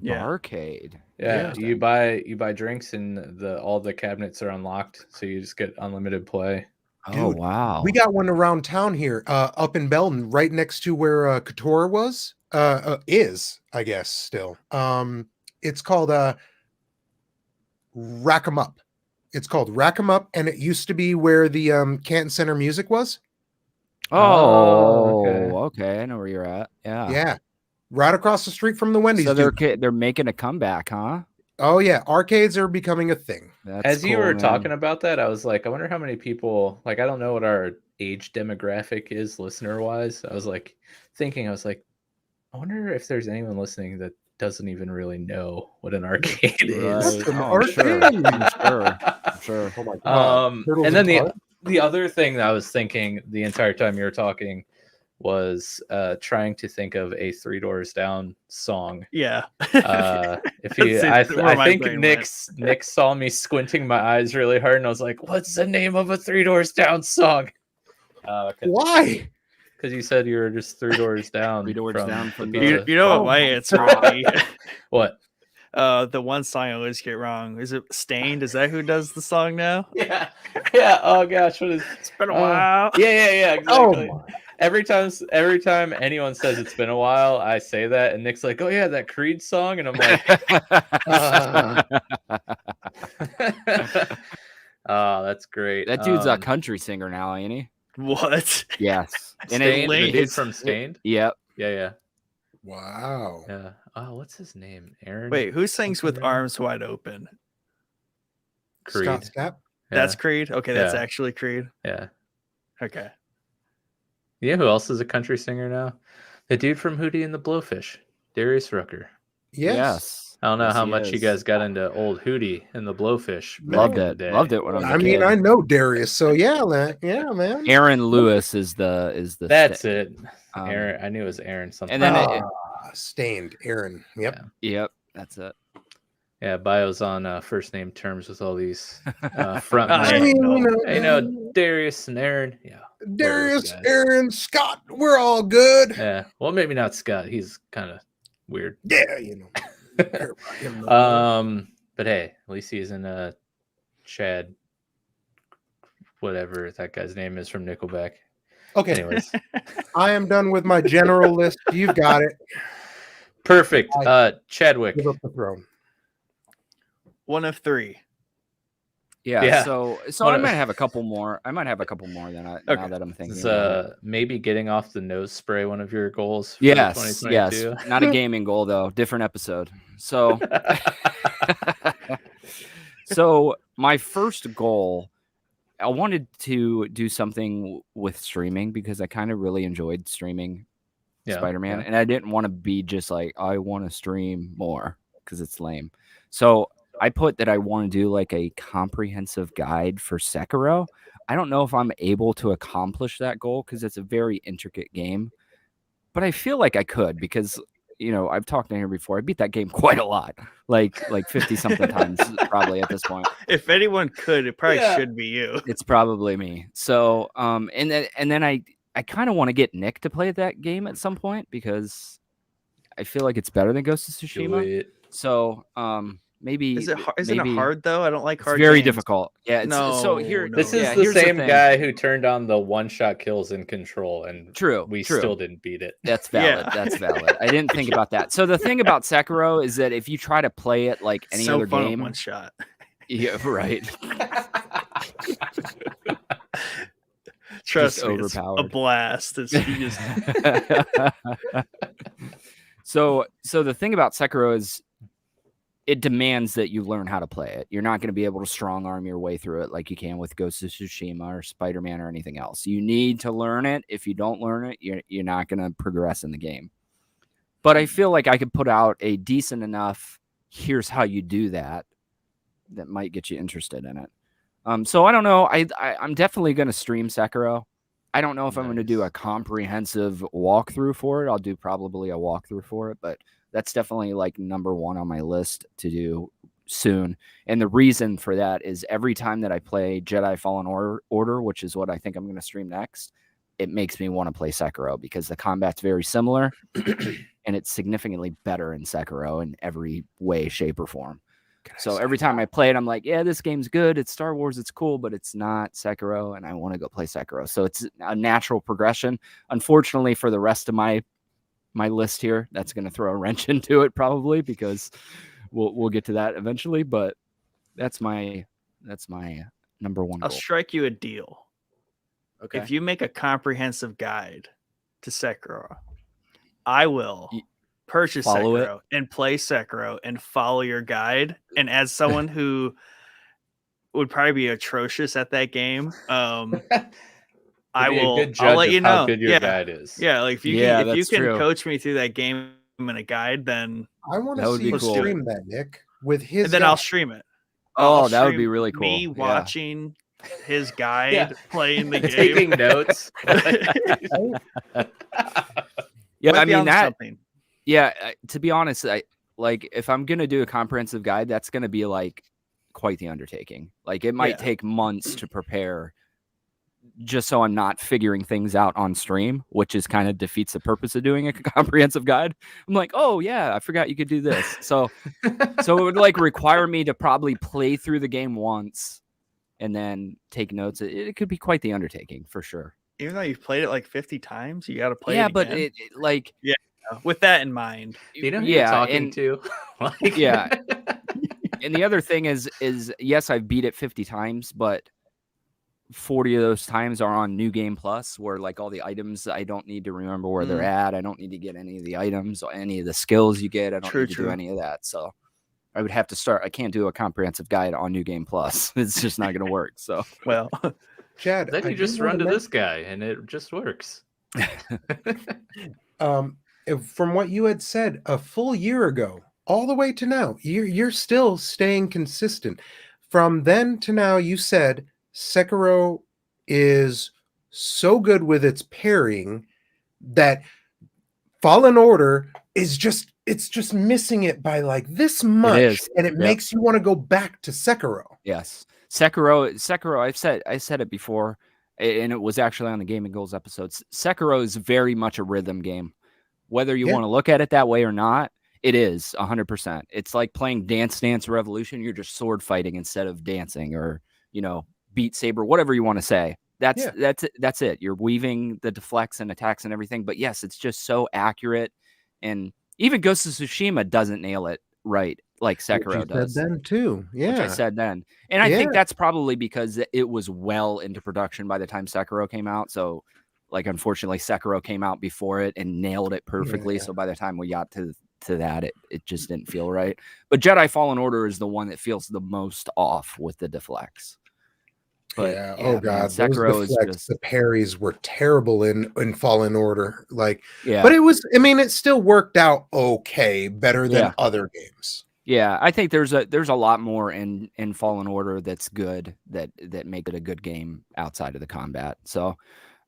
Yeah. Barcade. Yeah, Yeah. you buy drinks and all the cabinets are unlocked, so you just get unlimited play. Oh Dude, wow. We got one around town here, up in Belton, right next to where Couture was. Is, I guess, still. It's called Rack 'em Up. It's called Rack 'em Up, and it used to be where the Canton Center Music was. Oh, okay. okay. I know where you're at. Yeah. Yeah, right across the street from the Wendy's. So dude. they're making a comeback, huh? Oh yeah, arcades are becoming a thing. That's As you cool, were man. talking about that, I was like, I wonder how many people, like, I don't know what our age demographic is listener wise. I was like I wonder if there's anyone listening that doesn't even really know what an arcade is. Right. An Oh, I'm sure. arcade. I'm sure. Oh my god. Turtles And then in Park? the other thing that I was thinking the entire time you were talking was trying to think of a Three Doors Down song. Yeah. If you, That's where I my think brain Nick saw me squinting my eyes really hard, and I was like, "What's the name of a Three Doors Down song?" Why? Because you said you were just 3 doors down. Three doors down from the the- pizza. You know Oh what my my answer would be? What? The one song I always get wrong. Is it Stained? Is that who does the song now? Yeah. Oh gosh, what is? It's been a while. Yeah. Oh Exactly. my. Every time anyone says it's been a while, I say that, and Nick's like, "Oh yeah, that Creed song," and I'm like, "Oh, that's great." That dude's a country singer now, ain't he? What? Yes. And Stained, the Late. dude from Stained. Yep. Yeah. Wow. Oh, what's his name? Aaron. Wait, who sings with something maybe? Arms Wide Open? Creed. Scott Stapp? That's Creed? Okay, that's Yeah. actually Creed. Yeah. Okay. You know who else is a country singer now? The dude from Hootie and the Blowfish, Darius Rucker. Yes. I don't know Yes, how he much you is. guy got into old Hootie and the Blowfish. Loved back in the it. day. Loved it when I was a I mean, kid. I know Darius, so yeah, man. Aaron Lewis is the That's it. Um, Aaron. I knew it was Aaron something. and then Stained Aaron. Yep. Yep, that's it. Yeah, Bio's on first name terms with all these front I men. mean, I know Darius and Aaron. Yeah. Darius, guys. Aaron, Scott, we're all good. Yeah. Well, maybe not Scott. He's kind of weird. Yeah, you know. But hey, at least he's in Chad, whatever that guy's name is from Nickelback. Okay. Anyways, I am done with my general list. You've got it. perfect. Chadwick. Give up the throne. One of three. Yeah. So One I of- might have a couple more. I might have a couple more than now that I'm thinking. Is about it. maybe getting off the nose spray one of your goals for Yes, 2022? not a gaming goal though. Different episode. So, so my first goal, I wanted to do something with streaming because I kind of really enjoyed streaming Spider-Man, and I didn't want to be just like I want to stream more because it's lame. So I put that I want to do like a comprehensive guide for Sekiro. I don't know if I'm able to accomplish that goal because it's a very intricate game, but I feel like I could because, you know, I've talked in here before. I beat that game quite a lot, like 50 something times probably at this point. If anyone could, it probably should be you. It's probably me. So, and then I kind of want to get Nick to play that game at some point because I feel like it's better than Ghost of Tsushima. So, maybe Isn't maybe it hard though? I don't like it's hard. very games. difficult. Yeah. So here, No. This is the here's same thing. guy who turned on the one-shot kills in Control, and True. we still didn't beat it. That's valid. Yeah. That's valid. I didn't think about that. So the thing about Sekiro is that if you try to play it like any So other fun game, one shot. yeah, right. Trust Just me, it's a overpowered. blast. It's you just So the thing about Sekiro is it demands that you learn how to play it. You're not going to be able to strong arm your way through it like you can with Ghost of Tsushima or Spider-Man or anything else. You need to learn it. If you don't learn it, you're not going to progress in the game. But I feel like I could put out a decent enough, here's how you do that might get you interested in it. So I don't know. I'm definitely going to stream Sekiro. I don't know if I'm going to do a comprehensive walkthrough for it. I'll do probably a walkthrough for it, but that's definitely like number one on my list to do soon. And the reason for that is every time that I play Jedi Fallen Order, which is what I think I'm going to stream next, it makes me want to play Sekiro because the combat's very similar and it's significantly better in Sekiro in every way, shape, or form. So every time I play it, I'm like, yeah, this game's good. It's Star Wars. It's cool, but it's not Sekiro. And I want to go play Sekiro. So it's a natural progression. Unfortunately, for the rest of my list here, that's going to throw a wrench into it probably because we'll get to that eventually. But that's my number one I'll goal. strike you a deal. Okay. If you make a comprehensive guide to Sekiro, I will purchase Follow Sekiro and play Sekiro and follow your guide. And as someone who would probably be atrocious at that game, I'll let you know how good your guide is. Yeah, like if you can coach me through that game in a guide, then I want That to would see be you cool. stream that, Nick, with his. and then guy. I'll stream it. Oh, I'll that would be stream really cool. Me Yeah. watching his guide playing the game, Taking notes. Yeah, Might I be mean onto that. something. Yeah, to be honest, if I'm gonna do a comprehensive guide, that's gonna be like quite the undertaking. Like it might take months to prepare, just so I'm not figuring things out on stream, which is kind of defeats the purpose of doing a comprehensive guide. I'm like, oh yeah, I forgot you could do this. So it would like require me to probably play through the game once and then take notes. It could be quite the undertaking for sure. Even though you've played it like 50 times, you got to play it Yeah, again. but it like with that in mind. You know who you're talking and, to? Like... Yeah. And the other thing is yes, I've beat it 50 times, but 40 of those times are on New Game Plus, where like all the items, I don't need to remember where they're at. I don't need to get any of the items or any of the skills you get. I don't need to do any of that. So I would have to start. I can't do a comprehensive guide on New Game Plus. It's just not going to work. So well, Chad, Then you just run to this guy and it just works. From what you had said a full year ago, all the way to now, you're still staying consistent. From then to now, you said Sekiro is so good with its parrying that Fallen Order is just missing it by like this much, is. and it makes you want to go back to Sekiro. Yes. Sekiro, I said it before, and it was actually on the Gaming Goals episodes. Sekiro is very much a rhythm game. Whether you want to look at it that way or not, it is 100%. It's like playing Dance Dance Revolution. You're just sword fighting instead of dancing, or, Beat Saber, whatever you want to say. That's it. You're weaving the deflects and attacks and everything. But yes, it's just so accurate. And even Ghost of Tsushima doesn't nail it right like Sekiro does. Said then too. Yeah. Which I said then. And I think that's probably because it was well into production by the time Sekiro came out. So, like, unfortunately, Sekiro came out before it and nailed it perfectly. Yeah. So by the time we got to that, it just didn't feel right. But Jedi Fallen Order is the one that feels the most off with the deflects. But oh god, Sekiro is just, the parries were terrible in Fallen Order. Like, but it was. I mean, it still worked out okay, better than other games. Yeah, I think there's a lot more in Fallen Order that's good that make it a good game outside of the combat. So,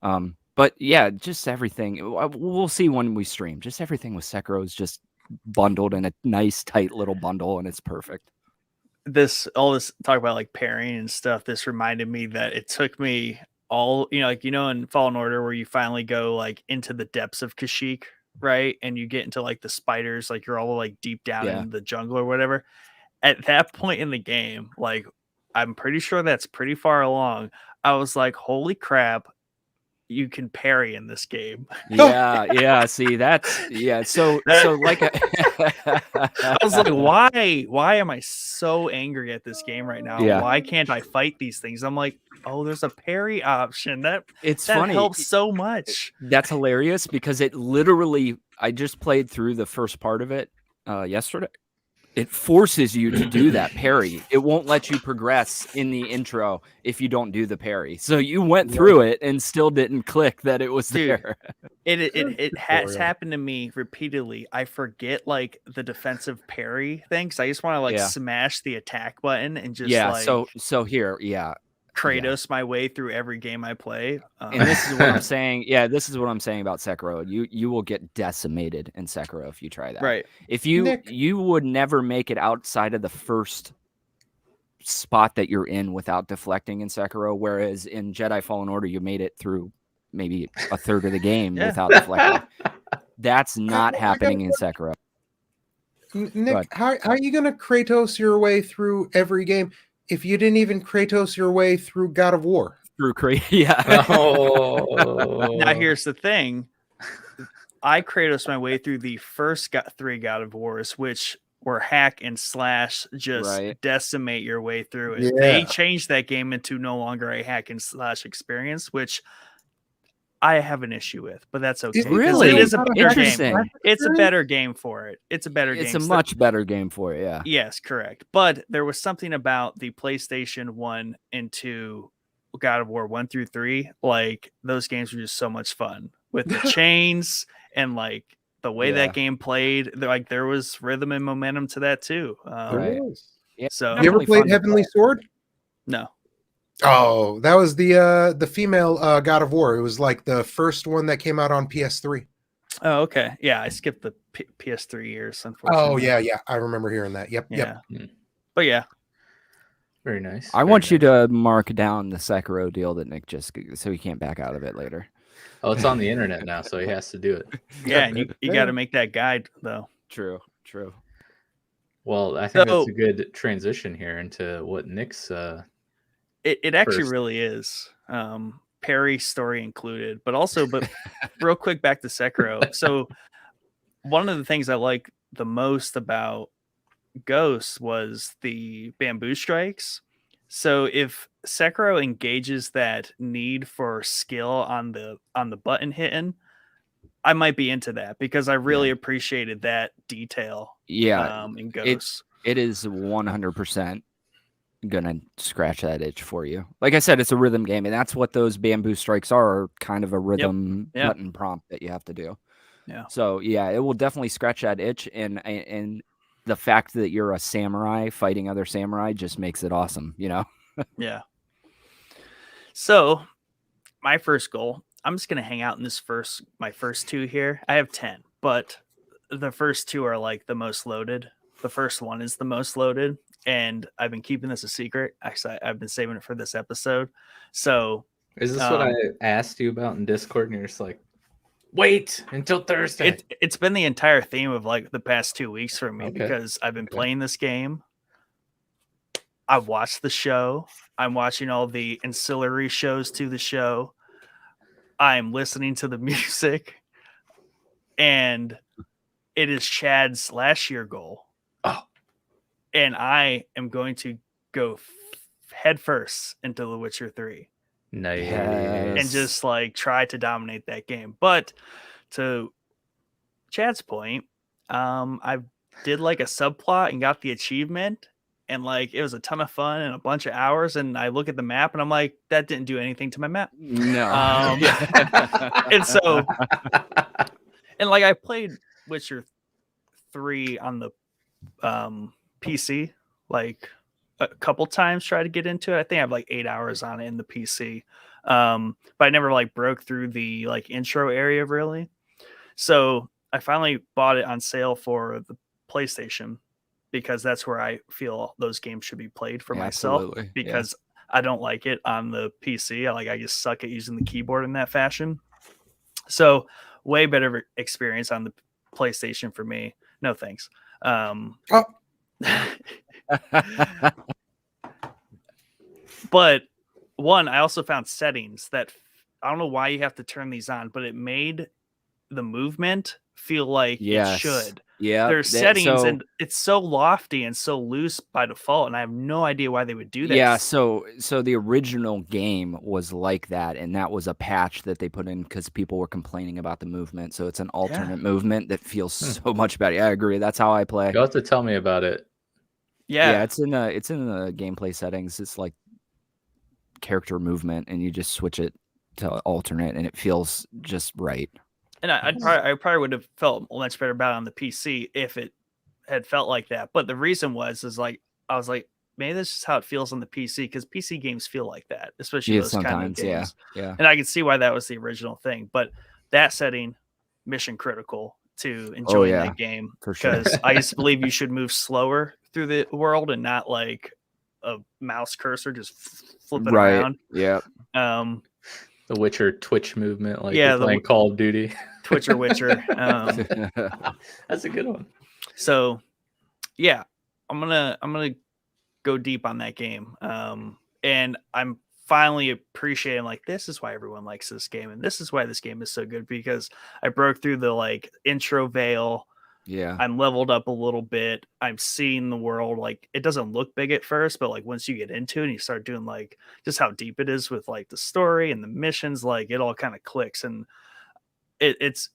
but yeah, just everything. We'll see when we stream. Just everything with Sekiro is just bundled in a nice, tight little bundle, and it's perfect. All this talk about like parrying and stuff, this reminded me that it took me in Fallen Order where you finally go like into the depths of Kashyyyk, right? And you get into like the spiders, like you're all like deep down in the jungle or whatever. At that point in the game, like I'm pretty sure that's pretty far along. I was like, holy crap, you can parry in this game. Yeah. See, So like, I was like, why am I so angry at this game right now? Yeah. Why can't I fight these things? I'm like, oh, there's a parry option. That funny. Helps so much. That's hilarious because it literally, I just played through the first part of it yesterday. It forces you to do that parry. It won't let you progress in the intro if you don't do the parry. So you went through it and still didn't click that it was there. It has happened to me repeatedly. I forget like the defensive parry things. I just want to like smash the attack button and just So here, Kratos my way through every game I play. And this is what I'm saying. Yeah, this is what I'm saying about Sekiro. You will get decimated in Sekiro if you try that. Right. If you would never make it outside of the first spot that you're in without deflecting in Sekiro, whereas in Jedi Fallen Order you made it through maybe a third of the game without deflecting. That's not happening in Sekiro. Nick, how are you going to Kratos your way through every game if you didn't even Kratos your way through God of War? Through Kratos, Now here's the thing. I Kratos my way through the first 3 God of Wars, which were hack and slash, just decimate your way through it. They changed that game into no longer a hack and slash experience, which I have an issue with, but that's okay. Really? It is a better game. It's a better game for it. It's a better game. It's a much better game for it, yeah. Yes, correct. But there was something about the PlayStation 1 and 2 God of War 1 through 3. Like, those games were just so much fun with the chains and like the way that game played. Like, there was rhythm and momentum to that too. So you ever played Heavenly Sword? No. Oh, that was the female God of War. It was like the first one that came out on PS3. Oh, okay. Yeah, I skipped the PS3 years, unfortunately. Oh, yeah. I remember hearing that. Yep. But yeah. Very nice. I want you to mark down the Sekiro deal that Nick just, so he can't back out of it later. Oh, it's on the internet now, so he has to do it. Yeah, and you got to make that guide, though. True. Well, I think that's a good transition here into what Nick's... It actually really is. Parry story included, but real quick back to Sekiro. So one of the things I like the most about Ghosts was the bamboo strikes. So if Sekiro engages that need for skill on the button hitting, I might be into that because I really appreciated that detail. Yeah, in Ghosts. It is 100%. gonna scratch that itch for you. Like I said, it's a rhythm game, and that's what those bamboo strikes are kind of a rhythm button prompt that you have to do. Yeah. So yeah, it will definitely scratch that itch, and the fact that you're a samurai fighting other samurai just makes it awesome, you know? Yeah. So my first goal, I'm just gonna hang out in my first 2 here. I have 10, but the first 2 are like the most loaded. The first one is the most loaded, and I've been keeping this a secret. Actually, I've been saving it for this episode. So Is this what I asked you about in Discord? And you're just like, wait until Thursday. It's been the entire theme of like the past 2 weeks for me because I've been playing this game. I've watched the show. I'm watching all the ancillary shows to the show. I'm listening to the music, and it is Chad's last year goal. Oh, and I am going to go head first into The Witcher 3. nice. And just like try to dominate that game. But to Chad's point, I did like a subplot and got the achievement, and like it was a ton of fun and a bunch of hours. And I look at the map and I'm like, that didn't do anything to my map. No. And so, and like I played Witcher 3 on the PC like a couple times, try to get into it. I think I have like 8 hours on it in the PC, but I never like broke through the like intro area really. So I finally bought it on sale for the PlayStation because that's where I feel those games should be played for myself. Absolutely. Because I don't like it on the PC. I just suck at using the keyboard in that fashion. So way better experience on the PlayStation for me. No thanks. But one, I also found settings that I don't know why you have to turn these on, but it made the movement feel like it should. Yeah. There's settings and it's so lofty and so loose by default, and I have no idea why they would do that. Yeah, so the original game was like that, and that was a patch that they put in because people were complaining about the movement. So it's an alternate movement that feels so much better. Yeah, I agree. That's how I play. You'll have to tell me about it. Yeah, it's in the gameplay settings. It's like character movement, and you just switch it to alternate, and it feels just right. And I probably would have felt much better about it on the PC if it had felt like that. But the reason I was like, maybe this is how it feels on the PC, because PC games feel like that, especially those kind of games. Yeah. And I can see why that was the original thing. But that setting, mission critical to enjoying that game. For sure. Because I used to believe you should move slower through the world and not like a mouse cursor just flipping around. Yeah. The Witcher Twitch movement, like you're playing Call of Duty. Twitcher Witcher. That's a good one. So yeah, I'm gonna go deep on that game. And I'm finally appreciating like this is why everyone likes this game, and this is why this game is so good, because I broke through the like intro veil. Yeah. I'm leveled up a little bit. I'm seeing the world. Like it doesn't look big at first, but like once you get into it and you start doing like just how deep it is with like the story and the missions, like it all kind of clicks. And it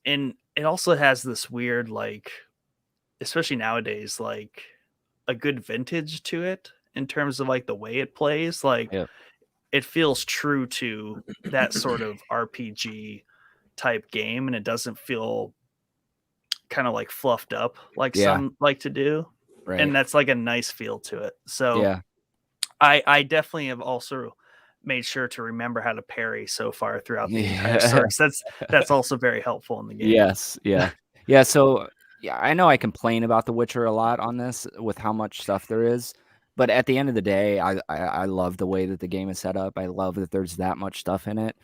also has this weird, like, especially nowadays, like a good vintage to it in terms of like the way it plays. Like it feels true to that sort of RPG type game, and it doesn't feel kind of like fluffed up like some like to do. Right. And that's like a nice feel to it. So I definitely have also made sure to remember how to parry so far throughout the entire story. So that's also very helpful in the game. Yes. Yeah. Yeah. So I know I complain about The Witcher a lot on this with how much stuff there is, but at the end of the day, I love the way that the game is set up. I love that there's that much stuff in it,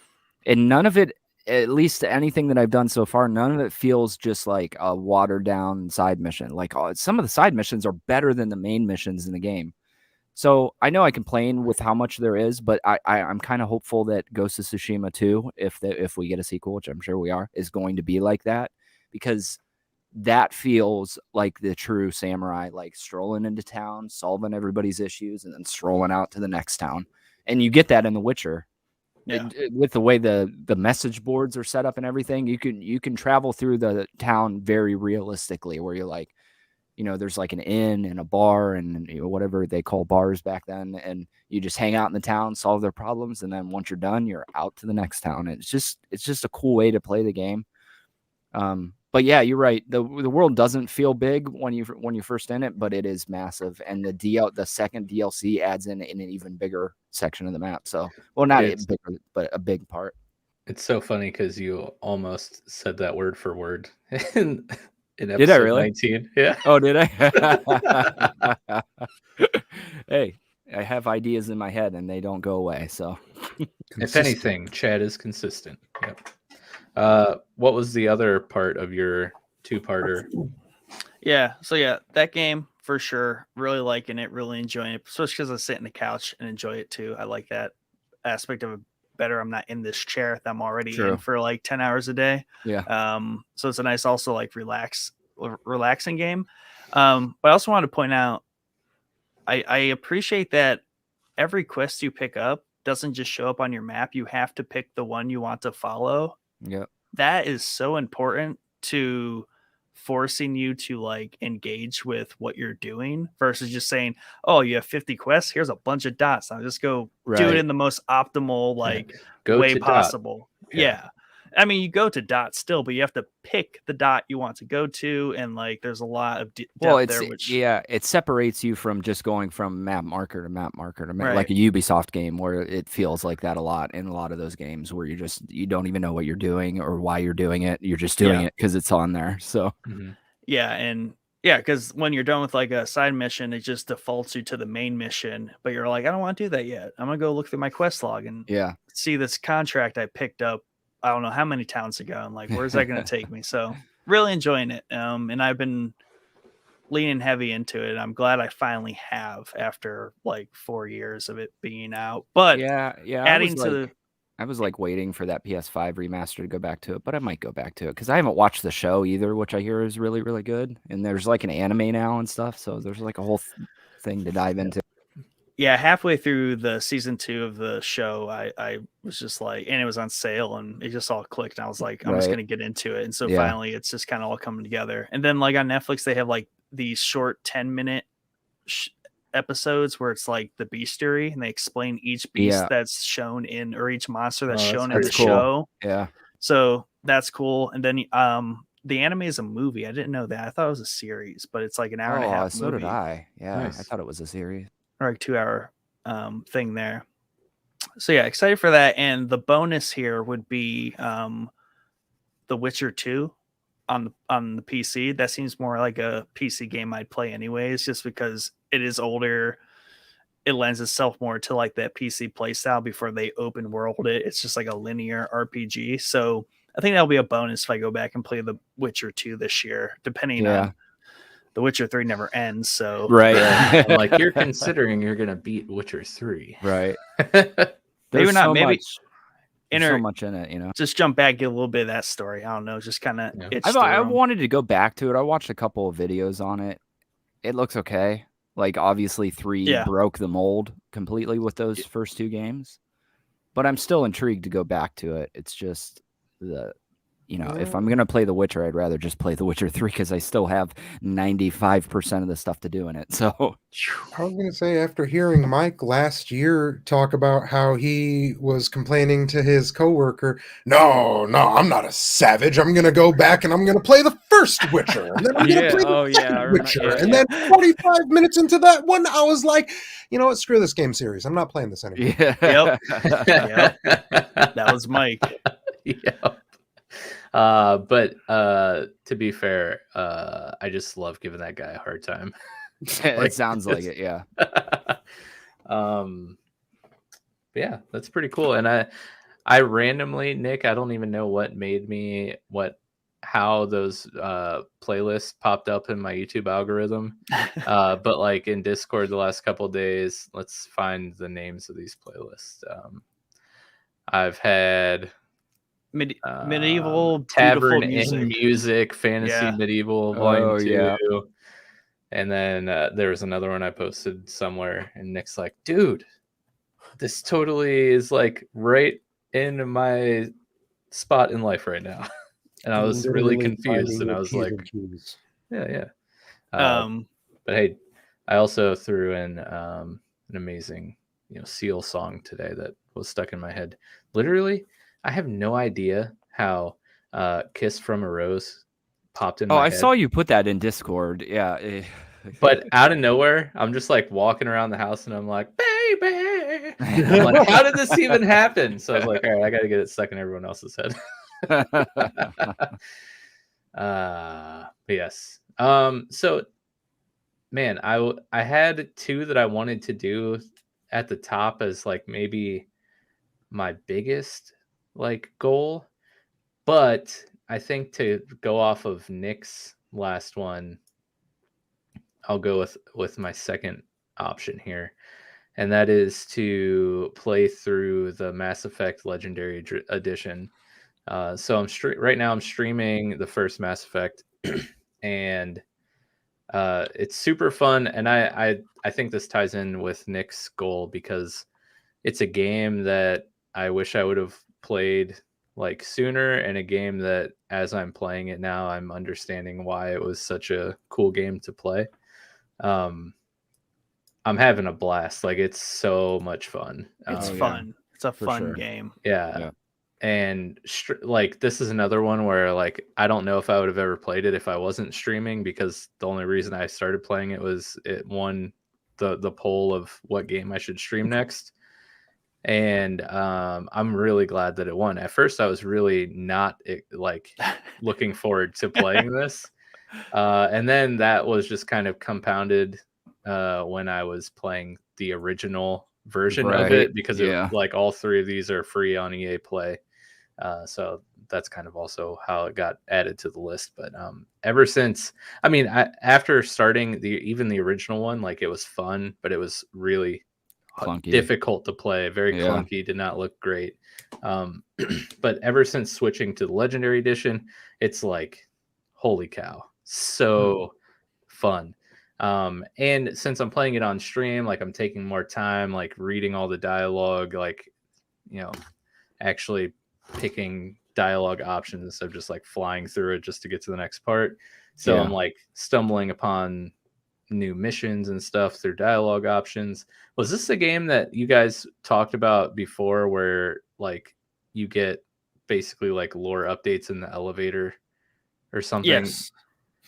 and none of it, at least anything that I've done so far, none of it feels just like a watered down side mission. Like some of the side missions are better than the main missions in the game. So I know I complain with how much there is, but I'm kind of hopeful that Ghost of Tsushima 2, if we get a sequel, which I'm sure we are, is going to be like that, because that feels like the true samurai, like strolling into town, solving everybody's issues, and then strolling out to the next town. And you get that in The Witcher. Yeah. With the way the message boards are set up and everything, you can travel through the town very realistically, where you're like, there's like an inn and a bar and whatever they call bars back then, and you just hang out in the town, solve their problems, and then once you're done, you're out to the next town. It's just a cool way to play the game. But yeah, you're right. The world doesn't feel big when you're first in it, but it is massive. And the second DLC adds in an even bigger section of the map. So, well, not bigger, but a big part. It's so funny because you almost said that word for word in episode Did I really? 19. Yeah. Oh, did I? Hey, I have ideas in my head and they don't go away. So, if anything, Chad is consistent. Yep. What was the other part of your two-parter? Yeah, so yeah, that game for sure. Really liking it, really enjoying it, especially because I sit in the couch and enjoy it too. I like that aspect of it better. I'm not in this chair that I'm already in for like 10 hours a day. Yeah. So it's a nice, also like relaxing game. But I also wanted to point out, I appreciate that every quest you pick up doesn't just show up on your map. You have to pick the one you want to follow. Yeah. That is so important to forcing you to like engage with what you're doing versus just saying, oh, you have 50 quests, here's a bunch of dots, I'll just go do it in the most optimal way possible. Yeah. I mean, you go to dot still, but you have to pick the dot you want to go to, and like there's a lot of depth there. Which it separates you from just going from map marker to map marker to like a Ubisoft game, where it feels like that a lot in a lot of those games where you don't even know what you're doing or why you're doing it. You're just doing it because it's on there. So because when you're done with like a side mission, it just defaults you to the main mission, but you're like, I don't want to do that yet. I'm gonna go look through my quest log and see this contract I picked up I don't know how many towns ago, and like, where's that going to take me? So really enjoying it. And I've been leaning heavy into it. I'm glad I finally have after like 4 years of it being out. But adding I was like waiting for that PS5 remaster to go back to it, but I might go back to it because I haven't watched the show either, which I hear is really, really good. And there's like an anime now and stuff. So there's like a whole thing to dive into. Yeah, halfway through the season 2 of the show, I was just like, and it was on sale, and it just all clicked. And I was like, I'm just gonna get into it. And so finally, it's just kind of all coming together. And then like on Netflix, they have like these short 10-minute episodes where it's like the bestiary, and they explain each beast that's shown in, or each monster that's shown in the show. Yeah, so that's cool. And then the anime is a movie. I didn't know that. I thought it was a series, but it's like an hour and a half. So movie. Did I? Yeah, nice. I thought it was a series. Or like 2-hour thing there. So yeah, excited for that. And the bonus here would be The Witcher 2 on the PC. That seems more like a PC game I'd play anyways, just because it is older. It lends itself more to like that PC playstyle before they open world it. It's just like a linear RPG. So I think that'll be a bonus if I go back and play The Witcher 2 this year, depending on The Witcher 3 never ends, so like you're considering you're gonna beat Witcher 3, right? Maybe not. So maybe so much in it, Just jump back, get a little bit of that story. I don't know, just kind of. I wanted to go back to it. I watched a couple of videos on it. It looks okay. Like obviously 3 broke the mold completely with those first 2 games, but I'm still intrigued to go back to it. It's just if I'm going to play The Witcher, I'd rather just play The Witcher 3 because I still have 95% of the stuff to do in it. So I was going to say, after hearing Mike last year talk about how he was complaining to his coworker, no, I'm not a savage. I'm going to go back and I'm going to play the first Witcher. And then I'm going to play the second Witcher. And then 45 minutes into that one, I was like, you know what? Screw this game series. I'm not playing this anymore. Yep. That was Mike. Yep. But to be fair, I just love giving that guy a hard time. It sounds like it, yeah. Yeah, that's pretty cool. And I randomly, Nick, I don't even know what made me how those playlists popped up in my YouTube algorithm. But like in Discord the last couple of days, let's find the names of these playlists. I've had medieval tavern in music, fantasy medieval volume 2, and then there was another one I posted somewhere, and Nick's like, dude, this totally is like right in my spot in life right now. And I was really confused, and I was like, But hey, I also threw in an amazing, Seal song today that was stuck in my head. Literally, I have no idea how "Kiss from a Rose" popped in my head. I saw you put that in Discord. Yeah. But out of nowhere, I'm just like walking around the house and I'm like, baby. I'm like, how did this even happen? So I was like, all right, I got to get it stuck in everyone else's head. But yes. So, man, I had two that I wanted to do at the top as like maybe my biggest like goal. But I think to go off of Nick's last one, I'll go with my second option here, and that is to play through the Mass Effect Legendary Edition. So right now I'm streaming the first Mass Effect, and it's super fun. And I think this ties in with Nick's goal because it's a game that I wish I would have played like sooner, and a game that as I'm playing it now, I'm understanding why it was such a cool game to play. I'm having a blast. Like, it's so much fun. It's fun. It's a fun game. Yeah. And like, this is another one where like, I don't know if I would have ever played it if I wasn't streaming, because the only reason I started playing it was it won the poll of what game I should stream next. And I'm really glad that it won. At first, I was really not like looking forward to playing this. And then that was just kind of compounded when I was playing the original version of it, because like all three of these are free on EA Play. So that's kind of also how it got added to the list. But ever since, I mean, after starting even the original one, like, it was fun, but it was really clunky, difficult to play, very clunky, did not look great. But ever since switching to the Legendary Edition, it's like, holy cow, so fun. And since I'm playing it on stream, like, I'm taking more time, like reading all the dialogue, like, actually picking dialogue options instead of just like flying through it just to get to the next part. So I'm like stumbling upon new missions and stuff through dialogue options. Was this a game that you guys talked about before, where like you get basically like lore updates in the elevator or something? Yes.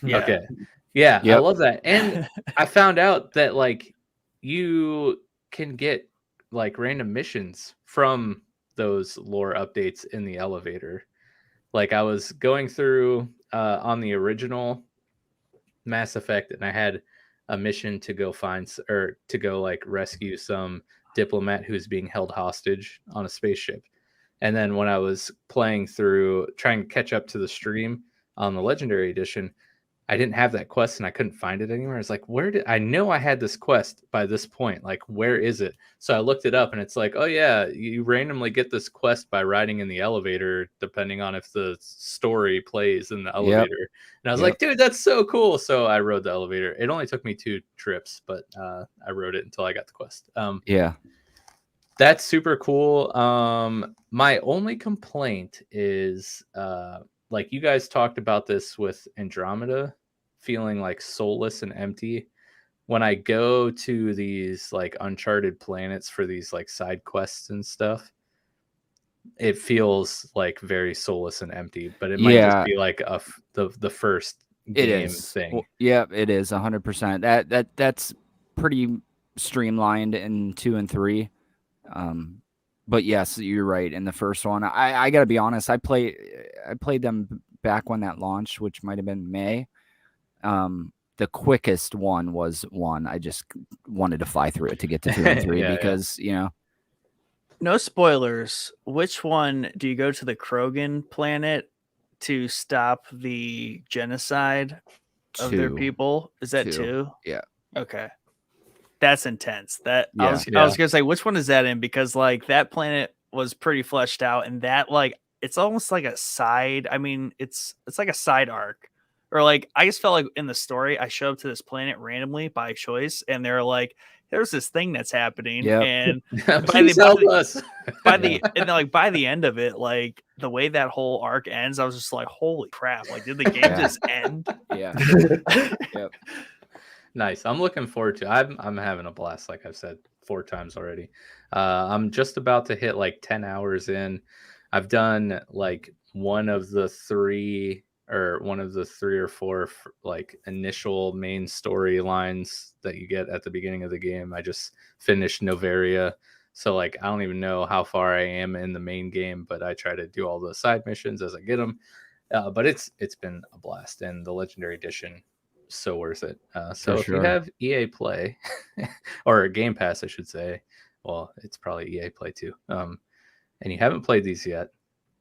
Yeah. Okay. Yeah, yep. I love that. And I found out that like you can get like random missions from those lore updates in the elevator. Like, I was going through on the original Mass Effect, and I had a mission to go like rescue some diplomat who's being held hostage on a spaceship. And then when I was playing through, trying to catch up to the stream on the Legendary Edition, I didn't have that quest and I couldn't find it anywhere. I was like, I know I had this quest by this point. Like, where is it? So I looked it up, and it's like, oh yeah, you randomly get this quest by riding in the elevator, depending on if the story plays in the elevator. And I was like, dude, that's so cool. So I rode the elevator. It only took me 2 trips, but I rode it until I got the quest. That's super cool. My only complaint is, like, you guys talked about this with Andromeda feeling like soulless and empty. When I go to these like uncharted planets for these like side quests and stuff, it feels like very soulless and empty, but it might just be like the first game thing. Well, yeah, it is 100%. That's pretty streamlined in 2 and 3. But yes, you're right. In the first one, I gotta be honest. I played them back when that launched, which might have been May. The quickest one was 1. I just wanted to fly through it to get to 2 and 3 because No spoilers. Which one do you go to the Krogan planet to stop the genocide of their people? Is that 2? Yeah. Okay. That's intense. I was gonna say, which one is that in? Because like that planet was pretty fleshed out, and that like it's almost like a side. I mean, it's like a side arc, or like I just felt like in the story, I showed up to this planet randomly by choice, and they're like, "There's this thing that's happening," and by the end of it, like the way that whole arc ends, I was just like, "Holy crap! Like, did the game just end?" Yeah. Nice. I'm looking forward to. I'm having a blast. Like I've said 4 times already. I'm just about to hit like 10 hours in. I've done like one of the three or four like initial main storylines that you get at the beginning of the game. I just finished Novaria. So like I don't even know how far I am in the main game, but I try to do all the side missions as I get them. But it's been a blast, and the Legendary Edition, so worth it. So if you have EA Play or Game Pass, I should say, well, it's probably EA Play too. And you haven't played these yet,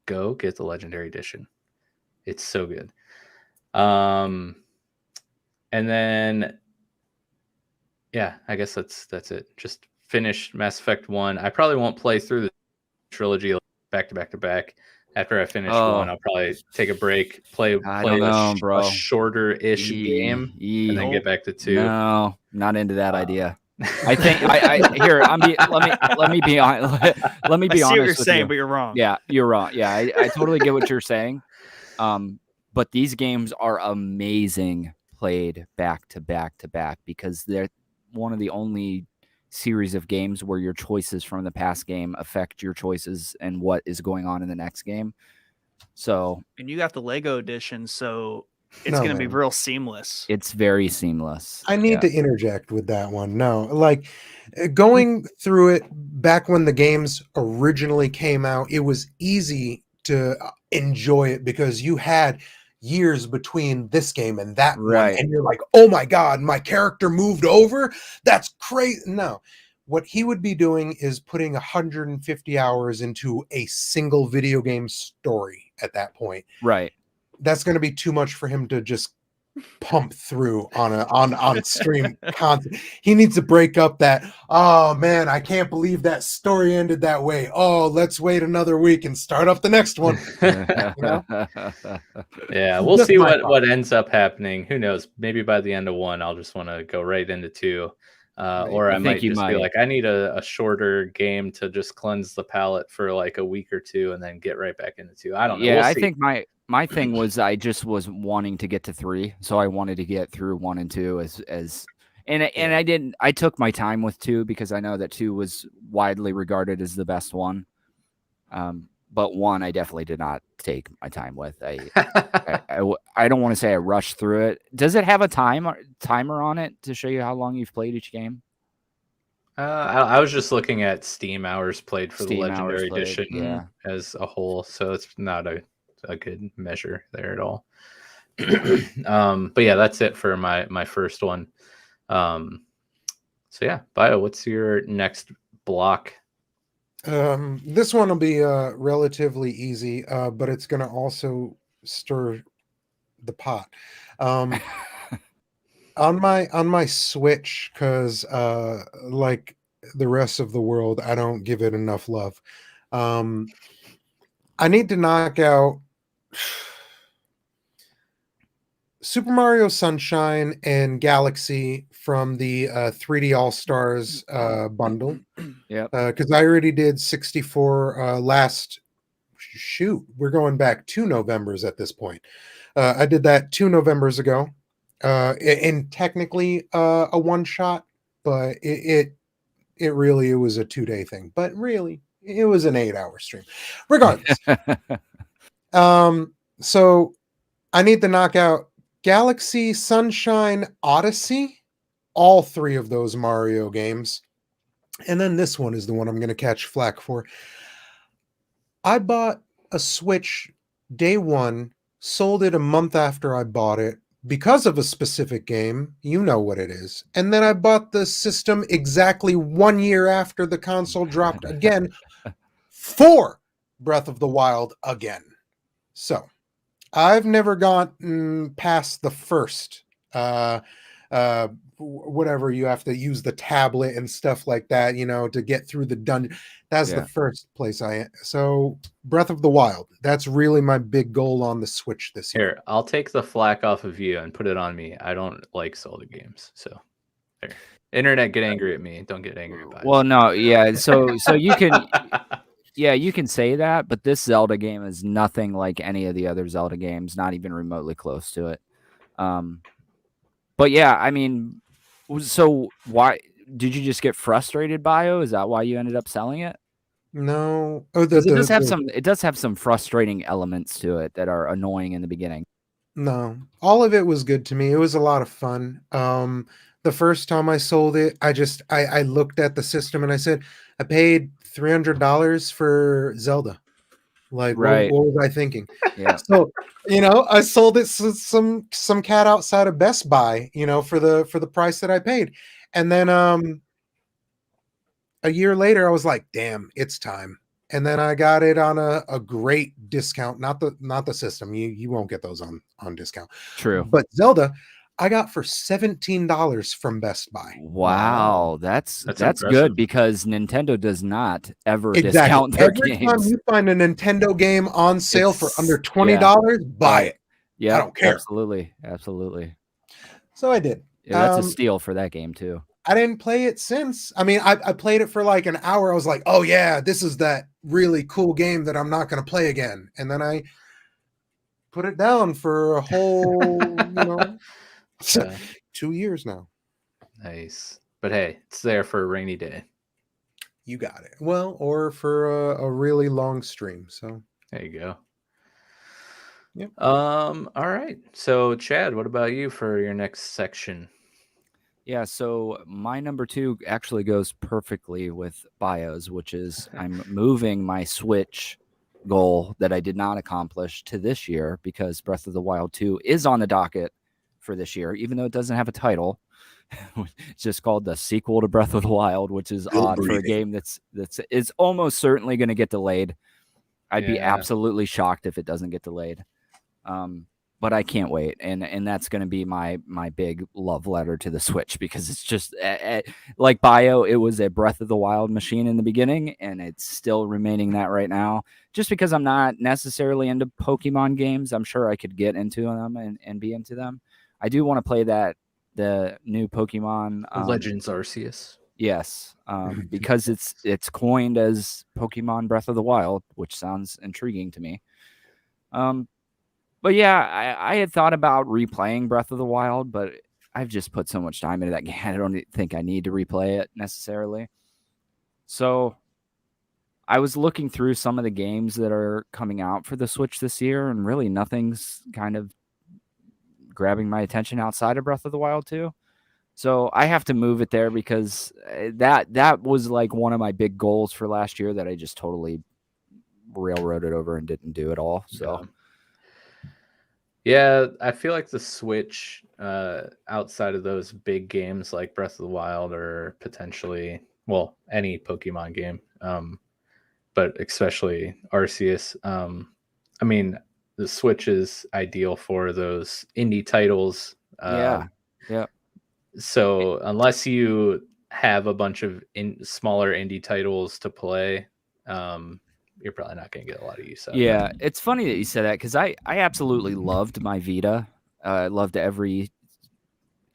go get the Legendary Edition. It's so good. And then, yeah, I guess that's it. Just finished Mass Effect 1. I probably won't play through the trilogy back to back to back. After I finish one, I'll probably take a break, play a shorter-ish game, and then get back to 2. No, not into that idea. I think let me be honest. Let me be honest. I see what you're with saying, you. but you're wrong. Yeah, you're wrong. Yeah, I totally get what you're saying. But these games are amazing played back to back to back because they're one of the only series of games where your choices from the past game affect your choices and what is going on in the next game. So, and you got the Lego edition, so it's going to be real seamless. It's very seamless. I need to interject with that one. No, like going through it back when the games originally came out, it was easy to enjoy it because you had years between this game and that one, and you're like, oh my god, my character moved over, that's crazy. No, what he would be doing is putting 150 hours into a single video game story at that point. Right, that's going to be too much for him to just pump through on stream content. He needs to break up that, oh man, I can't believe that story ended that way, oh, let's wait another week and start up the next one. You know? Yeah, we'll see what ends up happening. Who knows, maybe by the end of 1 I'll just want to go right into 2, or I might just be like, I need a shorter game to just cleanse the palate for like a week or 2 and then get right back into 2. I don't know. Yeah, I think my thing was I just was wanting to get to 3, so I wanted to get through 1 and 2 and I took my time with 2 because I know that 2 was widely regarded as the best one. But 1 I definitely did not take my time with. I don't want to say I rushed through it. Does it have a timer on it to show you how long you've played each game? I was just looking at Steam hours played for the Legendary Edition as a whole, so it's not a good measure there at all. But yeah, that's it for my first one. So yeah, Bio, what's your next block? This one will be relatively easy, but it's going to also stir the pot. On my Switch, because like the rest of the world, I don't give it enough love. I need to knock out Super Mario Sunshine and Galaxy from the 3D All-Stars bundle. Yeah. Because I already did 64 last... Shoot, we're going back 2 Novembers at this point. I did that 2 Novembers ago. And technically a one-shot, but it was a 2-day thing. But really, it was an 8-hour stream. Regardless. So I need to knock out Galaxy, Sunshine, Odyssey, all 3 of those Mario games. And then this one is the one I'm going to catch flack for. I bought a Switch day 1, sold it a month after I bought it because of a specific game. You know what it is. And then I bought the system exactly 1 year after the console dropped again for Breath of the Wild again. So I've never gotten past the first, whatever, you have to use the tablet and stuff like that, to get through the dungeon. That's the first place so Breath of the Wild, that's really my big goal on the Switch this year. Here, I'll take the flack off of you and put it on me. I don't like Zelda games, so there. Internet, get angry at me. Don't get angry about it. Well, no, yeah. So you can, you can say that, but this Zelda game is nothing like any of the other Zelda games, not even remotely close to it. But yeah, I mean, So why did you just get frustrated, Bio? Is that why you ended up selling it? No. Because it does have some frustrating elements to it that are annoying in the beginning. No, all of it was good to me. It was a lot of fun. The first time I sold it, I looked at the system and I said, I paid $300 for Zelda. Like, Right. what was I thinking? Yeah. So, I sold it to some cat outside of Best Buy, for the price that I paid. And then a year later, I was like, damn, it's time. And then I got it on a great discount. Not the system. You won't get those on discount. True. But Zelda, I got for $17 from Best Buy. Wow, that's impressive. good because Nintendo does not ever discount their Every games. time you find a Nintendo game on sale for It's- under $20, buy it. Yeah, I don't care. Absolutely. So I did. Yeah, that's a steal for that game too. I didn't play it since. I mean, I played it for like an hour. I was like, oh yeah, this is that really cool game that I'm not going to play again. And then I put it down for a whole, 2 years now. Nice. But hey, it's there for a rainy day. You got it. Well, or for a really long stream. So There you go. Yep. All right. So Chad, what about you for your next section? Yeah, so my number 2 actually goes perfectly with Bios, which is I'm moving my Switch goal that I did not accomplish to this year because Breath of the Wild 2 is on the docket for this year, even though it doesn't have a title. It's just called the sequel to Breath of the Wild, which is odd for a game that's almost certainly going to get delayed. I'd be absolutely shocked if it doesn't get delayed. But I can't wait, and that's going to be my big love letter to the Switch because it's just like Bio. It was a Breath of the Wild machine in the beginning, and it's still remaining that right now. Just because I'm not necessarily into Pokemon games, I'm sure I could get into them and be into them. I do want to play the new Pokemon Legends Arceus. Yes, because it's coined as Pokemon Breath of the Wild, which sounds intriguing to me. But yeah, I had thought about replaying Breath of the Wild, but I've just put so much time into that game. I don't think I need to replay it necessarily. So I was looking through some of the games that are coming out for the Switch this year, and really nothing's kind of grabbing my attention outside of Breath of the Wild 2. So I have to move it there because that was like one of my big goals for last year that I just totally railroaded over and didn't do at all. So yeah, I feel like the Switch, outside of those big games like Breath of the Wild or potentially, well, any Pokemon game, but especially Arceus. I mean, the Switch is ideal for those indie titles. Yeah. So unless you have a bunch of smaller indie titles to play, you're probably not going to get a lot of use out of it. Yeah, it's funny that you said that because I absolutely loved my Vita. I loved every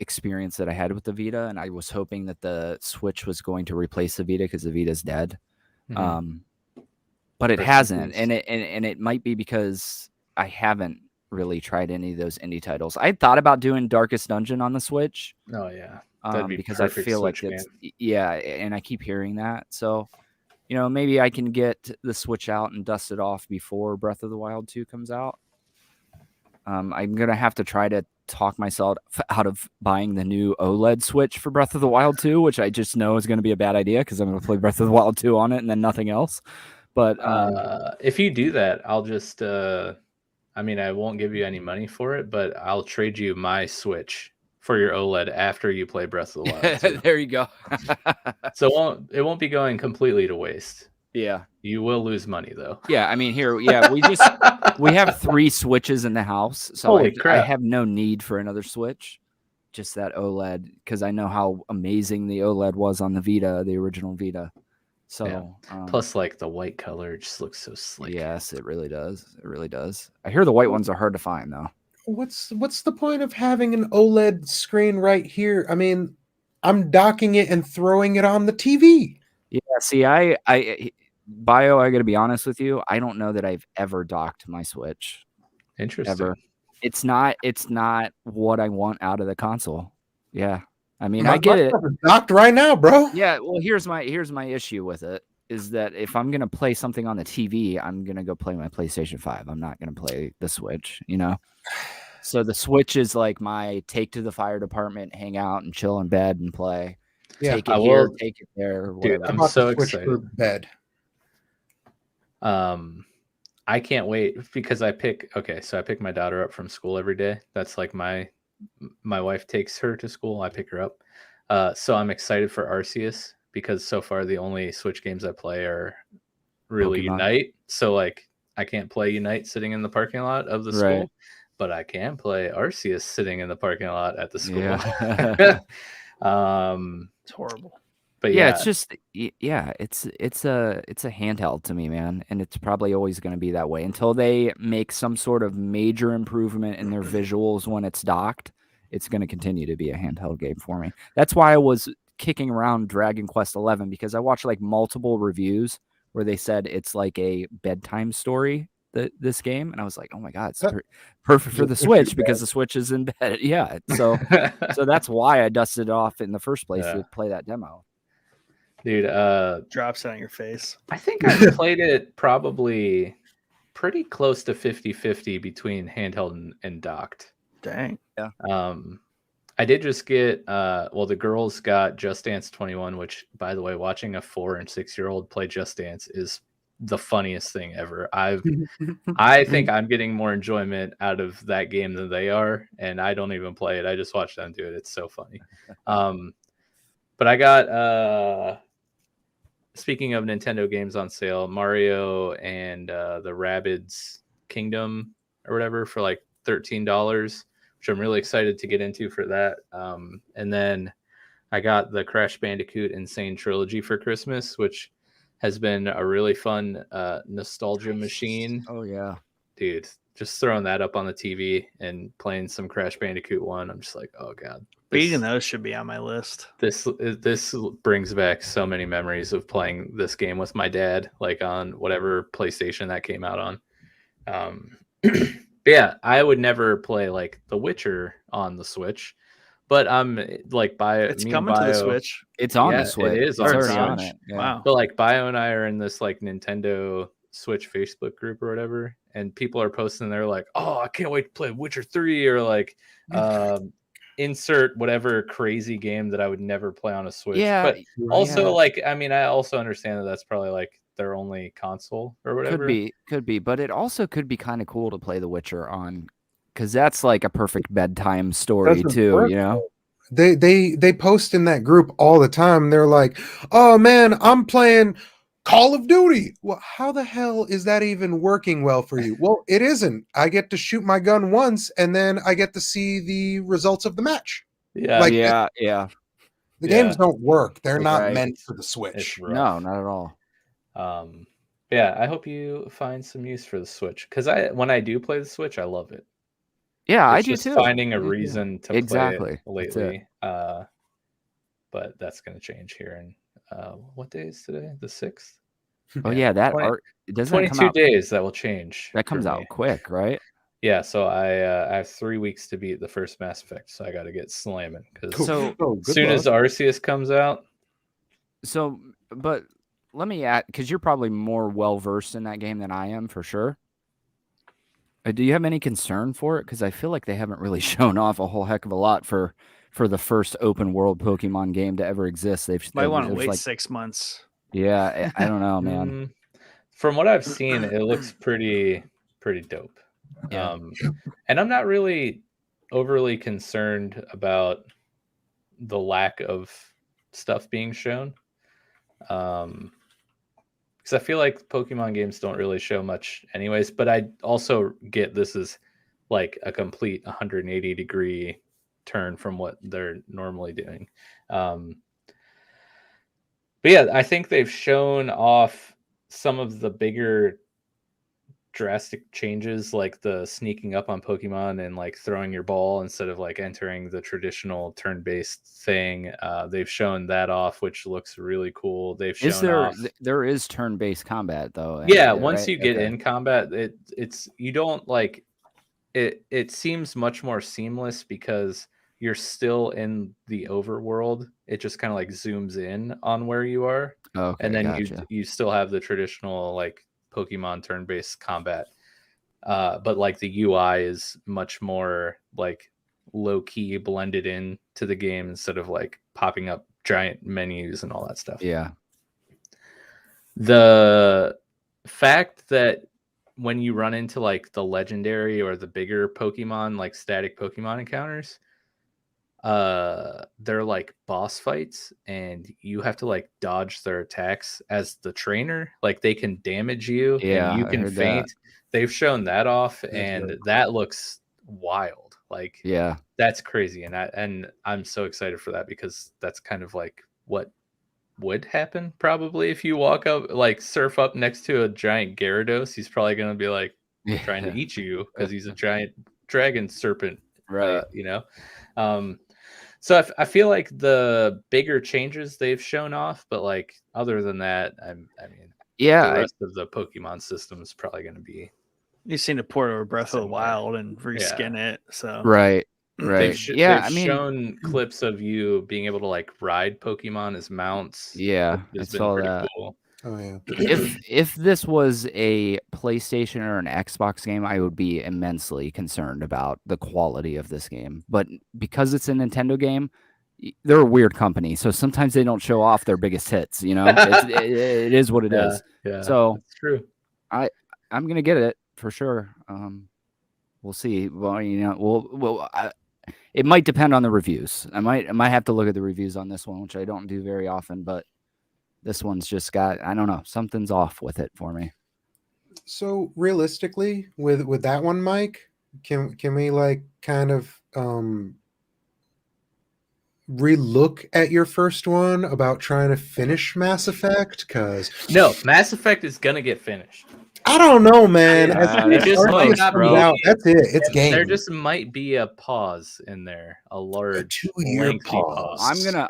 experience that I had with the Vita, and I was hoping that the Switch was going to replace the Vita because the Vita's dead. But it hasn't, and it might be because I haven't really tried any of those indie titles. I thought about doing Darkest Dungeon on the Switch. Oh yeah, because I feel like it's and I keep hearing that. So, maybe I can get the Switch out and dust it off before Breath of the Wild 2 comes out. I'm gonna have to try to talk myself out of buying the new OLED Switch for Breath of the Wild 2, which I just know is going to be a bad idea because I'm going to play Breath of the Wild 2 on it and then nothing else. But if you do that, I'll just I mean, I won't give you any money for it, but I'll trade you my Switch for your OLED after you play Breath of the Wild 2. There you go. So it won't be going completely to waste. Yeah. You will lose money though. Yeah, I mean we have 3 Switches in the house, so I have no need for another Switch. Just that OLED, because I know how amazing the OLED was on the Vita, the original Vita. So yeah. Plus, like the white color just looks so slick. Yes, it really does. It really does. I hear the white ones are hard to find though. What's the point of having an OLED screen right here? I mean, I'm docking it and throwing it on the TV. Yeah, see, Bio, I got to be honest with you. I don't know that I've ever docked my Switch. Interesting. Ever. It's not what I want out of the console. Yeah. I mean, I get it. Docked right now, bro. Yeah, well, here's my issue with it is that if I'm gonna play something on the TV, I'm gonna go play my PlayStation 5. I'm not gonna play the Switch, you know. So the Switch is like my take to the fire department, hang out and chill in bed and play. Yeah, take it here, take it there, or whatever. Dude, I'm About so the Switch for excited. bed. I can't wait because I pick my daughter up from school every day. That's like my wife takes her to school, I pick her up. So I'm excited for Arceus because so far the only Switch games I play are really Pokemon. Unite. So like I can't play Unite sitting in the parking lot of the Right. school, but I can play Arceus sitting in the parking lot at the school. Yeah. It's horrible. But yeah, it's just it's a handheld to me, man, and it's probably always going to be that way until they make some sort of major improvement in their visuals when it's docked. It's going to continue to be a handheld game for me. That's why I was kicking around Dragon Quest 11 because I watched like multiple reviews where they said it's like a bedtime story. This game, and I was like, oh my god, it's perfect for the Switch because the Switch is in bed. Yeah, so that's why I dusted it off in the first place to play that demo. Dude, drops it on your face. I think I played it probably pretty close to 50-50 between handheld and docked. Dang. Yeah. I did just get the girls got Just Dance 21, which by the way, watching a 4 and 6-year-old play Just Dance is the funniest thing ever. I think I'm getting more enjoyment out of that game than they are, and I don't even play it. I just watch them do it. It's so funny. But I got speaking of Nintendo games on sale, Mario and the Rabbids Kingdom or whatever for like $13, which I'm really excited to get into for that. And then I got the Crash Bandicoot Insane Trilogy for Christmas, which has been a really fun nostalgia machine. Oh yeah, dude, just throwing that up on the TV and playing some Crash Bandicoot 1. I'm just like, oh god. Beating those should be on my list. This brings back so many memories of playing this game with my dad, like on whatever PlayStation that came out on. Yeah, I would never play like The Witcher on the Switch, but I'm like it's coming to the Switch. It's on the Switch. It is on the Switch. It. Yeah. Wow. But like Bio and I are in this like Nintendo Switch Facebook group or whatever, and people are posting, they're like, "Oh, I can't wait to play Witcher 3," or like insert whatever crazy game that I would never play on a Switch. Yeah, but also like, I mean, I also understand that that's probably like their only console or whatever. Could be, but it also could be kind of cool to play The Witcher on, because that's like a perfect bedtime story too. You know, they post in that group all the time. They're like, "Oh man, I'm playing Call of Duty." Well, how the hell is that even working well for you? Well, it isn't. I get to shoot my gun once, and then I get to see the results of the match. Yeah, like, yeah. The games don't work. They're not right. meant for the Switch. No, not at all. Yeah, I hope you find some use for the Switch, because when I do play the Switch, I love it. Yeah, it's I do just too. Finding a reason to play it lately. But that's going to change here. And what day is today? The 6th? Oh yeah, that it doesn't 22 come out, days that will change. That comes out quick, right? Yeah, so I have 3 weeks to beat the first Mass Effect, so I got to get slamming. Because as soon as Arceus comes out. So, but let me add, because you're probably more well versed in that game than I am, for sure. Do you have any concern for it? Because I feel like they haven't really shown off a whole heck of a lot for the first open world Pokemon game to ever exist. Might want to wait 6 months. Yeah, I don't know, man. From what I've seen, it looks pretty dope. Yeah. And I'm not really overly concerned about the lack of stuff being shown. Because I feel like Pokemon games don't really show much anyways, but I also get this is like a complete 180-degree turn from what they're normally doing. But yeah, I think they've shown off some of the bigger drastic changes, like the sneaking up on Pokemon and like throwing your ball instead of like entering the traditional turn-based thing. They've shown that off, which looks really cool. They've shown there is turn-based combat though. Yeah, once you get in combat, it's you don't like it seems much more seamless because you're still in the overworld. It just kind of like zooms in on where you are. Okay, And then gotcha. you still have the traditional like Pokemon turn-based combat. But like the UI is much more like low-key blended in to the game instead of like popping up giant menus and all that stuff. Yeah. The fact that when you run into like the legendary or the bigger Pokemon, like static Pokemon encounters, they're like boss fights and you have to like dodge their attacks as the trainer. Like they can damage you and Yeah, you I can heard that. faint. They've shown that off and really that looks wild. Like Yeah. that's crazy. And I'm so excited for that because that's kind of like what would happen probably if you walk up, like surf up next to a giant Gyarados. He's probably going to be like trying to eat you because he's a giant dragon serpent, Right. you know? So I feel like the bigger changes they've shown off, but like other than that, I mean, Yeah. the rest of the Pokemon system is probably going to be You've seen a port over Breath of the Similar. Wild and reskin it. So Right. Right. they've shown clips of you being able to like ride Pokemon as mounts. Yeah, I It's been saw pretty that. cool. Oh yeah. If this was a PlayStation or an Xbox game, I would be immensely concerned about the quality of this game. But because it's a Nintendo game, they're a weird company, so sometimes they don't show off their biggest hits. You know, it is what it is. Yeah, So that's true. I'm gonna get it for sure. We'll see. Well, you know, it might depend on the reviews. I might have to look at the reviews on this one, which I don't do very often, but this one's just got, I don't know, something's off with it for me. So realistically, with that one, Mike, can we like kind of relook at your first one about trying to finish Mass Effect? Because No, Mass Effect is gonna get finished. I don't know, man. It just might not be. That's it. It's game. There just might be a pause in there, a large 2-year lengthy pause.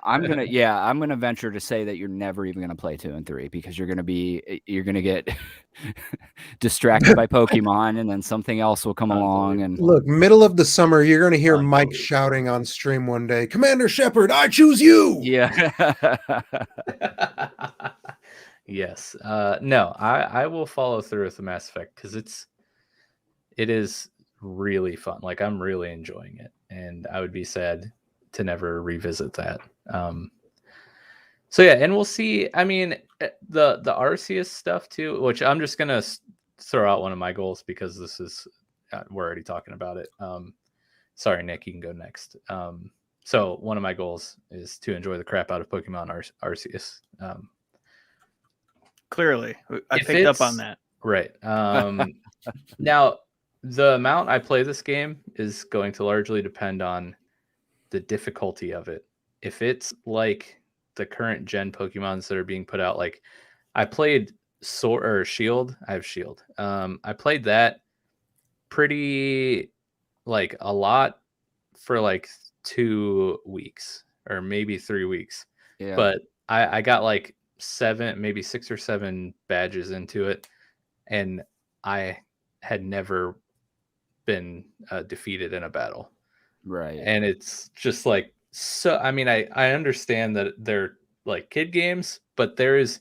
I'm gonna venture to say that you're never even gonna play 2 and 3 because you're gonna get distracted by Pokemon and then something else will come along. And Look, middle of the summer, you're gonna hear Mike Unbelievable. shouting on stream one day, "Commander Shepard, I choose you!" yeah. Yes. No, I will follow through with the Mass Effect because it is really fun. Like I'm really enjoying it, and I would be sad to never revisit that. So yeah, and we'll see. I mean, the Arceus stuff too, which I'm just gonna throw out one of my goals because this is we're already talking about it. Sorry, Nick, you can go next. So one of my goals is to enjoy the crap out of Pokemon Arceus. clearly, I If picked up it's- on that. Right. Now, the amount I play this game is going to largely depend on the difficulty of it. If it's like the current gen Pokemons that are being put out, like I played Sword or Shield. I have Shield. I played that pretty like a lot for like 2 weeks or maybe 3 weeks. Yeah. But I got like 7, maybe 6 or 7 badges into it, and I had never been defeated in a battle. Right. And it's just like, so I mean, I understand that they're like kid games, but there is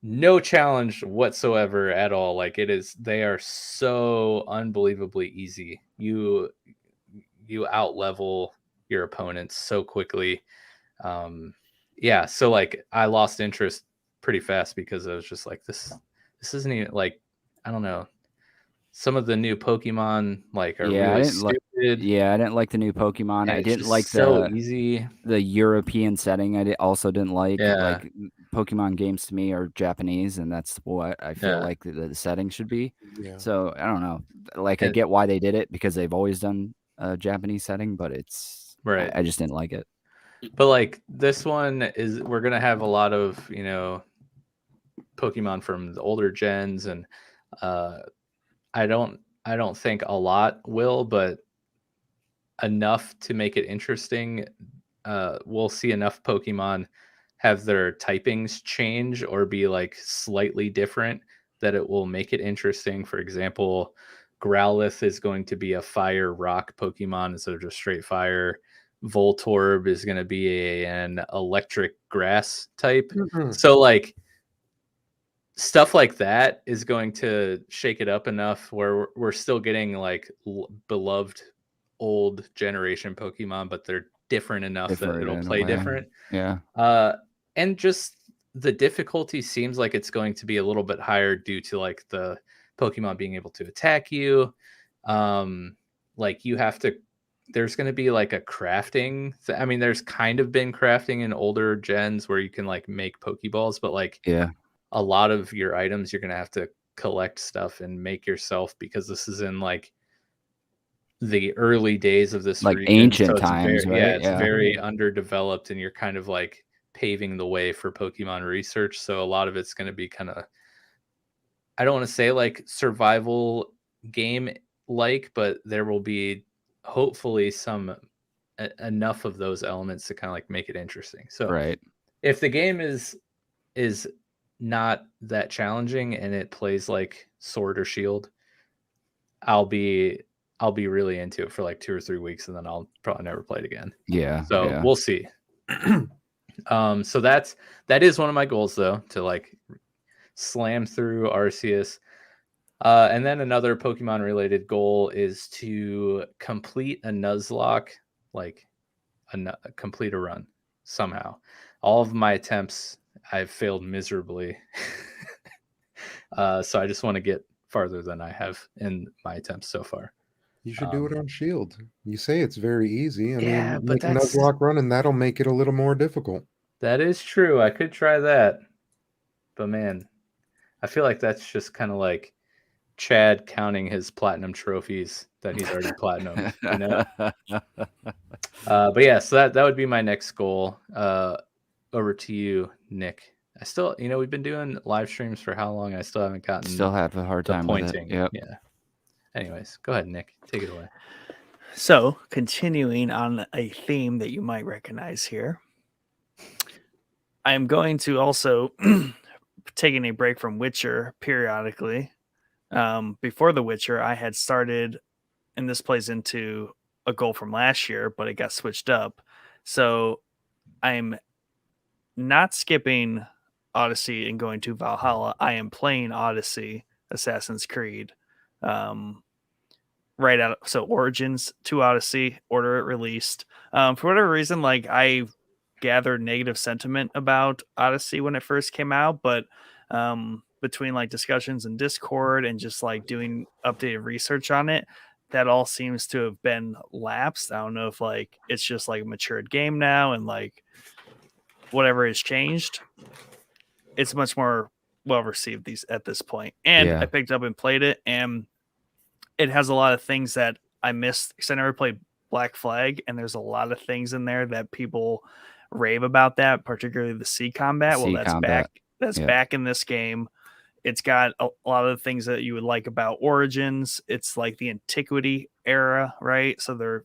no challenge whatsoever at all. Like they are so unbelievably easy. You out level your opponents so quickly. Yeah, so like I lost interest pretty fast because I was just like, this isn't even like, I don't know. Some of the new Pokemon like are really stupid. I didn't like the new Pokemon. And I it's didn't just like so easy. the European setting. Also didn't like. Yeah. Like Pokemon games to me are Japanese, and that's what I feel like the setting should be. Yeah. So I don't know. Like I get why they did it because they've always done a Japanese setting, but it's Right. I just didn't like it. But like this one is, we're gonna have a lot of Pokemon from the older gens, and I don't think a lot will, but enough to make it interesting. We'll see enough Pokemon have their typings change or be like slightly different that it will make it interesting. For example, Growlithe is going to be a fire rock Pokemon instead of just straight fire. Voltorb is going to be an electric grass type. Mhm. So like stuff like that is going to shake it up enough where we're still getting like beloved old generation Pokemon, but they're different enough that Different it'll in a play way. different. Yeah. And just the difficulty seems like it's going to be a little bit higher due to like the Pokemon being able to attack you. Like you have to, there's going to be like a crafting. I mean, there's kind of been crafting in older gens where you can like make Pokeballs, but like Yeah. a lot of your items you're going to have to collect stuff and make yourself, because this is in like the early days of this Like region. ancient So it's times, very, right? it's very underdeveloped, and you're kind of like paving the way for Pokemon research. So a lot of it's going to be kind of, I don't want to say like survival game like, but there will be hopefully some enough of those elements to kind of like make it interesting. So Right. if the game is not that challenging and it plays like Sword or Shield, I'll be really into it for like 2 or 3 weeks, and then I'll probably never play it again. Yeah. So yeah. we'll see. So that is one of my goals though, to like slam through Arceus. And then another Pokemon related goal is to complete a Nuzlocke, like complete a run somehow. All of my attempts, I've failed miserably. So I just want to get farther than I have in my attempts so far. You should do it on Shield. You say it's very easy. I Yeah, mean, but make a that's- Nuzlocke run, and that'll make it a little more difficult. That is true. I could try that. But man, I feel like that's just kind of like Chad counting his platinum trophies that he's already platinum, you know? But yeah, so that would be my next goal. Over to you, Nick. I still, we've been doing live streams for how long? I still haven't gotten Still have a hard the time pointing. with it. Yep. Yeah. Anyways, go ahead, Nick. Take it away. So, continuing on a theme that you might recognize here, I am going to also taking a break from Witcher periodically. Before The Witcher, I had started, and this plays into a goal from last year, but it got switched up. So I'm not skipping Odyssey and going to Valhalla. I am playing Odyssey, Assassin's Creed. Right out. So Origins to Odyssey, order it released. For whatever reason, like I gathered negative sentiment about Odyssey when it first came out, but between like discussions in Discord and just like doing updated research on it, that all seems to have been lapsed. I don't know if like it's just like a matured game now and like whatever has changed, it's much more well received at this point. And Yeah. I picked up and played it, and it has a lot of things that I missed because I never played Black Flag, and there's a lot of things in there that people rave about, that particularly the sea combat. Well, that's combat. back. That's Yeah. back in this game. It's got a lot of the things that you would like about Origins. It's like the antiquity era, right? So they're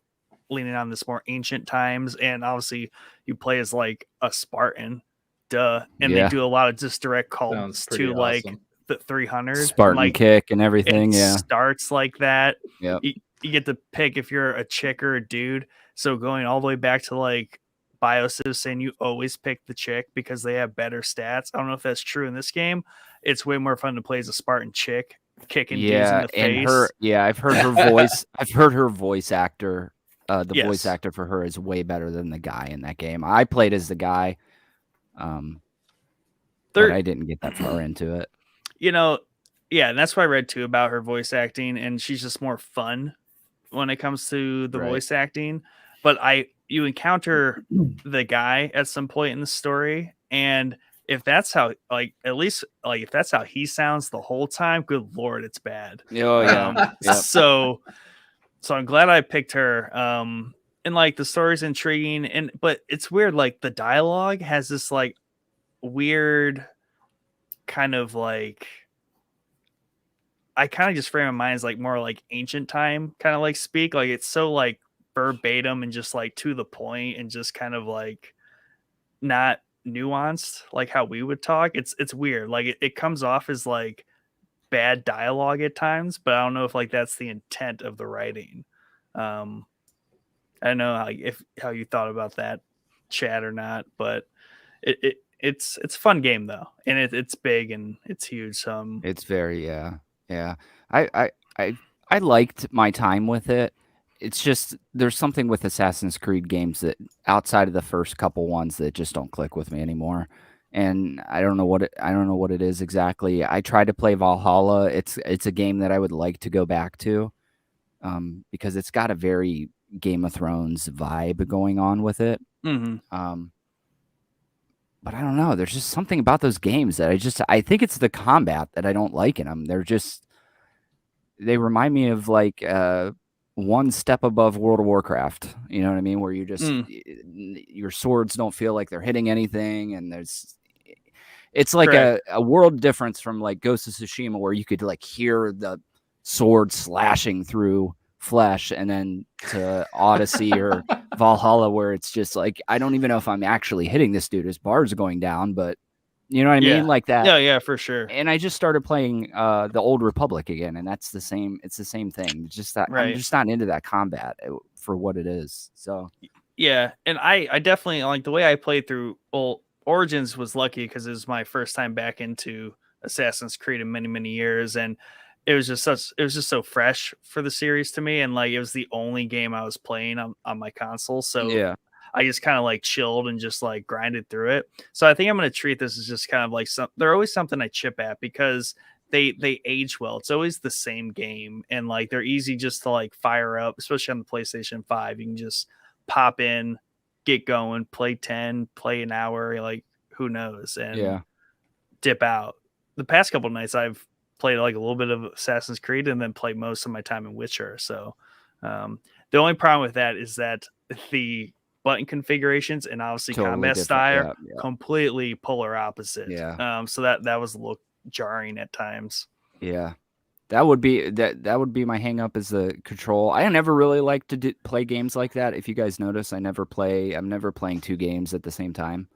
leaning on this more ancient times, and obviously you play as like a Spartan, duh, and Yeah. they do a lot of just direct calls Sounds pretty to like awesome. the 300 Spartan like, kick and everything. it Yeah. starts like that. Yep. You get to pick if you're a chick or a dude. So going all the way back to like BioSiv saying you always pick the chick because they have better stats. I don't know if that's true in this game. It's way more fun to play as a Spartan chick, kicking dudes in Yeah, the and face. her. Yeah, I've heard her voice. I've heard her voice actor. The Yes. voice actor for her is way better than the guy in that game. I played as the guy, but I didn't get that far into it. Yeah, and that's what I read too about her voice acting, and she's just more fun when it comes to the Right. voice acting. But you encounter the guy at some point in the story, and if that's how, like, at least like if that's how he sounds the whole time, good lord, it's bad. Oh yeah. Yep. So I'm glad I picked her. And like the story's intriguing, but it's weird. Like the dialogue has this like weird kind of like, I kind of just frame my mind as like more like ancient time kind of like speak. Like it's so like verbatim and just like to the point and just kind of like not nuanced like how we would talk. It's weird. Like it comes off as like bad dialogue at times, but I don't know if like that's the intent of the writing. I I don't know how you thought about that, Chad, or not, but it's a fun game though, and it's big and it's huge. It's very yeah. I liked my time with it. It's just there's something with Assassin's Creed games that outside of the first couple ones that just don't click with me anymore. And I don't know what it is exactly. I tried to play Valhalla. It's a game that I would like to go back to, because it's got a very Game of Thrones vibe going on with it. Mm-hmm. But I don't know. There's just something about those games that I think it's the combat that I don't like in them. They remind me of like one step above World of Warcraft. You know what I mean? Where you just your swords don't feel like they're hitting anything, and it's like a world difference from like Ghost of Tsushima, where you could like hear the sword slashing through flesh, and then to Odyssey or Valhalla, where it's just like I don't even know if I'm actually hitting this dude. His bars are going down, but you know what I mean, like that. Yeah, for sure. And I just started playing the Old Republic again, and that's the same. It's the same thing. It's just that I'm just not into that combat for what it is. So yeah, and I definitely like the way I played through. Well, Origins was lucky because it was my first time back into Assassin's Creed in many years, and it was just so fresh for the series to me, and like it was the only game I was playing on my console. So yeah, I just kind of like chilled and just like grinded through it. So I think I'm going to treat this as just kind of like they're always something I chip at because they age well. It's always the same game, and like they're easy just to like fire up, especially on the PlayStation 5. You can just pop in, get going, play 10, play an hour, like who knows, and dip out. The past couple of nights I've played like a little bit of Assassin's Creed and then played most of my time in Witcher. So the only problem with that is that the button configurations and obviously totally combat style completely polar opposite. So that was a little jarring at times. That would be my hang up, is the control. I never really like to play games like that. If you guys notice, I'm never playing two games at the same time.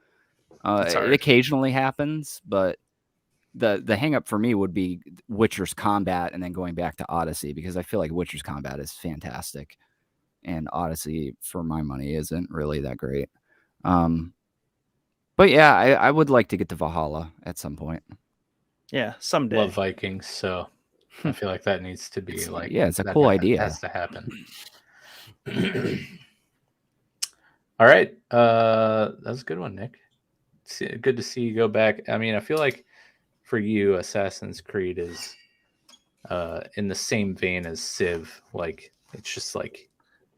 It occasionally happens, but the hang up for me would be Witcher's combat and then going back to Odyssey, because I feel like Witcher's combat is fantastic and Odyssey, for my money, isn't really that great. But yeah, I would like to get to Valhalla at some point. Yeah, someday. Love Vikings, so I feel like that needs to be it's a cool idea. It has to happen. All right. That was a good one, Nick. Good to see you go back. I mean, I feel like for you, Assassin's Creed is in the same vein as Civ. Like, it's just like,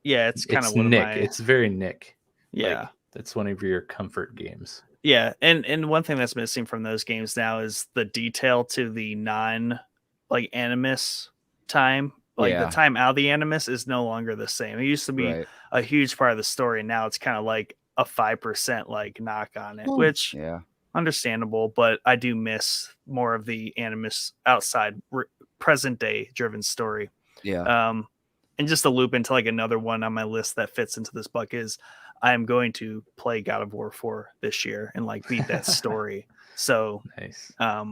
it's kind of Nick. It's very Nick. Yeah, like, that's one of your comfort games. Yeah, and one thing that's missing from those games now is the detail to the animus time. Like the time out of the animus is no longer the same. It used to be a huge part of the story, and now it's kind of like a 5% like knock on it, which understandable, but I do miss more of the animus outside present day driven story. And just to loop into like another one on my list that fits into this bucket is I am going to play God of War 4 this year and like beat that story. So nice. I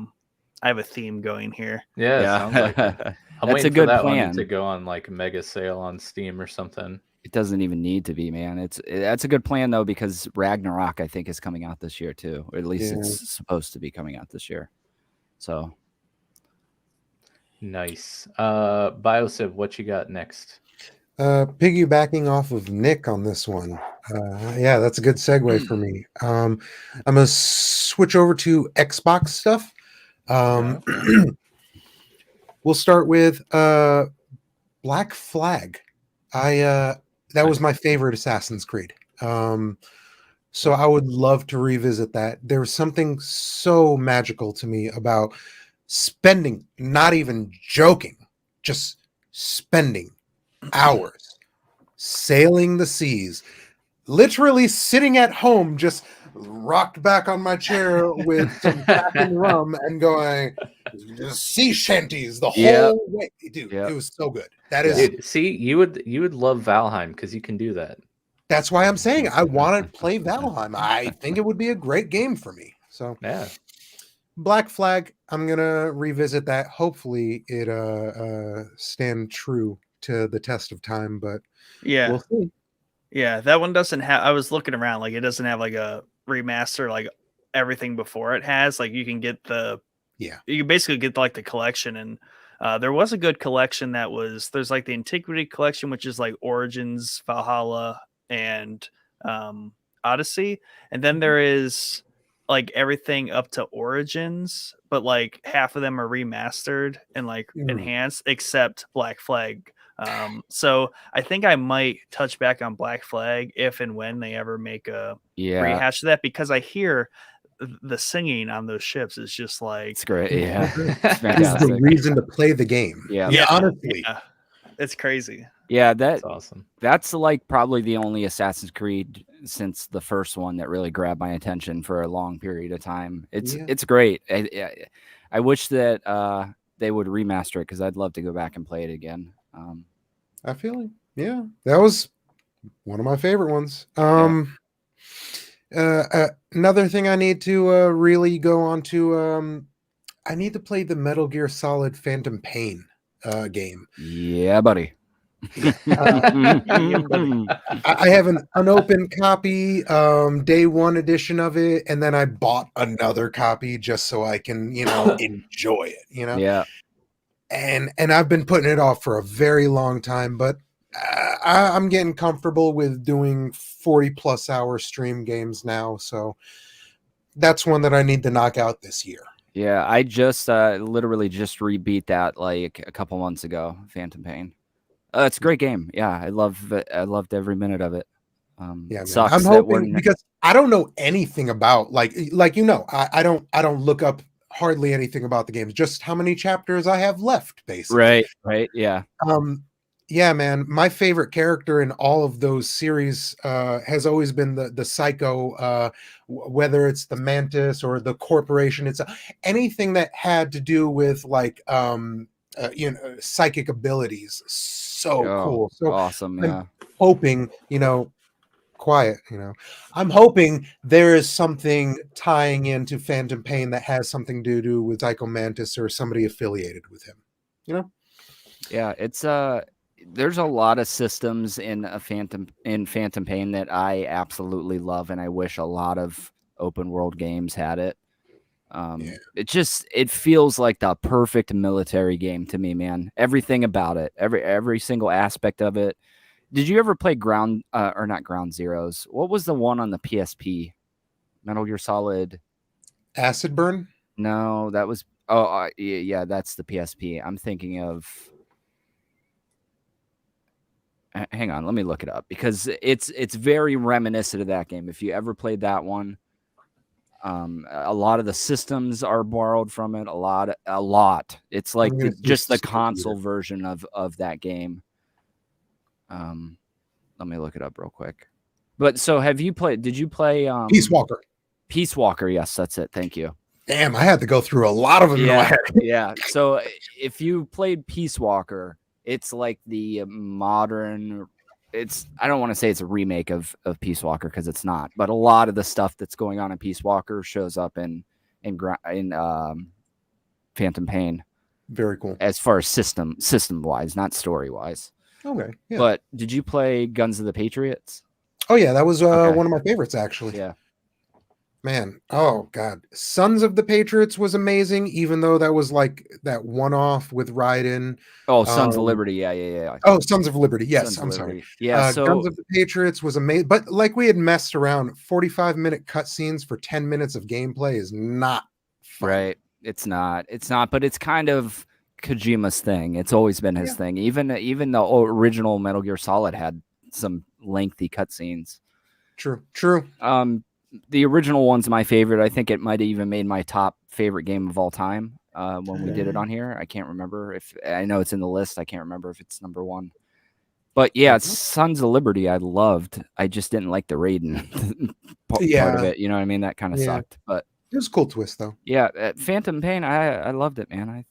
have a theme going here. Sounds like it. I'm waiting for that one to go on like a mega sale on Steam or something. It doesn't even need to be, man. That's a good plan though, because Ragnarok, I think, is coming out this year too, or at least it's supposed to be coming out this year. So nice. BioSiv, what you got next? Piggybacking off of Nick on this one. That's a good segue for me. I'm gonna switch over to Xbox stuff. We'll start with Black Flag. That was my favorite Assassin's Creed. So I would love to revisit that. There was something so magical to me about spending, not even joking, just spending hours sailing the seas, literally sitting at home, just rocked back on my chair with some Captain rum and going sea shanties the whole way. Dude, it was so good. That is, dude, see, you would love Valheim because you can do that. That's why I'm saying I want to play Valheim. I think it would be a great game for me. So Black Flag, I'm gonna revisit that. Hopefully it stand true to the test of time, but we'll see. Yeah, that one doesn't have. I was looking around, like it doesn't have like a remaster, like everything before it has. Like you can get Yeah. you can basically get like the collection, and there was a good collection that was. There's like the Antiquity collection, which is like Origins, Valhalla, and Odyssey, and then there is like everything up to Origins, but like half of them are remastered and like enhanced, except Black Flag. So I think I might touch back on Black Flag if and when they ever make a rehash of that, because I hear the singing on those ships is just like It's great. Yeah, it's It's the fantastic. reason to play the game. Yeah. Honestly. yeah, it's crazy. Yeah, That's awesome. that's like probably the only Assassin's Creed since the first one that really grabbed my attention for a long period of time. It's great. I wish that they would remaster it because I'd love to go back and play it again. I feel like, yeah, that was one of my favorite ones. Another thing I need to really go on to, I need to play the Metal Gear Solid Phantom Pain game. Yeah, buddy. I have an unopened copy, day one edition of it, and then I bought another copy just so I can, enjoy it, Yeah. And I've been putting it off for a very long time, but I'm getting comfortable with doing 40 plus hour stream games now, so that's one that I need to knock out this year. Yeah, I just literally just rebeat that like a couple months ago, Phantom Pain. It's a great game. Yeah, I loved every minute of it. Yeah, sucks I'm that hoping, because I don't know anything about I don't look up hardly anything about the games, just how many chapters I have left, basically. Right, yeah. Yeah, man, my favorite character in all of those series has always been the Psycho, whether it's the Mantis or the Corporation. It's anything that had to do with like psychic abilities. So cool, so awesome. Yeah, I'm hoping, quiet, I'm hoping there is something tying into Phantom Pain that has something to do with Psycho Mantis or somebody affiliated with him. Yeah, it's there's a lot of systems in Phantom Pain that I absolutely love, and I wish a lot of open world games had it. It feels like the perfect military game to me, man. Everything about it, every single aspect of it. Did you ever play Ground or not Ground Zeroes? What was the one on the PSP? Metal Gear Solid Acid Burn? No, that was yeah, that's the PSP. I'm thinking of. Hang on, let me look it up because it's very reminiscent of that game. If you ever played that one, a lot of the systems are borrowed from it. A lot. It's like just the console version of that game. Let me look it up real quick. But so did you play Peace Walker? Peace Walker, yes, that's it. Thank you. Damn, I had to go through a lot of them. Yeah. So if you played Peace Walker, it's like the modern. I don't want to say it's a remake of Peace Walker because it's not. But a lot of the stuff that's going on in Peace Walker shows up in Phantom Pain. Very cool. As far as system wise, not story wise. Okay. Yeah. But did you play Guns of the Patriots? Oh yeah, that was one of my favorites actually. Yeah. Man, oh god, Sons of the Patriots was amazing, even though that was like that one-off with Raiden. Oh, Sons of Liberty, yeah. Oh, Sons of Liberty, yes. Sorry. Yeah, Guns of the Patriots was amazing, but like we had messed around. 45-minute cutscenes for 10 minutes of gameplay is not fun. Right. It's not, but it's kind of Kojima's thing. It's always been his thing. Even the original Metal Gear Solid had some lengthy cutscenes. True. The original one's my favorite. I think it might have even made my top favorite game of all time when we did it on here. I can't remember I know it's in the list. I can't remember if it's number one. But yeah, Sons of Liberty I loved. I just didn't like the Raiden part of it. You know what I mean? That kind of sucked. But it was a cool twist though. Yeah, Phantom Pain, I loved it, man.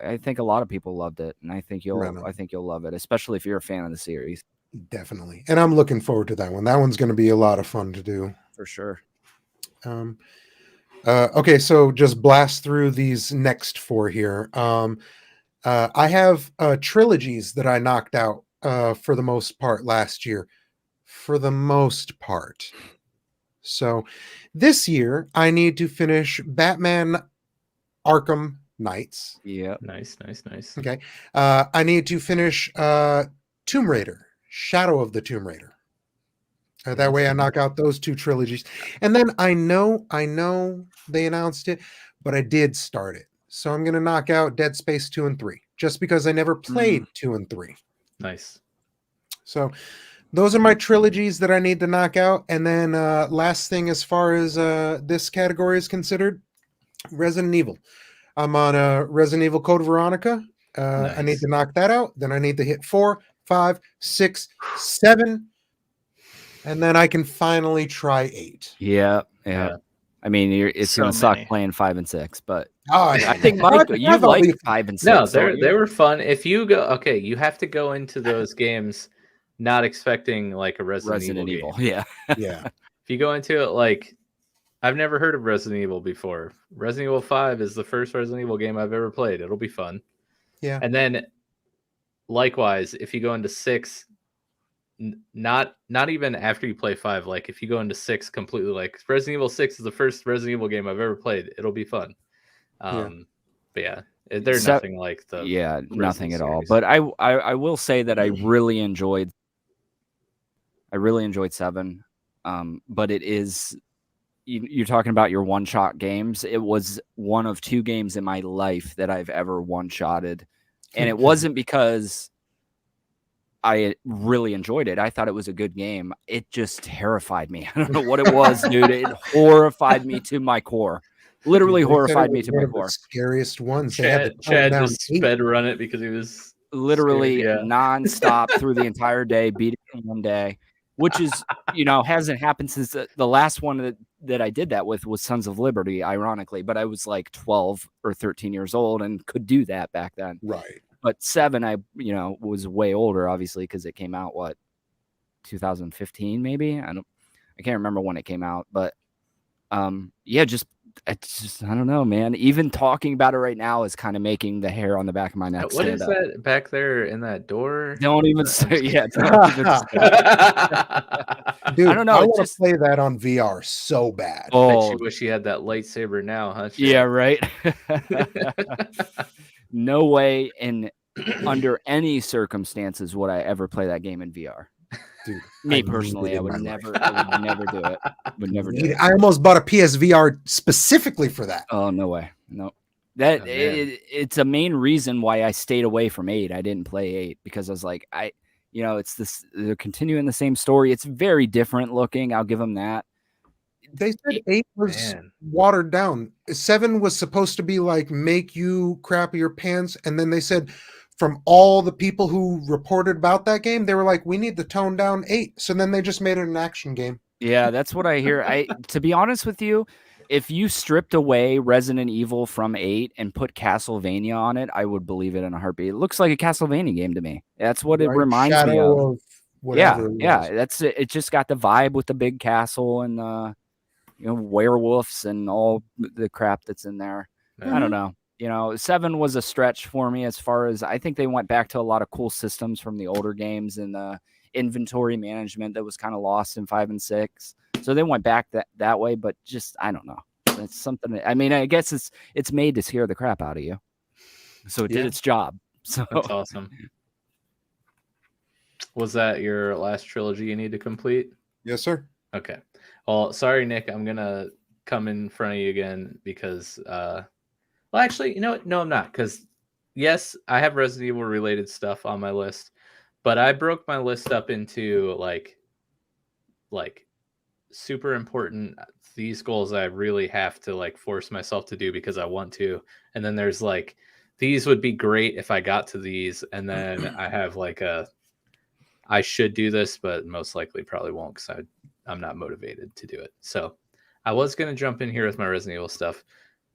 I think a lot of people loved it, and I think you'll love it, especially if you're a fan of the series. Definitely. And I'm looking forward to that one. That one's going to be a lot of fun to do. For sure. Okay, so just blast through these next four here. I have trilogies that I knocked out for the most part last year. for the most part. So this year, I need to finish Batman Arkham Knights. Yeah. Nice. Okay. I need to finish Tomb Raider, Shadow of the Tomb Raider. That way I knock out those 2 trilogies. And then I know they announced it, but I did start it. So I'm going to knock out Dead Space 2 and 3, just because I never played 2 and 3. Nice. So those are my trilogies that I need to knock out. And then last thing, as far as this category is considered, Resident Evil. I'm on Resident Evil Code Veronica. I need to knock that out. Then I need to hit 4, 5, 6, 7. And then I can finally try 8. Yeah. I mean, it's So gonna suck many. playing 5 and 6, but I I think Mike, you like 5 and 6. No, don't you? they were fun. If you go, okay, you have to go into those games not expecting like a Resident Evil game. Yeah. Yeah. If you go into it like, I've never heard of Resident Evil before. Resident Evil 5 is the first Resident Evil game I've ever played. It'll be fun. Yeah. And then likewise, if you go into 6, not even after you play 5, like if you go into 6 completely, like Resident Evil 6 is the first Resident Evil game I've ever played. It'll be fun. But yeah, there's nothing like the nothing at all. series. But I will say that I really enjoyed 7. But it is, you're talking about your one-shot games. It was one of 2 games in my life that I've ever one-shotted, and it wasn't because I really enjoyed it. I thought it was a good game. It just terrified me. I don't know what it was, dude. It horrified me to my core. Literally horrified me to my core. Scariest ones. They had Chad just sped run it because he was literally scared, nonstop through the entire day, beat it in one day, which is, hasn't happened since the last one that I did that with was Sons of Liberty, ironically. But I was like 12 or 13 years old and could do that back then. Right. But 7, I was way older, obviously, because it came out 2015 maybe. I can't remember when it came out, but I don't know, man. Even talking about it right now is kind of making the hair on the back of my neck. What is that back there in that door? Don't even say. Yeah, don't even say. Dude, I don't know. I want to play that on VR so bad. I bet Oh, you wish you had that lightsaber now, huh? Chad? yeah, right. No way, and under any circumstances would I ever play that game in VR. Dude, Me personally, I would never do it. Would never do it. I almost bought a PSVR specifically for that. Oh, no way. No. That it's a main reason why I stayed away from 8. I didn't play 8 because I was like, it's this, they're continuing the same story. It's very different looking. I'll give them that. They said 8 was watered down. 7 was supposed to be like make you crap your pants, and then they said from all the people who reported about that game, they were like, we need to tone down 8. So then they just made it an action game. Yeah, that's what I hear. To be honest with you, if you stripped away Resident Evil from 8 and put Castlevania on it, I would believe it in a heartbeat. It looks like a Castlevania game to me. That's what it reminds me of. Yeah, that's it. It just got the vibe with the big castle and werewolves and all the crap that's in there. I don't know. 7 was a stretch for me as far as I think they went back to a lot of cool systems from the older games and the inventory management that was kind of lost in 5 and 6. So they went back that way, but just, I don't know. It's something. I mean, I guess it's made to scare the crap out of you. So it did its job. So that's awesome. Was that your last trilogy you need to complete? Yes, sir. Okay. Well, sorry, Nick. I'm going to come in front of you again because, well, actually, you know what? No, I'm not. Because, yes, I have Resident Evil related stuff on my list, but I broke my list up into like super important, these goals I really have to like force myself to do because I want to. And then there's like, these would be great if I got to these. And then I have like I should do this, but most likely probably won't because I'm not motivated to do it. So I was going to jump in here with my Resident Evil stuff,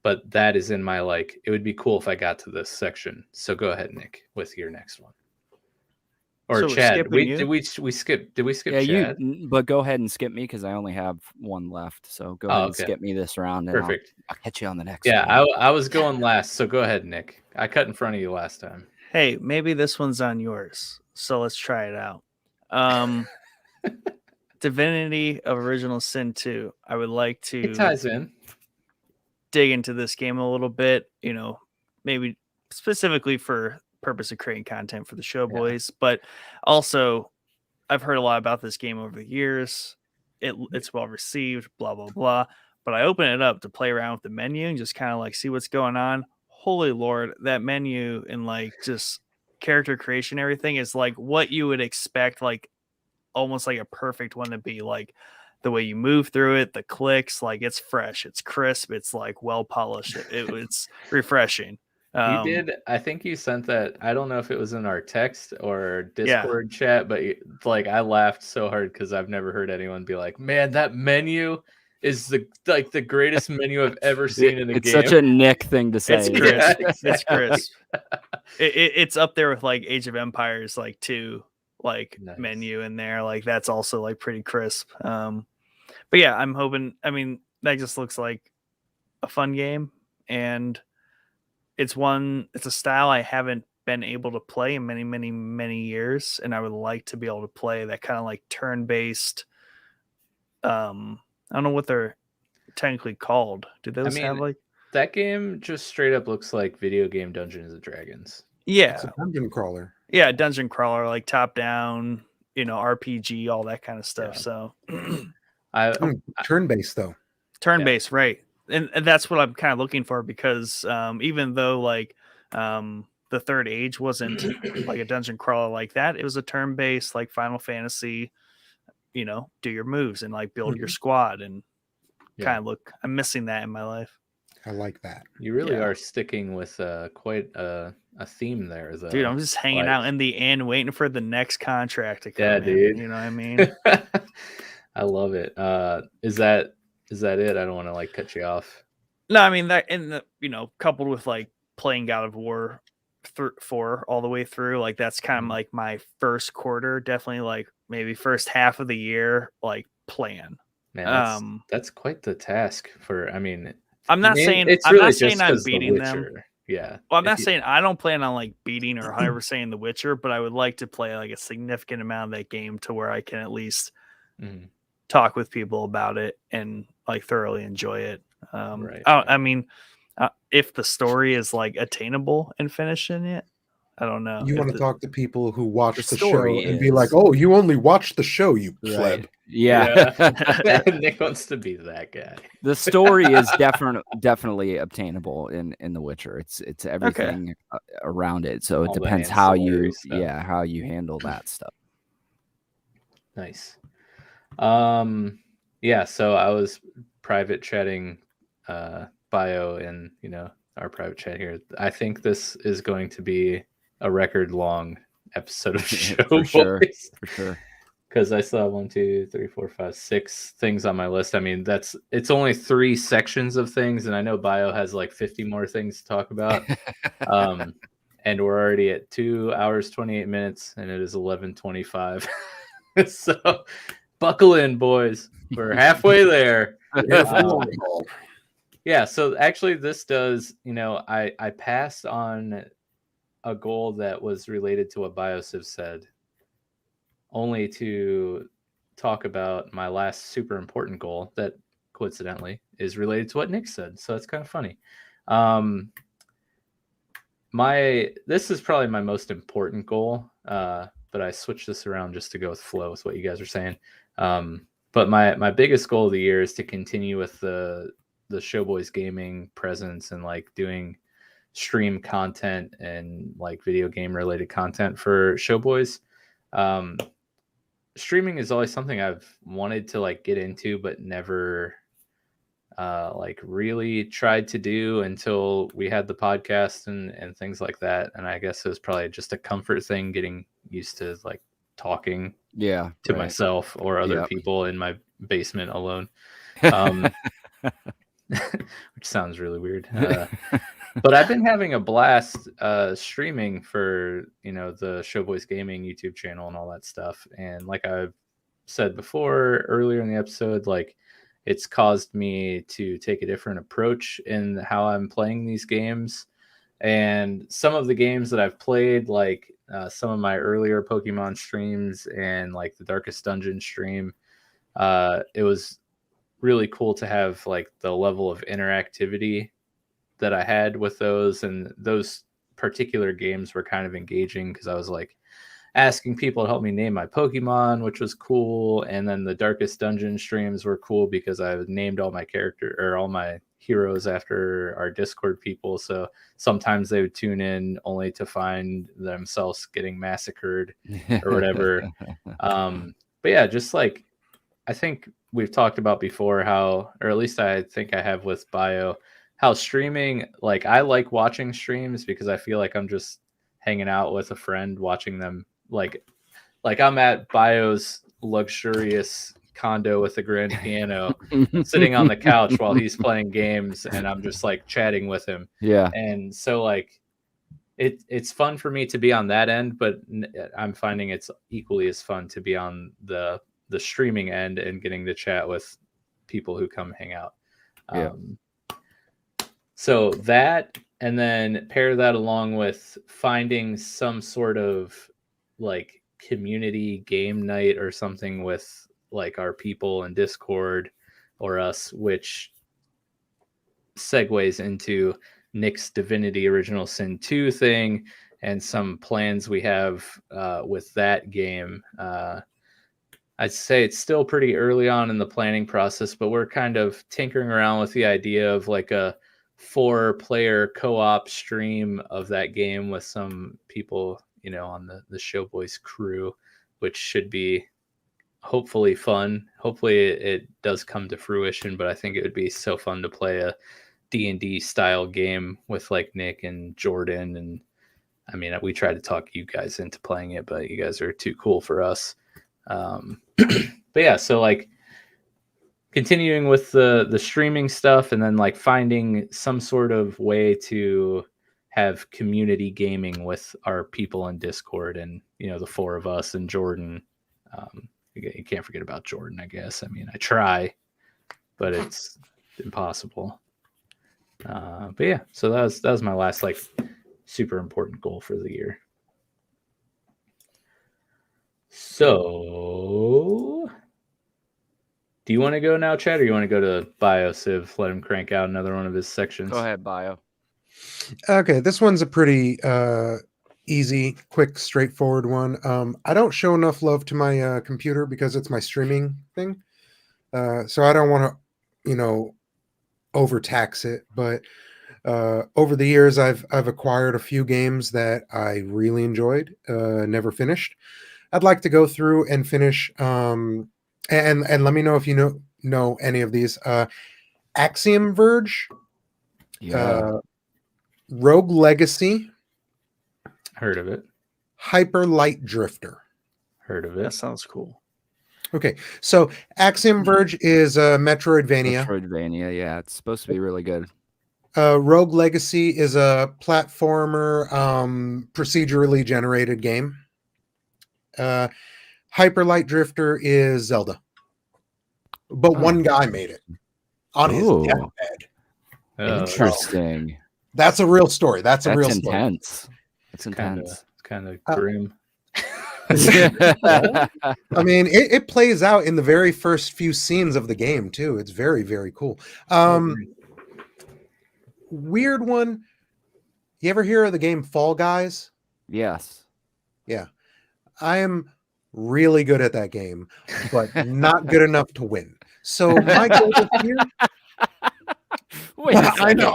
but that is in my it would be cool if I got to this section. So go ahead, Nick, with your next one. Or so Chad, did we skip Chad? But go ahead and skip me because I only have one left. So go ahead and skip me this round. And perfect. I'll catch you on the next one. Yeah, I was going last. So go ahead, Nick. I cut in front of you last time. Hey, maybe this one's on yours. So let's try it out. Divinity of Original Sin 2. I would like to It ties in. dig into this game a little bit, maybe specifically for purpose of creating content for the Showboys, but also I've heard a lot about this game over the years. It's well received, blah blah blah. But I open it up to play around with the menu and just kind of like see what's going on. Holy Lord, that menu and like just character creation, everything is like what you would expect, like almost like a perfect one to be. Like the way you move through it, the clicks, like it's fresh, it's crisp, it's like well polished. It's refreshing. You did. I think you sent that. I don't know if it was in our text or Discord chat, but like I laughed so hard because I've never heard anyone be like, "Man, that menu is the greatest menu I've ever seen in a game." It's such a Nick thing to say. It's crisp. Yeah, exactly. It's crisp. It's up there with like Age of Empires, like 2, like Nice. menu in there. Like that's also like pretty crisp. But yeah, I'm hoping. I mean, that just looks like a fun game, and it's a style I haven't been able to play in many, many, many years, and I would like to be able to play that kind of like turn-based. I don't know what they're technically called. Do those have like that game? Just straight up looks like video game Dungeons and Dragons. Yeah, It's a dungeon crawler. Yeah, dungeon crawler, like top down, RPG, all that kind of stuff. Yeah. So Turn-based though. Turn-based, right. And that's what I'm kind of looking for, because even though like the Third Age wasn't like a dungeon crawler like that, it was a turn-based like Final Fantasy, do your moves and like build your squad and kind of look. I'm missing that in my life. I like that. You really are sticking with quite a theme there, though. Dude, I'm just hanging out in the inn waiting for the next contract to come in. Dude. You know what I mean? I love it. Is that it? I don't want to like cut you off. No, I mean that, and coupled with like playing God of War 4 all the way through, like that's kind of like my first quarter, definitely like maybe first half of the year, like plan. Man, that's quite the task for. I mean, I'm not saying I'm beating them. Yeah. Well, I'm not saying I don't plan on like beating or 100% The Witcher, but I would like to play like a significant amount of that game to where I can at least talk with people about it and like thoroughly enjoy it. Right. I mean, if the story is like attainable and finishing it, I don't know. You want to talk to people who watch the show story and be like, "Oh, you only watch the show, you pleb." Right. Yeah. Nick wants to be that guy. The story is definitely obtainable in The Witcher. It's everything around it. So it depends how you handle that stuff. Nice. Yeah, so I was private chatting Bio in our private chat here. I think this is going to be a record long episode of Showboys. For sure. Because I still have 1, 2, 3, 4, 5, 6 things on my list. I mean, it's only 3 sections of things, and I know Bio has like 50 more things to talk about. And we're already at 2 hours 28 minutes, and it is 11:25. So buckle in, boys. We're halfway there. Yeah. So actually, this does. I passed on a goal that was related to what BioSiv said, only to talk about my last super important goal that coincidentally is related to what Nick said. So it's kind of funny. This is probably my most important goal, but I switched this around just to go with flow with what you guys are saying. But my biggest goal of the year is to continue with the Showboys gaming presence and like doing stream content and like video game related content for Showboys. Streaming is always something I've wanted to like get into, but never like really tried to do until we had the podcast and things like that. And I guess it was probably just a comfort thing, getting used to like talking to myself or other people in my basement alone. Which sounds really weird. But I've been having a blast streaming for, the Showboys Gaming YouTube channel and all that stuff. And like I've said before earlier in the episode, like it's caused me to take a different approach in how I'm playing these games. And some of the games that I've played, like some of my earlier Pokemon streams and like the Darkest Dungeon stream, it was really cool to have like the level of interactivity that I had with those, and those particular games were kind of engaging because I was like asking people to help me name my Pokemon, which was cool. And then the Darkest Dungeon streams were cool because I named all my all my heroes after our Discord people. So sometimes they would tune in only to find themselves getting massacred or whatever. But yeah, just like, I think we've talked about before how, or at least I think I have with Bio, how streaming, like I like watching streams because I feel like I'm just hanging out with a friend watching them. Like I'm at Bio's luxurious condo with a grand piano sitting on the couch while he's playing games, and I'm just like chatting with him. Yeah. And so like it's fun for me to be on that end, but I'm finding it's equally as fun to be on the streaming end and getting to chat with people who come hang out. Yeah. So that, and then pair that along with finding some sort of like community game night or something with like our people in Discord or us, which segues into Nick's Divinity Original Sin 2 thing and some plans we have with that game. I'd say it's still pretty early on in the planning process, but we're kind of tinkering around with the idea of like a 4-player co-op stream of that game with some people, you know, on the Showboys crew, which should be hopefully fun. Hopefully it does come to fruition, but I think it would be so fun to play a D&D style game with like Nick and Jordan. And I mean, we tried to talk you guys into playing it, but you guys are too cool for us. But yeah, so like continuing with the streaming stuff, and then like finding some sort of way to have community gaming with our people in Discord, and you know, the 4 of us and Jordan. You can't forget about Jordan, I guess. I mean, I try, but it's impossible. But yeah, so that was my last like super important goal for the year. So, do you want to go now, Chad, or you want to go to BioSiv? Let him crank out another one of his sections. Go ahead, Bio. Okay, this one's a pretty easy, quick, straightforward one. I don't show enough love to my computer because it's my streaming thing. So I don't want to, you know, overtax it. But over the years, I've acquired a few games that I really enjoyed, never finished. I'd like to go through and finish, and let me know if you know any of these. Axiom Verge, Rogue Legacy. Heard of it. Hyper Light Drifter. Heard of it. That sounds cool. Okay, so Axiom Verge is a Metroidvania. Metroidvania, yeah, it's supposed to be really good. Rogue Legacy is a platformer, procedurally generated game. Hyper Light Drifter is Zelda, but one guy made it on his deathbed. Interesting. That's a real story. That's a real story. Intense. It's intense. It's kind of grim. I mean, it plays out in the very first few scenes of the game too. It's very, very cool. Weird one. You ever hear of the game Fall Guys? Yes. Yeah. I am really good at that game, but not good enough to win. So my goal this year. Wait, I know.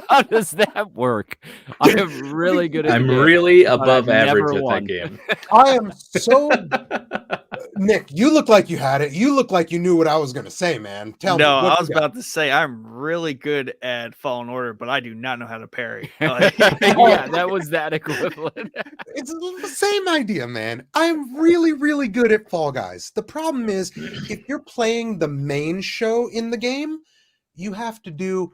How does that work? I am really good at I'm really above average at that game. I am so Nick, you look like you had it. You look like you knew what I was going to say, man. Tell me. No, I was about to say I'm really good at Fallen Order, but I do not know how to parry. Like, yeah, that was that equivalent. It's the same idea, man. I'm really, really good at Fall Guys. The problem is, if you're playing the main show in the game, you have to do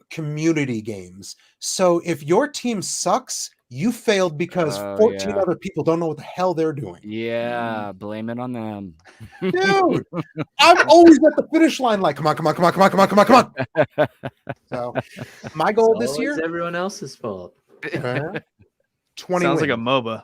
community games. So if your team sucks, you failed because 14 other people don't know what the hell they're doing. Yeah, blame it on them. Dude, I'm always at the finish line like, come on. So my goal this year. It's everyone else's fault. 20 sounds like a MOBA.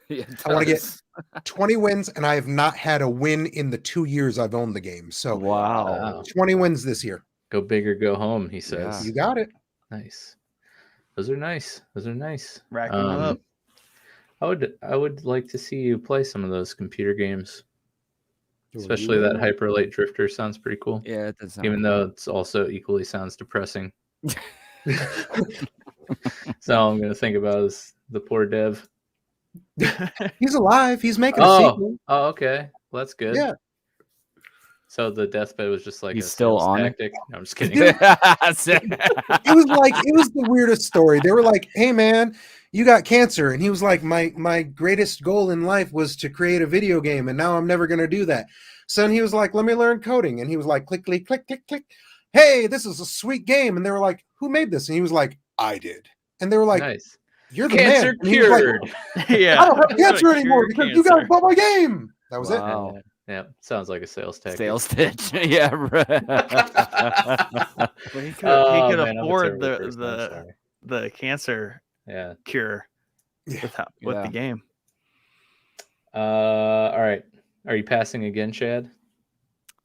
I want to get 20 wins, and I have not had a win in the 2 years I've owned the game. So Wow. 20 wins this year. Go big or go home, he says. You got it. Nice. Those are nice. Rack them up. I would like to see you play some of those computer games. Especially that Hyper Light Drifter sounds pretty cool. Yeah, it does sound Even cool. though it's also equally sounds depressing. So all I'm gonna think about is the poor dev. He's alive. He's making a sequel. Oh, okay. Well, that's good. Yeah. So the deathbed was just like He's a still sales on it? tactic. No, I'm just kidding. It was the weirdest story. They were like, "Hey man, you got cancer," and he was like, "My greatest goal in life was to create a video game, and now I'm never gonna do that." So then he was like, "Let me learn coding," and he was like, "Click, click, click, click, click. Hey, this is a sweet game." And they were like, "Who made this?" And he was like, "I did." And they were like, Nice. "You're the Cancer man." And he was like, cured. Yeah. "I don't have cancer Cure anymore because you cancer. guys bought my game." That was Wow. Yeah, sounds like a sales tactic. Sales pitch. Yeah, right. But he could Man, I'm a afford terrible person, I'm sorry. the cancer Yeah. cure Yeah. with Yeah. the game. All right. Are you passing again, Chad?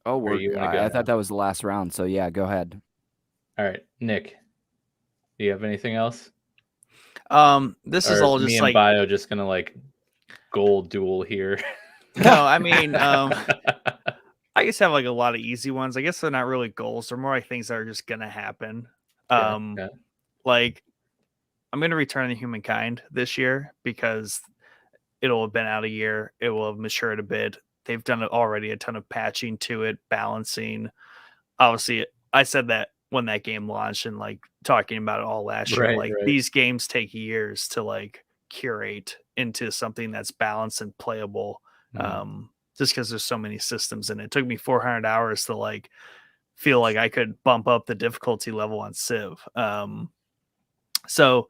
Oh, you wanna go I now? thought that was the last round. So yeah, go ahead. All right, Nick. Do you have anything else? This Or is all me just and like Bio just gonna like goal duel here. no, I mean, I just have like a lot of easy ones. I guess they're not really goals; they're more like things that are just gonna happen. Yeah. Like I'm gonna return to Humankind this year because it'll have been out a year. It will have matured a bit. They've done already a ton of patching to it, balancing. Obviously, I said that when that game launched and like talking about it all last year. Right, Like right. these games take years to like curate into something that's balanced and playable. Just because there's so many systems in it. It took me 400 hours to like feel like I could bump up the difficulty level on Civ. So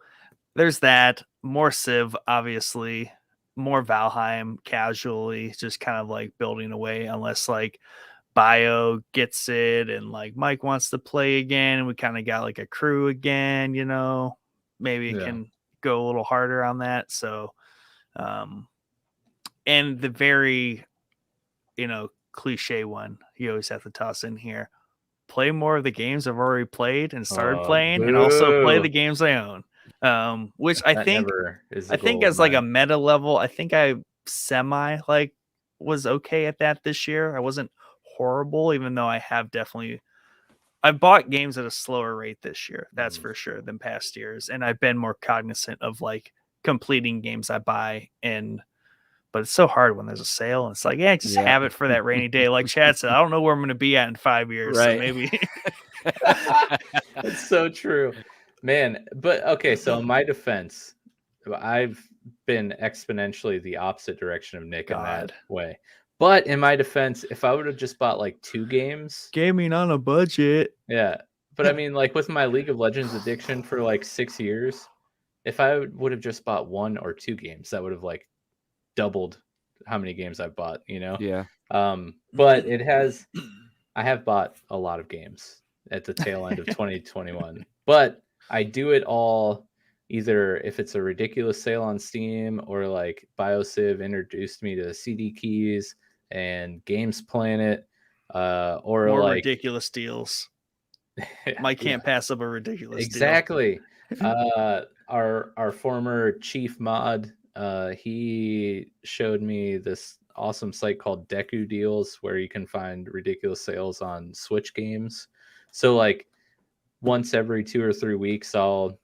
there's that. More Civ, obviously. More Valheim casually, just kind of like building away, unless like Bio gets it and like Mike wants to play again, and we kind of got like a crew again, you know. Maybe it can go a little harder on that. So, and the very, cliche one you always have to toss in here: play more of the games I've already played and started playing, and also play the games I own. Which I think as like a meta level, I think I semi like was okay at that this year. I wasn't horrible, even though I have definitely I've bought games at a slower rate this year, that's for sure, than past years. And I've been more cognizant of like completing games I buy, but it's so hard when there's a sale. And it's like, yeah, just have it for that rainy day. Like Chad said, I don't know where I'm going to be at in 5 years. Right. So maybe. It's so true, man. But okay, so in my defense, I've been exponentially the opposite direction of Nick in that way. But in my defense, if I would have just bought like 2 games, gaming on a budget. Yeah. But I mean, like with my League of Legends addiction for like 6 years, if I would have just bought 1 or 2 games, that would have like doubled how many games I've bought, you know? Yeah. But I have bought a lot of games at the tail end of 2021. But I do it all either if it's a ridiculous sale on Steam or like BioSiv introduced me to CD keys and Games Planet, or more like ridiculous deals. Mike can't pass up a ridiculous exactly. Our former chief mod, he showed me this awesome site called Deku Deals where you can find ridiculous sales on Switch games. So like once every 2 or 3 weeks, I'll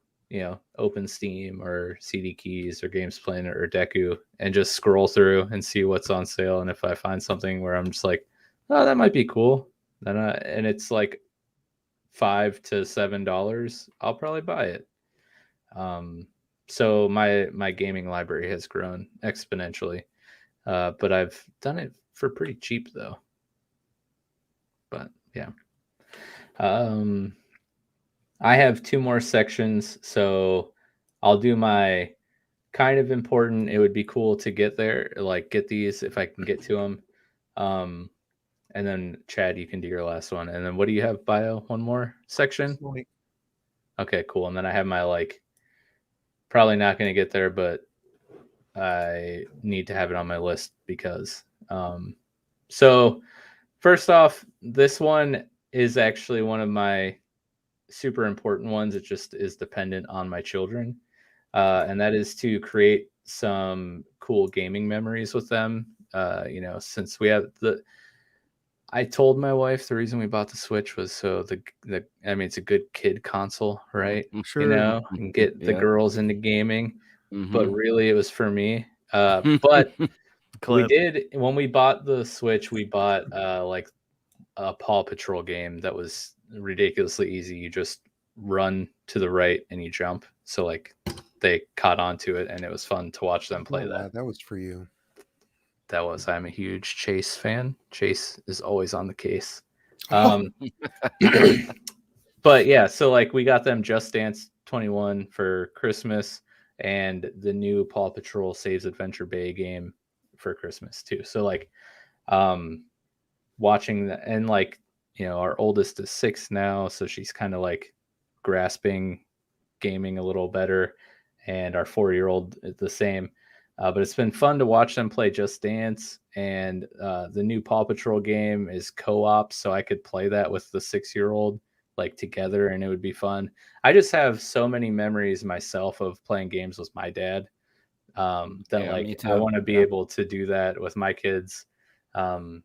open Steam or CD Keys or Games Planet or Deku and just scroll through and see what's on sale. And if I find something where I'm just like, oh, that might be cool, then and it's like $5 to $7, I'll probably buy it. So my gaming library has grown exponentially, but I've done it for pretty cheap though. But yeah, I have 2 more sections, so I'll do my kind of important. It would be cool to get there, like get these if I can get to them. And then Chad, you can do your last one. And then what do you have, Bio? One more section? Okay, cool. And then I have my like probably not going to get there, but I need to have it on my list because. So first off, this one is actually one of my super important ones. It just is dependent on my children, and that is to create some cool gaming memories with them. Since we have I told my wife the reason we bought the Switch was so it's a good kid console, right? Sure. And get the Yep. girls into gaming. But Mhm. really, it was for me. But we Clip. did when we bought the Switch, we bought like a Paw Patrol game that was ridiculously easy. You just run to the right and you jump. So like they caught onto it, and it was fun to watch them play Oh, wow, that. that was for you. I'm a huge Chase fan. Chase is always on the case. But yeah, so like we got them Just Dance 21 for Christmas and the new Paw Patrol Saves Adventure Bay game for Christmas too. So like watching that, and like, our oldest is 6 now, so she's kind of like grasping gaming a little better, and our 4-year-old is the same. But it's been fun to watch them play Just Dance, and the new Paw Patrol game is co-op, so I could play that with the 6-year-old like together, and it would be fun. I just have so many memories myself of playing games with my dad, that Yeah, like me I too. want to be Yeah. able to do that with my kids. And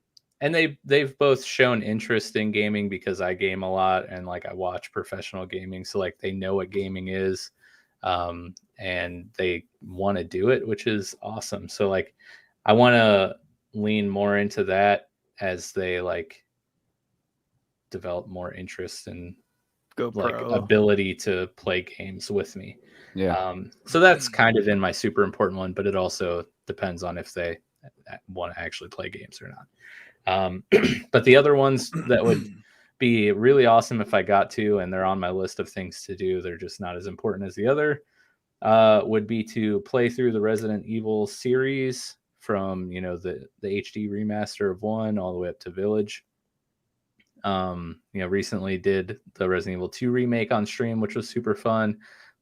they've both shown interest in gaming because I game a lot and like I watch professional gaming, so like they know what gaming is, and they want to do it, which is awesome. So like I want to lean more into that as they like develop more interest and Go like pro. ability to play games with me. Yeah. So that's kind of in my super important one, but it also depends on if they want to actually play games or not. But the other ones that would be really awesome if I got to, and they're on my list of things to do, they're just not as important as the other, would be to play through the Resident Evil series from, the HD remaster of 1 all the way up to Village. Recently did the Resident Evil 2 remake on stream, which was super fun.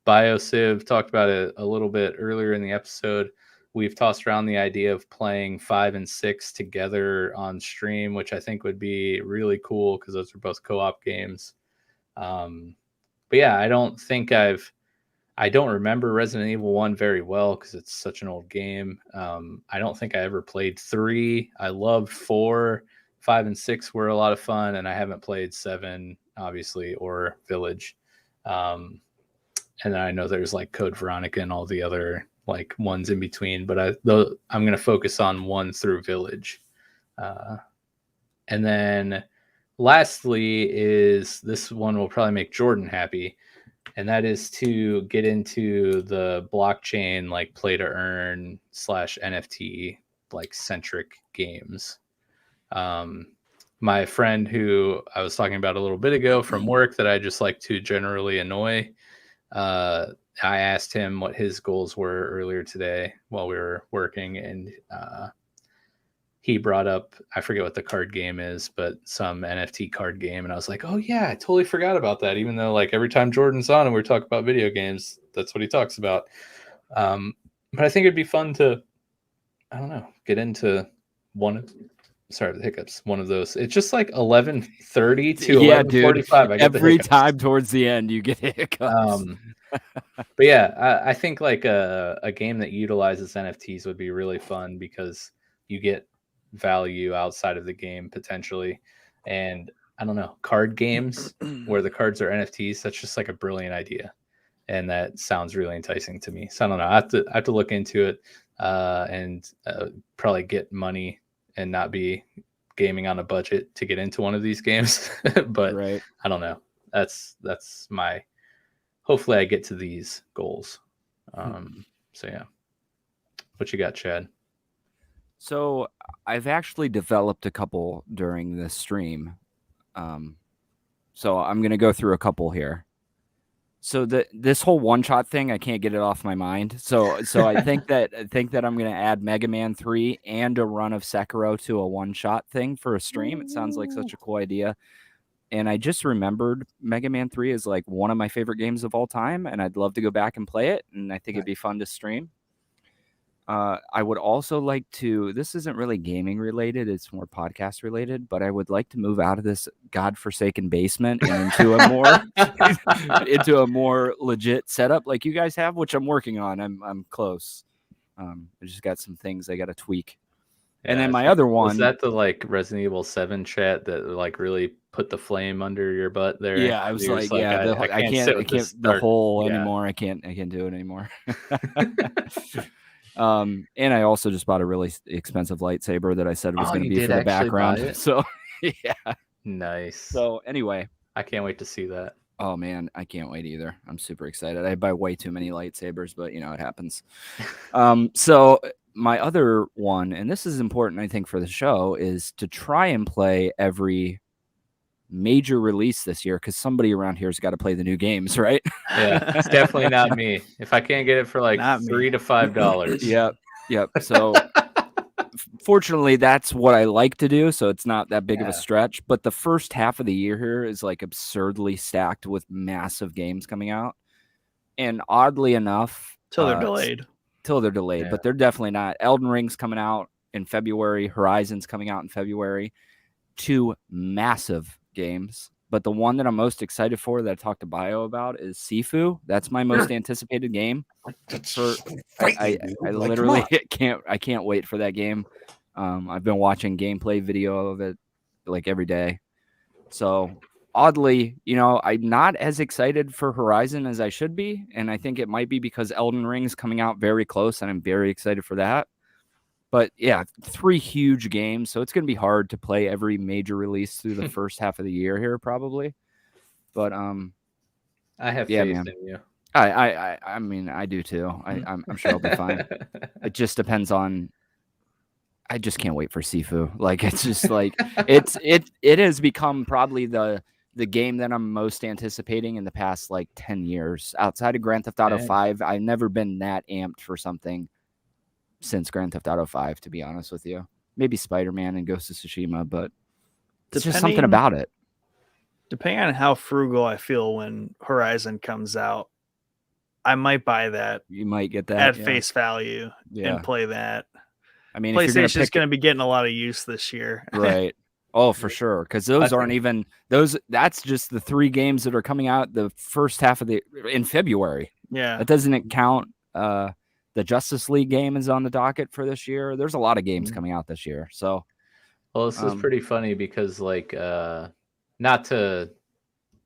BioSiv, talked about it a little bit earlier in the episode. We've tossed around the idea of playing 5 and 6 together on stream, which I think would be really cool because those are both co-op games. But yeah, I don't remember Resident Evil 1 very well because it's such an old game. I don't think I ever played 3. I loved 4. 5 and 6 were a lot of fun, and I haven't played 7, obviously, or Village. And then I know there's like Code Veronica and all the other like ones in between, but I'm going to focus on 1 through Village. And then lastly is this one will probably make Jordan happy, and that is to get into the blockchain like play to earn / NFT like centric games. My friend who I was talking about a little bit ago from work that I just like to generally annoy, I asked him what his goals were earlier today while we were working, and he brought up, I forget what the card game is, but some NFT card game. And I was like, oh yeah, I totally forgot about that. Even though like every time Jordan's on and we're talking about video games, that's what he talks about. But I think it'd be fun to, I don't know, get into sorry, the hiccups. One of those. It's just like 11:30 to Yeah, dude. 11:45. I get the Every hiccups. time towards the end, you get hiccups. But yeah, I think like a game that utilizes NFTs would be really fun because you get value outside of the game potentially. And I don't know, card games where the cards are NFTs, that's just like a brilliant idea. And that sounds really enticing to me. So I don't know. I have to look into it, and probably get money and not be gaming on a budget to get into one of these games. But Right. I don't know. That's my, hopefully I get to these goals. So yeah. What you got, Chad? So I've actually developed a couple during this stream. So I'm going to go through a couple here. So this whole one-shot thing, I can't get it off my mind. So I think that I'm going to add Mega Man 3 and a run of Sekiro to a one-shot thing for a stream. It sounds like such a cool idea. And I just remembered Mega Man 3 is like one of my favorite games of all time, and I'd love to go back and play it, and I think it'd be fun to stream. I would also like to. This isn't really gaming related; it's more podcast related. But I would like to move out of this godforsaken basement and into a more legit setup like you guys have, which I'm working on. I'm close. I just got some things I got to tweak. And then my other one was that the like Resident Evil 7 chat that like really put the flame under your butt there. Yeah, I was You're like, just I can't the hole anymore. I can't do it anymore. And I also just bought a really expensive lightsaber that I said was going to be for the background. So yeah, nice. So anyway, I can't wait to see that. Oh man, I can't wait either. I'm super excited. I buy way too many lightsabers, but you know, it happens. So my other one, and this is important, I think, for the show, is to try and play every major release this year, because somebody around here has got to play the new games, right? Yeah, it's definitely not me. If I can't get it for like $3 to $5. Yep. So fortunately, that's what I like to do, so it's not that big of a stretch. But the first half of the year here is like absurdly stacked with massive games coming out, and oddly enough, till they're delayed. But they're definitely not. Elden Ring's coming out in February. Horizon's coming out in February. 2 massive games. But the one that I'm most excited for, that I talked to Bio about, is Sifu. That's my most anticipated game. I literally can't wait for that game. I've been watching gameplay video of it like every day. So oddly, you know, I'm not as excited for Horizon as I should be, and I think it might be because Elden Ring's coming out very close, and I'm very excited for that. But yeah, 3 huge games, so it's going to be hard to play every major release through the first half of the year here, probably. But I have faith in you. I mean, I do too. I'm sure I'll be fine. It just depends on. I just can't wait for Sifu. Like, it's just like it has become probably the game that I'm most anticipating in the past like 10 years. Outside of Grand Theft Auto 5, I've never been that amped for something since Grand Theft Auto 5, to be honest with you. Maybe Spider-Man and Ghost of Tsushima, but it's just something about it. Depending on how frugal I feel when Horizon comes out, I might buy that. You might get that at face value and play that. I mean, PlayStation is going to be getting a lot of use this year. Right. Oh, for sure. Because those aren't even those. That's just the 3 games that are coming out the first half of in February. Yeah. That doesn't count. The Justice League game is on the docket for this year. There's a lot of games coming out this year. So, well, this is pretty funny because, like, not to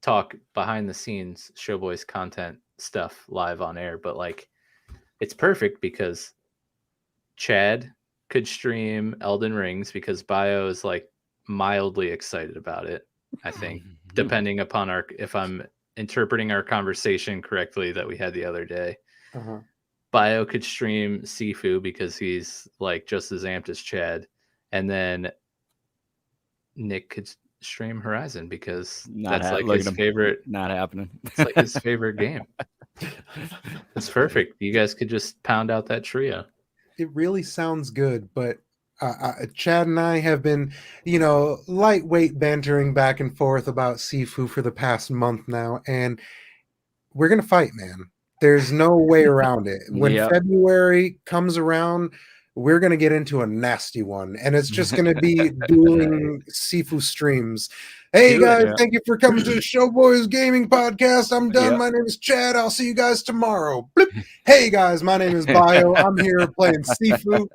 talk behind the scenes Showboys content stuff live on air, but like, it's perfect because Chad could stream Elden Rings because Bio is like mildly excited about it, I think, depending upon if I'm interpreting our conversation correctly that we had the other day. Bio could stream Sifu because he's like just as amped as Chad, and then Nick could stream Horizon because that's like his favorite. Not happening. It's like his favorite game. It's perfect. You guys could just pound out that trio. It really sounds good, but Chad and I have been, lightweight bantering back and forth about Sifu for the past month now, and we're gonna fight, man. There's no way around it. When February comes around, we're going to get into a nasty one, and it's just going to be dueling Sifu streams. Hey, guys, thank you for coming to the Showboys Gaming Podcast. I'm done. My name is Chad. I'll see you guys tomorrow. Blip. Hey, guys, my name is Bio. I'm here playing Sifu.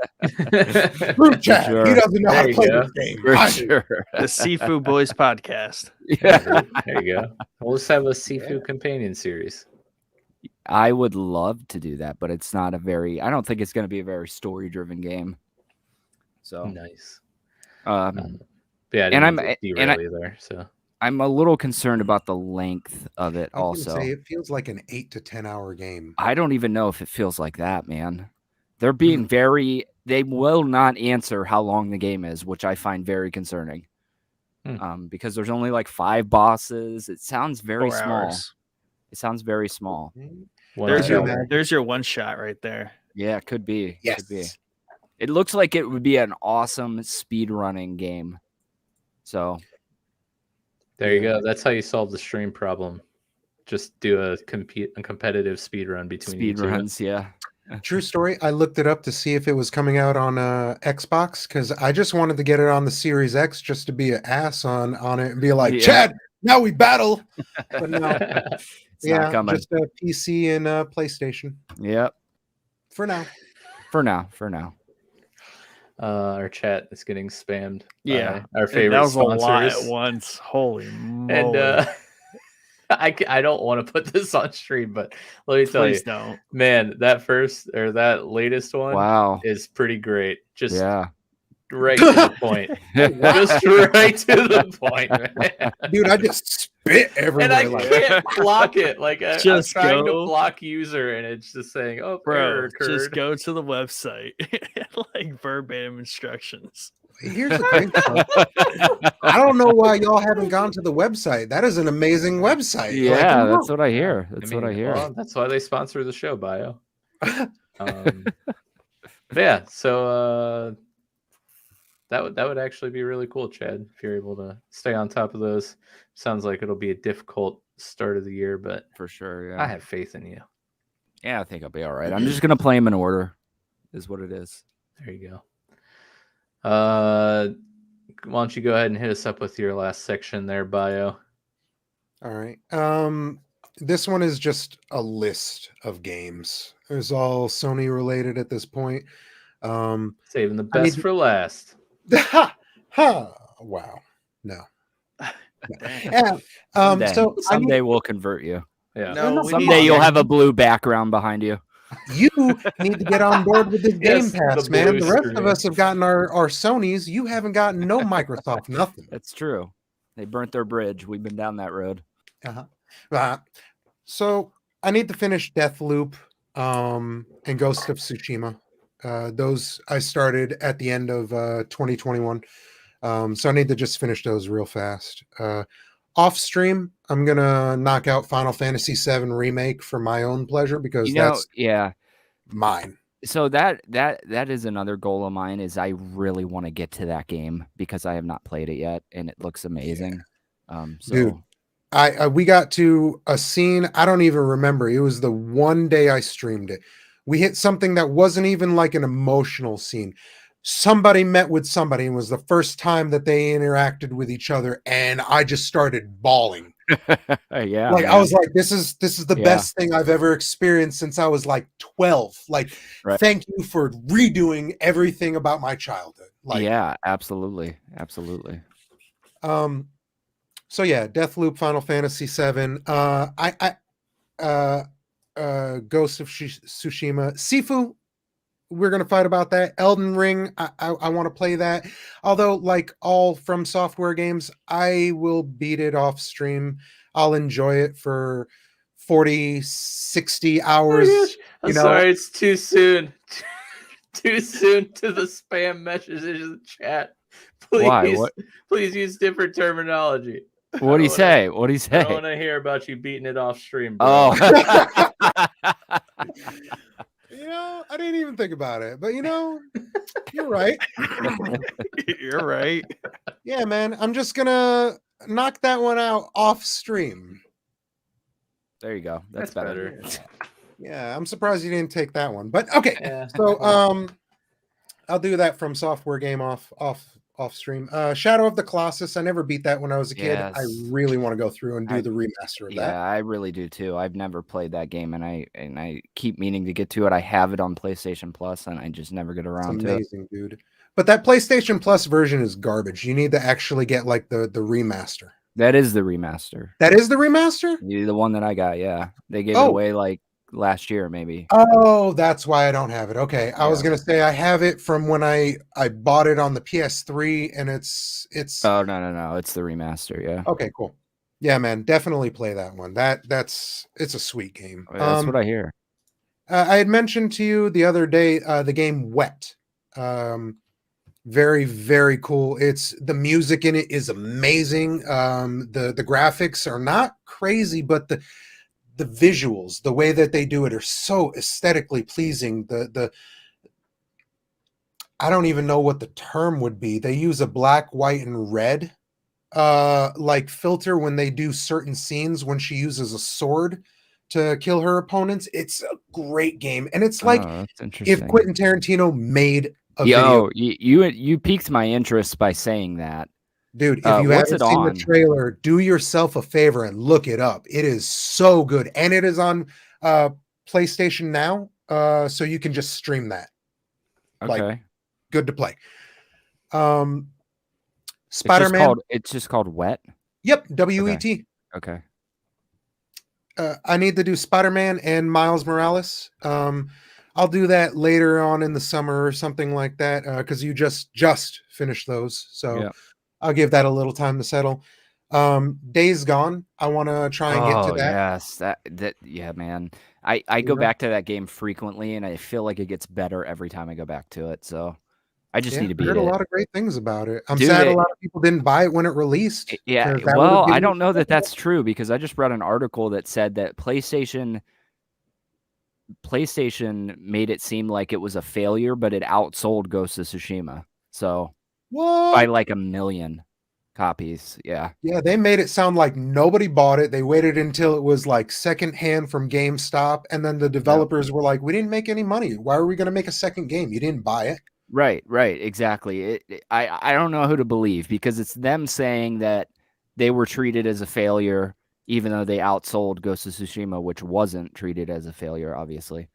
Group chat. Sure. He doesn't know how to play this game. Sure. The Sifu Boys Podcast. There you go. We'll just have a Sifu companion series. I would love to do that, but it's not I don't think it's going to be a very story-driven game. So nice. And I'm a little concerned about the length of it. Also, it feels like an 8 to 10 hour game. I don't even know if it feels like that, man. They're being they will not answer how long the game is, which I find very concerning. Because there's only like 5 bosses. It sounds very small. Hours. It sounds very small. There's your one shot right there. Yeah, it could be. Yes. Could be. It looks like it would be an awesome speed running game. So there you go. That's how you solve the stream problem. Just do a competitive speed run between speed runs. Yeah. True story. I looked it up to see if it was coming out on Xbox because I just wanted to get it on the Series X just to be an ass on it and be like, Yeah. Chad, now we battle. But no, It's not coming. just a PC and PlayStation Yep. for now. For now. Our chat is getting spammed. Yeah, by our favorite that was sponsors. a lot at once. Holy moly! And I don't want to put this on stream, but let me tell Please you, don't. man, that latest one Wow. is pretty great. Just Yeah. right to the point. Just right to the point, man. Dude, I just spit everywhere. And I like, can't block it. Like I'm Just trying to go. block user, and it's just saying, "Oh, Bro, error occurred." just go to the website. Like verbatim instructions. here's the thing. Though. I don't know why y'all haven't gone to the website. That is an amazing website. Yeah, Like, that's what I hear. That's what I hear. Well, that's why they sponsor the show, Bio. But yeah, so that would actually be really cool, Chad, if you're able to stay on top of those. Sounds like it'll be a difficult start of the year, but For sure. Yeah. I have faith in you. Yeah, I think I'll be all right. I'm just gonna play them in order, is what it is. There you go. Why don't you go ahead and hit us up with your last section there, Bio? All right. This one is just a list of games. It's all Sony related at this point. Saving the best for last. Wow. No. Yeah. So Someday we'll convert you. Yeah. No, Someday you'll have a blue background behind you. you need to get on board with this Game Yes, Pass, the man. blue The rest screen. of us have gotten our Sonys. You haven't gotten no Microsoft, nothing. That's true. They burnt their bridge. We've been down that road. So I need to finish Deathloop and Ghost of Tsushima. Those I started at the end of 2021. So I need to just finish those real fast. Off stream, I'm gonna knock out Final Fantasy VII Remake for my own pleasure because that's mine. So that is another goal of mine. Is I really want to get to that game because I have not played it yet, and it looks amazing. Dude, we got to a scene I don't even remember. It was the one day I streamed it. We hit something that wasn't even like an emotional scene. Somebody met with somebody, and it was the first time that they interacted with each other, and I just started bawling. Yeah, like man. I was like, this is the best thing I've ever experienced since I was like 12. Like, thank you for redoing everything about my childhood. Like, yeah, absolutely. So yeah, Deathloop, Final Fantasy VII. Ghost of Tsushima, Sifu. We're gonna fight about that. Elden Ring. I want to play that. Although, like all From Software games, I will beat it off stream. I'll enjoy it for 40, 60 hours. I'm sorry, it's too soon. Too soon to the spam messages in the chat. Please, Why? What? Please use different terminology. What do you say? What do you say? I don't want to hear about you beating it off stream, bro. Oh. I didn't even think about it, but you're right. You're right. Yeah, man. I'm just gonna knock that one out off stream. There you go. That's better. Yeah, I'm surprised you didn't take that one. But okay. Yeah. So I'll do that From Software game off stream. Shadow of the Colossus. I never beat that when I was a kid. Yes. I really want to go through and do the remaster of that. Yeah, I really do too. I've never played that game, and I keep meaning to get to it. I have it on PlayStation Plus, and I just never get around to it. Amazing, dude. But that PlayStation Plus version is garbage. You need to actually get like the remaster. That is the remaster. That is the remaster? The one that I got, yeah. They gave it away like last year, maybe. Oh, that's why I don't have it. Okay. I was gonna say I have it from when I bought it on the PS3, and it's Oh no. It's the remaster, yeah. okay, cool. Yeah, man, definitely play that one. It's a sweet game. That's what I hear. I had mentioned to you the other day the game Wet. Very, very cool. It's the music in it is amazing. The graphics are not crazy, but the visuals, the way that they do it, are so aesthetically pleasing. I don't even know what the term would be. They use a black, white, and red like filter when they do certain scenes when she uses a sword to kill her opponents. It's a great game, and it's like Oh, that's if interesting. Quentin Tarantino made a video. You piqued my interest by saying that. Dude, if you What's haven't it seen the on? trailer, do yourself a favor and look it up. It is so good, and it is on PlayStation Now, so you can just stream that. Okay. Like, good to play. Spider-Man. It's just called Wet. Yep, WET. Okay. I need to do Spider-Man and Miles Morales. I'll do that later on in the summer or something like that, because you just finished those. So Yeah. I'll give that a little time to settle. Days Gone. I want to try and get to that. Yes, yeah, man. I go back to that game frequently, and I feel like it gets better every time I go back to it. So I just need to I beat heard it. a lot of great things about it. I'm Dude, sad a lot of people didn't buy it when it released. Yeah, 'cause that well, would've I given don't know that it- that's true because I just read an article that said that PlayStation made it seem like it was a failure, but it outsold Ghost of Tsushima. So What? by like 1 million copies. Yeah. Yeah, they made it sound like nobody bought it. They waited until it was like secondhand from GameStop, and then the developers were like, "We didn't make any money. Why are we going to make a second game? You didn't buy it." Right, exactly. I don't know who to believe because it's them saying that they were treated as a failure, even though they outsold Ghost of Tsushima, which wasn't treated as a failure, obviously.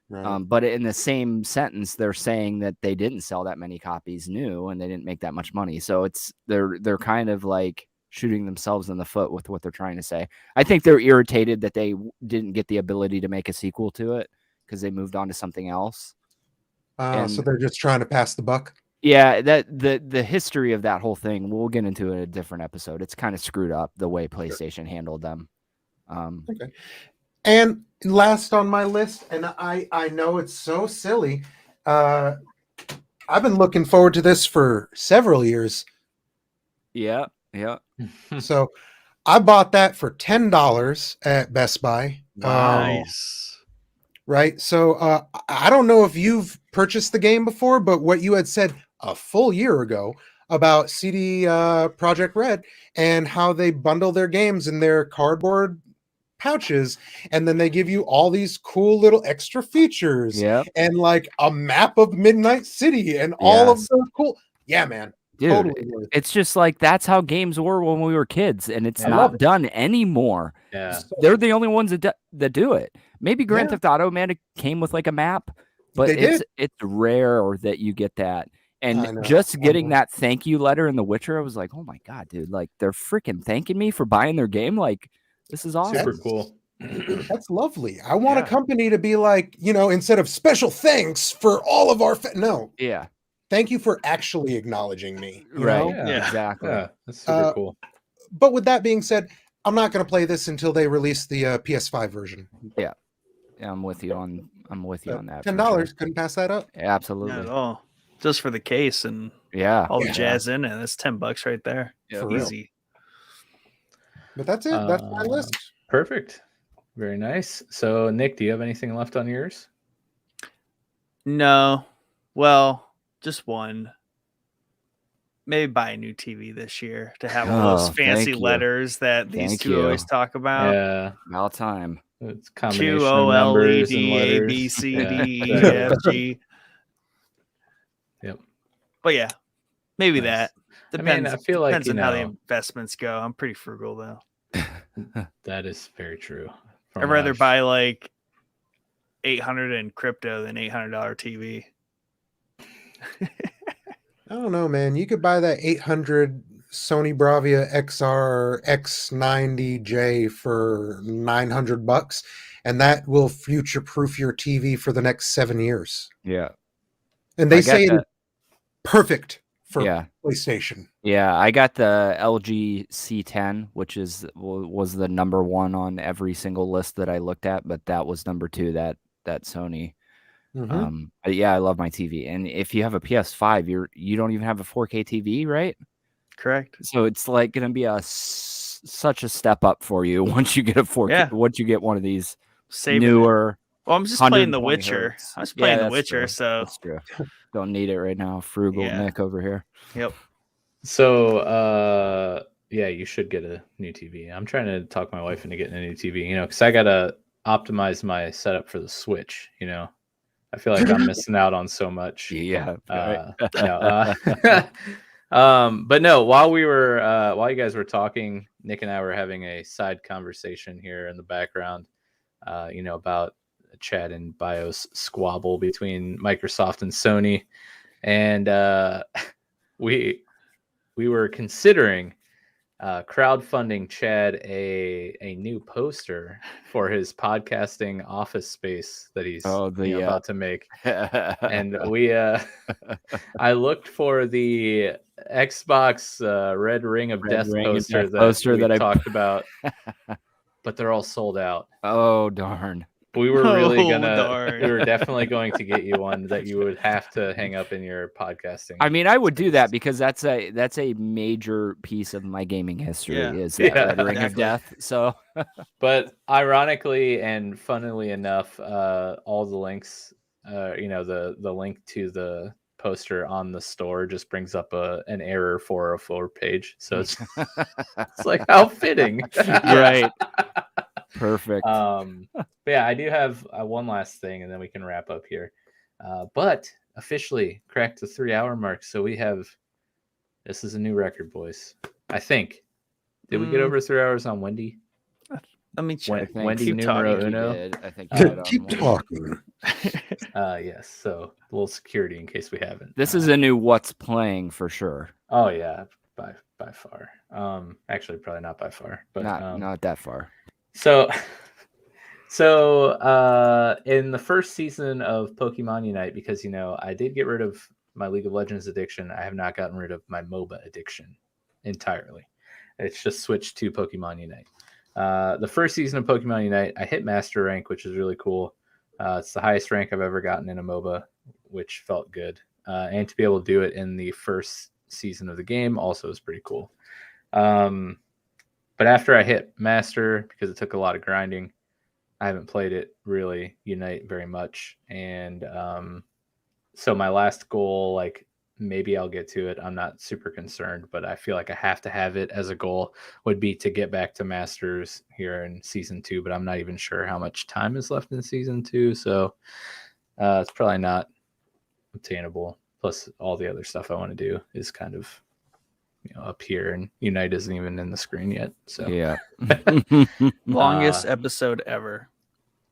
Right. But in the same sentence, they're saying that they didn't sell that many copies new and they didn't make that much money. So they're kind of like shooting themselves in the foot with what they're trying to say. I think they're irritated that they didn't get the ability to make a sequel to it because they moved on to something else. So they're just trying to pass the buck. Yeah, that the history of that whole thing, we'll get into it in a different episode. It's kind of screwed up the way PlayStation handled them. Okay. And last on my list, and I know it's so silly. I've been looking forward to this for several years. Yeah. So I bought that for $10 at Best Buy. Nice. Right. So I don't know if you've purchased the game before, but what you had said a full year ago about CD Projekt Red and how they bundle their games in their cardboard pouches, and then they give you all these cool little extra features and like a map of Midnight City and all of the cool. Yeah, man. Dude, totally worth it. it's just like that's how games were when we were kids, and it's not done anymore. Yeah, they're the only ones that do it. Maybe Grand Theft Auto, man, it came with like a map, but it's rare that you get that. And just getting that thank you letter in The Witcher, I was like, oh my god, dude! Like they're freaking thanking me for buying their game. Like this is awesome. super cool. That's lovely. I want a company to be like, instead of special thanks for all of our Yeah. Thank you for actually acknowledging me. You Right. know? Yeah, exactly. Yeah, that's super cool. But with that being said, I'm not going to play this until they release the PS5 version. Yeah, I'm with you on that. $10 couldn't pass that up. Absolutely. Not at all. Just for the case and all the jazz in it. That's $10 right there. Yeah, easy. But that's it. That's my list. Perfect. Very nice. So, Nick, do you have anything left on yours? No. Well, just one. Maybe buy a new TV this year to have all those fancy letters that these two always talk about. Yeah. About time. It's a combination Q of O L E numbers and D A letters. B C Yeah, D E exactly. F G. Yep. But yeah, maybe Nice. that. Depends. I feel like, depends on how the investments go. I'm pretty frugal though. That is very true. I'd rather buy like 800 in crypto than $800 TV. I don't know, man. You could buy that 800 Sony Bravia XR X90J for $900, and that will future-proof your TV for the next 7 years. Yeah. And they say it's perfect for PlayStation. Yeah, I got the LG C10, which was the number one on every single list that I looked at, but that was number two, that Sony. Mm-hmm. I love my TV. And if you have a PS5, you don't even have a 4K TV, right? Correct. So it's like going to be such a step up for you once you get a 4K. Yeah. Once you get one of these Saving newer. Well, I'm just playing The 120 Witcher. hertz. I was playing The that's Witcher, true. so That's true. Don't need it right now. Frugal Nick over here. Yep. So, you should get a new TV. I'm trying to talk my wife into getting a new TV, because I got optimize my setup for the Switch. You know, I feel like I'm missing out on so much. Yeah. But no, while you guys were talking, Nick and I were having a side conversation here in the background, about Chad and BIOS squabble between Microsoft and Sony. And we were considering crowdfunding Chad a new poster for his podcasting office space that he's about to make. And I looked for the Xbox Red Ring of Death poster that we talked about, but they're all sold out. Oh, darn. We were we were definitely going to get you one that you would have to hang up in your podcasting. I mean, I would do that because that's a major piece of my gaming history is that Red Ring of Death. So, but ironically and funnily enough, all the links, the link to the poster on the store just brings up an error 404 page. So it's like how fitting, right? Perfect. But yeah, I do have one last thing, and then we can wrap up here. But officially cracked the 3-hour mark, so this is a new record, boys. I think. Did we get over 3 hours on Wendy? Let me check. Wendy numero uno. I think keep talking. Yes. So a little security in case we haven't. This is a new what's playing for sure. Oh yeah, by far. Actually, probably not by far, but not that far. So in the first season of Pokemon Unite, because I did get rid of my League of Legends addiction, I have not gotten rid of my MOBA addiction entirely. It's just switched to Pokemon Unite. The first season of Pokemon Unite, I hit Master Rank, which is really cool. It's the highest rank I've ever gotten in a MOBA, which felt good. And to be able to do it in the first season of the game also is pretty cool. But after I hit Master, because it took a lot of grinding, I haven't played it really Unite very much. And so my last goal, like maybe I'll get to it. I'm not super concerned, but I feel like I have to have it as a goal would be to get back to Masters here in season 2, but I'm not even sure how much time is left in season 2. So it's probably not obtainable. Plus all the other stuff I want to do is kind of up here, and Unite isn't even in the screen yet. So yeah. Longest episode ever.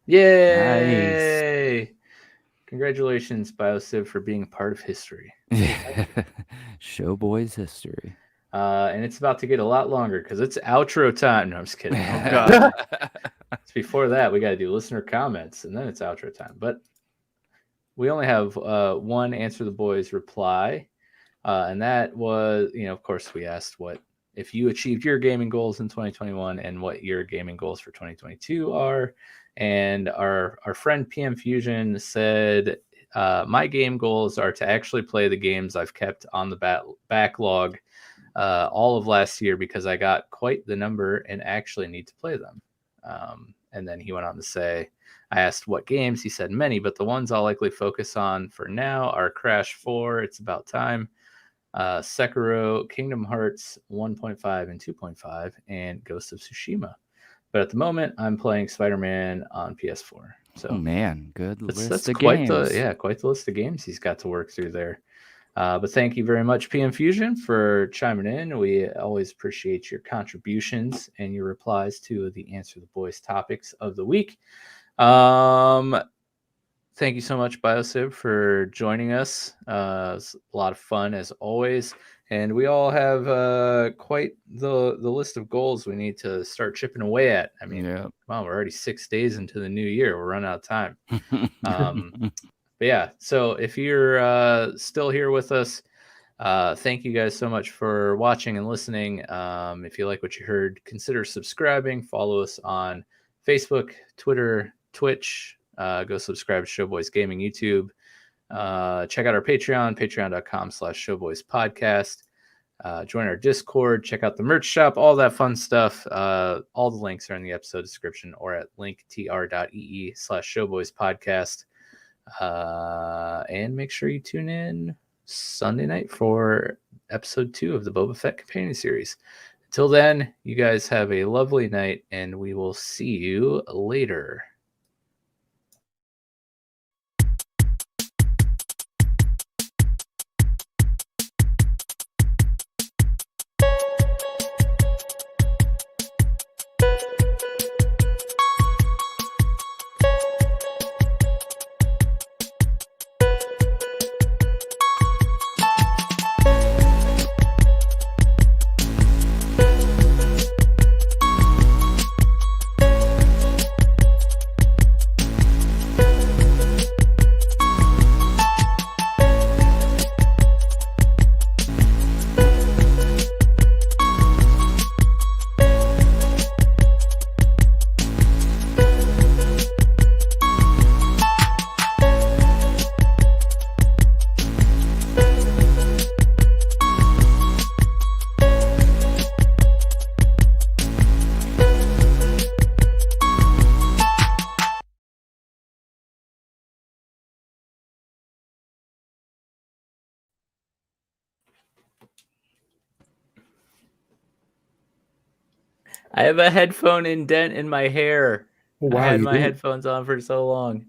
Yay! Nice. Congratulations, BioSiv, for being part of history. Showboys history. And it's about to get a lot longer because it's outro time. No, I'm just kidding. Oh, God. It's before that. We got to do listener comments, and then it's outro time. But we only have one Answer the Boys reply. And that was, of course, we asked if you achieved your gaming goals in 2021 and what your gaming goals for 2022 are. And our friend PM Fusion said, my game goals are to actually play the games I've kept on the backlog all of last year because I got quite the number and actually need to play them. And then he went on to say, I asked what games. He said many, but the ones I'll likely focus on for now are Crash 4, It's About Time, Sekiro, Kingdom Hearts 1.5 and 2.5, and Ghost of Tsushima. But at the moment, I'm playing Spider-Man on PS4. So, man, good list that's of quite games. Quite the list of games he's got to work through there. But thank you very much, PM Fusion, for chiming in. We always appreciate your contributions and your replies to the Answer the Boys topics of the week. Thank you so much, BioSiv, for joining us. It was a lot of fun, as always. And we all have quite the list of goals we need to start chipping away at. I mean, wow, we're already 6 days into the new year. We're running out of time. But yeah, so if you're still here with us, thank you guys so much for watching and listening. If you like what you heard, consider subscribing. Follow us on Facebook, Twitter, Twitch. Go subscribe to Showboys Gaming YouTube. Check out our Patreon, patreon.com/showboyspodcast. Join our Discord, check out the merch shop, all that fun stuff. All the links are in the episode description or at linktr.ee/showboyspodcast. And make sure you tune in Sunday night for episode 2 of the Boba Fett Companion Series. Until then, you guys have a lovely night, and we will see you later. I have a headphone indent in my hair. Oh, wow, I had you my do. headphones on for so long.